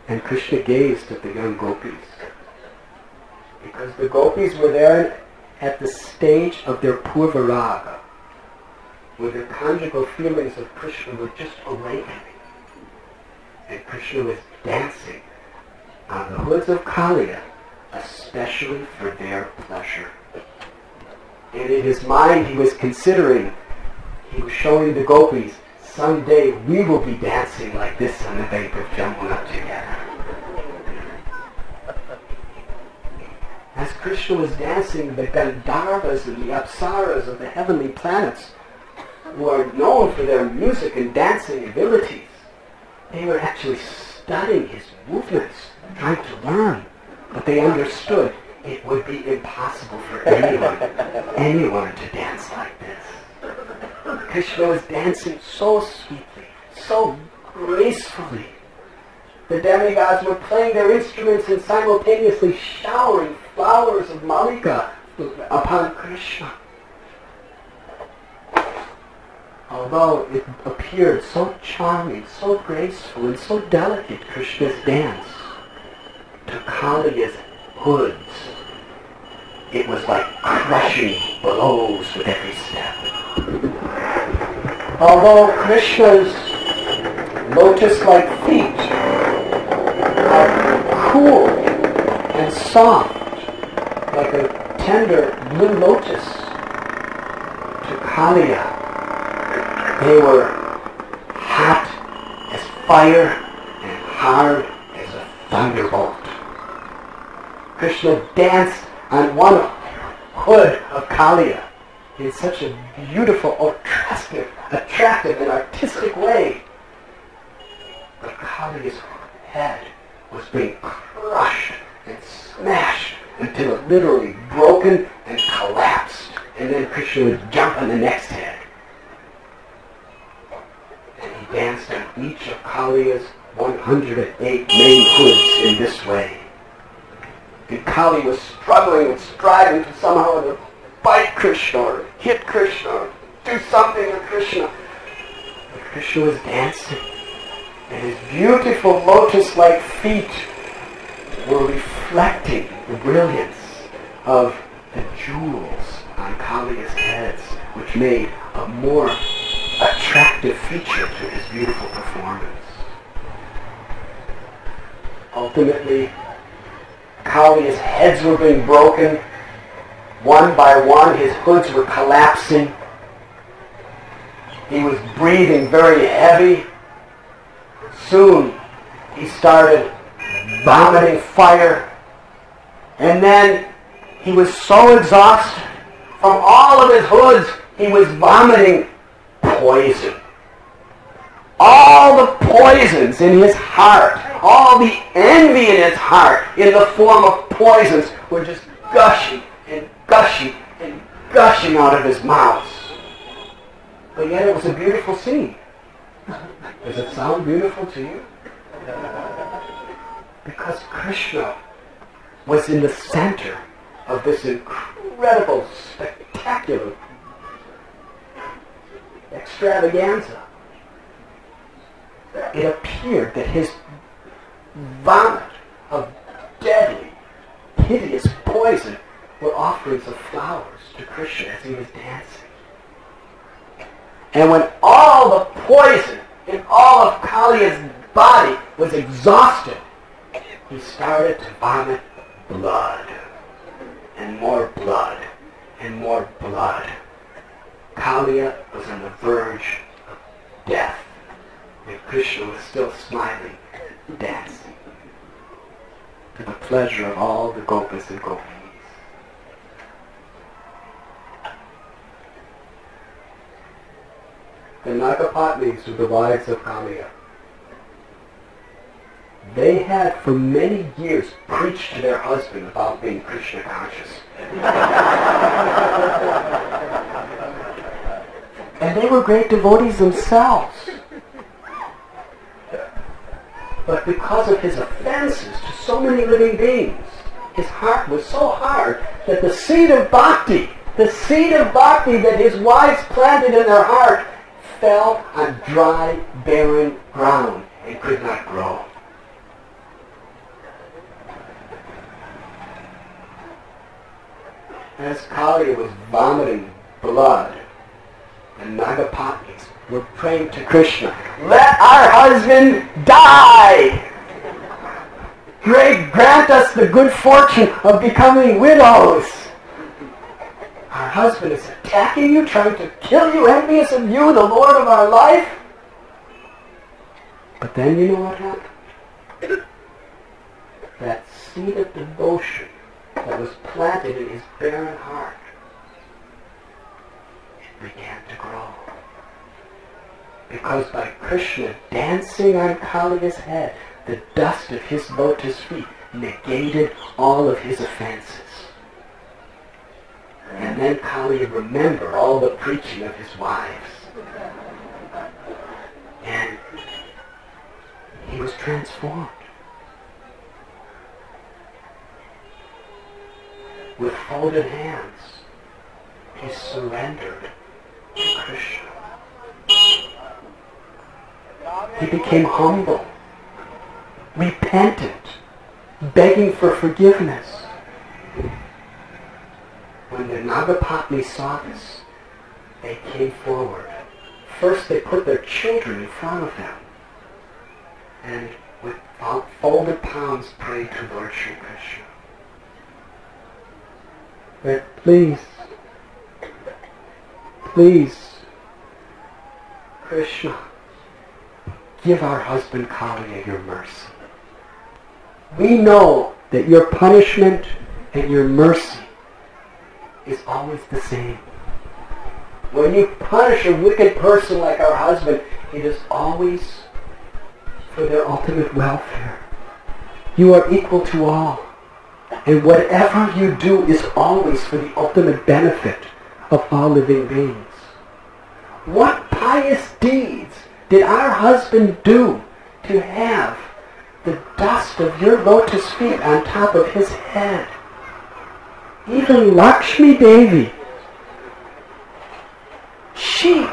And Krishna gazed at the young gopis, because the gopis were there at the stage of their purva raga, where the conjugal feelings of Krishna were just awakening. And Krishna was dancing on the hoods of Kaliya, especially for their pleasure. And in his mind he was considering, he was showing the gopis, someday we will be dancing like this on the bank of Jamuna together. As Krishna was dancing, the Gandharvas and the Apsaras of the heavenly planets, who are known for their music and dancing abilities, they were actually studying his movements, trying to learn. But they understood it would be impossible for anyone to dance like this. Krishna was dancing so sweetly, so gracefully. The demigods were playing their instruments and simultaneously showering flowers of malika upon Krishna. Although it appeared so charming, so graceful, and so delicate, Krishna's dance, to Kaliya's hoods, it was like crushing blows with every step. Although Krishna's lotus-like feet are cool and soft, like a tender blue lotus, to Kaliya, they were hot as fire and hard as a thunderbolt. Krishna danced on one hood of Kaliya in such a beautiful, attractive and artistic way. Kaliya's head was being crushed and smashed until it literally broken and collapsed. And then Krishna would jump on the next head. And he danced on each of Kaliya's 108 main hoods in this way. And Kali was struggling and striving to somehow to fight Krishna or hit Krishna or do something to Krishna. But Krishna was dancing. And his beautiful lotus-like feet were reflecting the brilliance of the jewels on Kaliya's heads, which made a more attractive feature to his beautiful performance. Ultimately, Kaliya's heads were being broken. One by one, his hoods were collapsing. He was breathing very heavy. Soon, he started vomiting fire. And then, he was so exhausted from all of his hoods, he was vomiting poison. All the poisons in his heart, all the envy in his heart in the form of poisons were just gushing and gushing and gushing out of his mouth. But yet it was a beautiful scene. Does it sound beautiful to you? Because Krishna was in the center of this incredible, spectacular extravaganza. It appeared that his vomit of deadly, hideous poison were offerings of flowers to Krishna as he was dancing. And when all the poison in all of Kaliya's body was exhausted, he started to vomit blood, and more blood, and more blood. Kaliya was on the verge of death, and Krishna was still smiling, dancing, to the pleasure of all the gopas and gopis. The Nagapatnis were the wives of Kaliya. They had for many years preached to their husband about being Krishna conscious. And they were great devotees themselves. But because of his offenses to so many living beings, his heart was so hard that the seed of bhakti that his wives planted in their heart, fell on dry, barren ground and could not grow. As Kaliya was vomiting blood, the Nagapatnis were praying to Krishna, "Let our husband die! Grant us the good fortune of becoming widows! Our husband is attacking you, trying to kill you, envious of you, the Lord of our life." But then you know what happened? That seed of devotion that was planted in his barren heart, it began to grow. Because by Krishna dancing on Kaliya's head, the dust of his lotus feet negated all of his offenses. And then Kaliya remembered all the preaching of his wives. And he was transformed. With folded hands, he surrendered to Krishna. He became humble, repentant, begging for forgiveness. When the Nagapatnis saw this, they came forward. First they put their children in front of them, and with folded palms prayed to Lord Sri Krishna. But please, Krishna, give our husband Kaliya your mercy. We know that your punishment and your mercy is always the same. When you punish a wicked person like our husband, it is always for their ultimate welfare. You are equal to all. And whatever you do is always for the ultimate benefit of all living beings. What pious deeds did our husband do to have the dust of your lotus feet on top of his head? Even Lakshmi Devi, she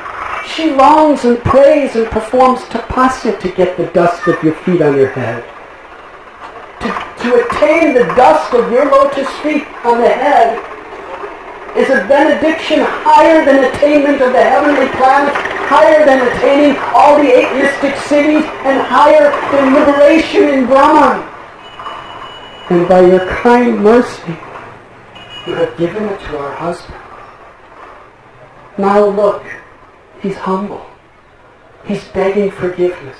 longs and prays and performs tapasya to get the dust of your feet on your head. To attain the dust of your lotus feet on the head is a benediction higher than attainment of the heavenly planets, higher than attaining all the 8 mystic cities, and higher than liberation in Brahman. And by your kind mercy, you have given it to our husband. Now look, he's humble. He's begging forgiveness.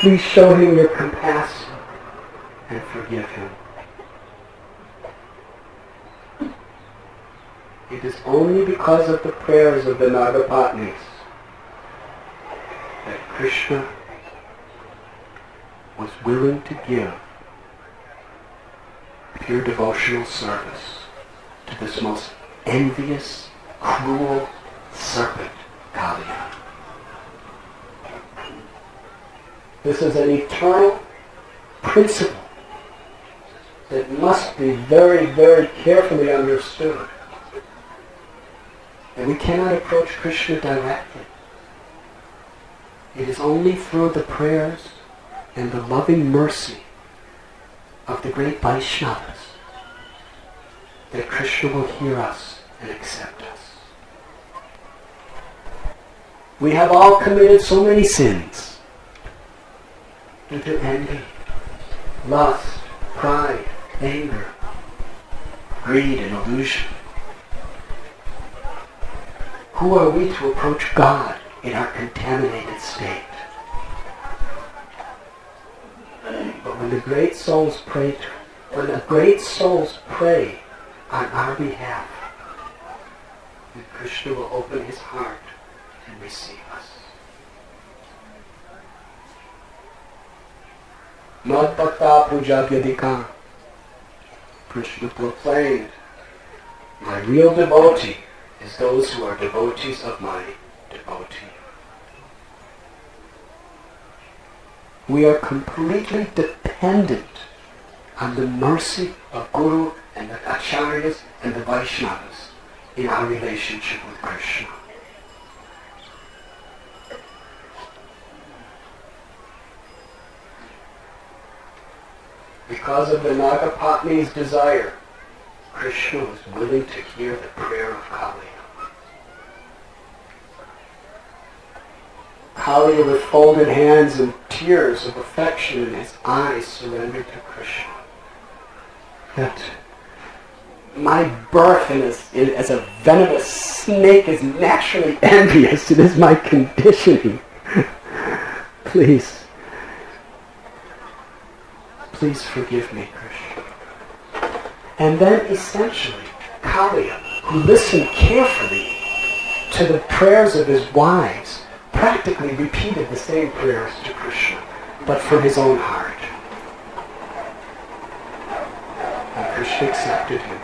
Please show him your compassion and forgive him. It is only because of the prayers of the Nagapatnis that Krishna was willing to give pure devotional service to this most envious, cruel serpent, Kaliya. This is an eternal principle that must be very, very carefully understood. And we cannot approach Krishna directly. It is only through the prayers and the loving mercy of the great Vaishnavas that Krishna will hear us and accept us. We have all committed so many sins due to envy, lust, pride, anger, greed, and illusion. Who are we to approach God in our contaminated state? But when the great souls pray on our behalf, then Krishna will open his heart and receive us. Mad bhakta puja vyadika. Krishna proclaimed, my real devotee is those who are devotees of my devotee. We are completely dependent on the mercy of Guru and the Acharyas and the Vaishnavas in our relationship with Krishna. Because of the Nagapatni's desire, Krishna was willing to hear the prayer of Kaliya. Kaliya, with folded hands and tears of affection in his eyes, surrendered to Krishna. That my birth as a venomous snake is naturally envious. It is my conditioning. Please forgive me, Krishna. And then essentially, Kaliya, who listened carefully to the prayers of his wives, practically repeated the same prayers to Krishna, but from his own heart. And Krishna accepted him.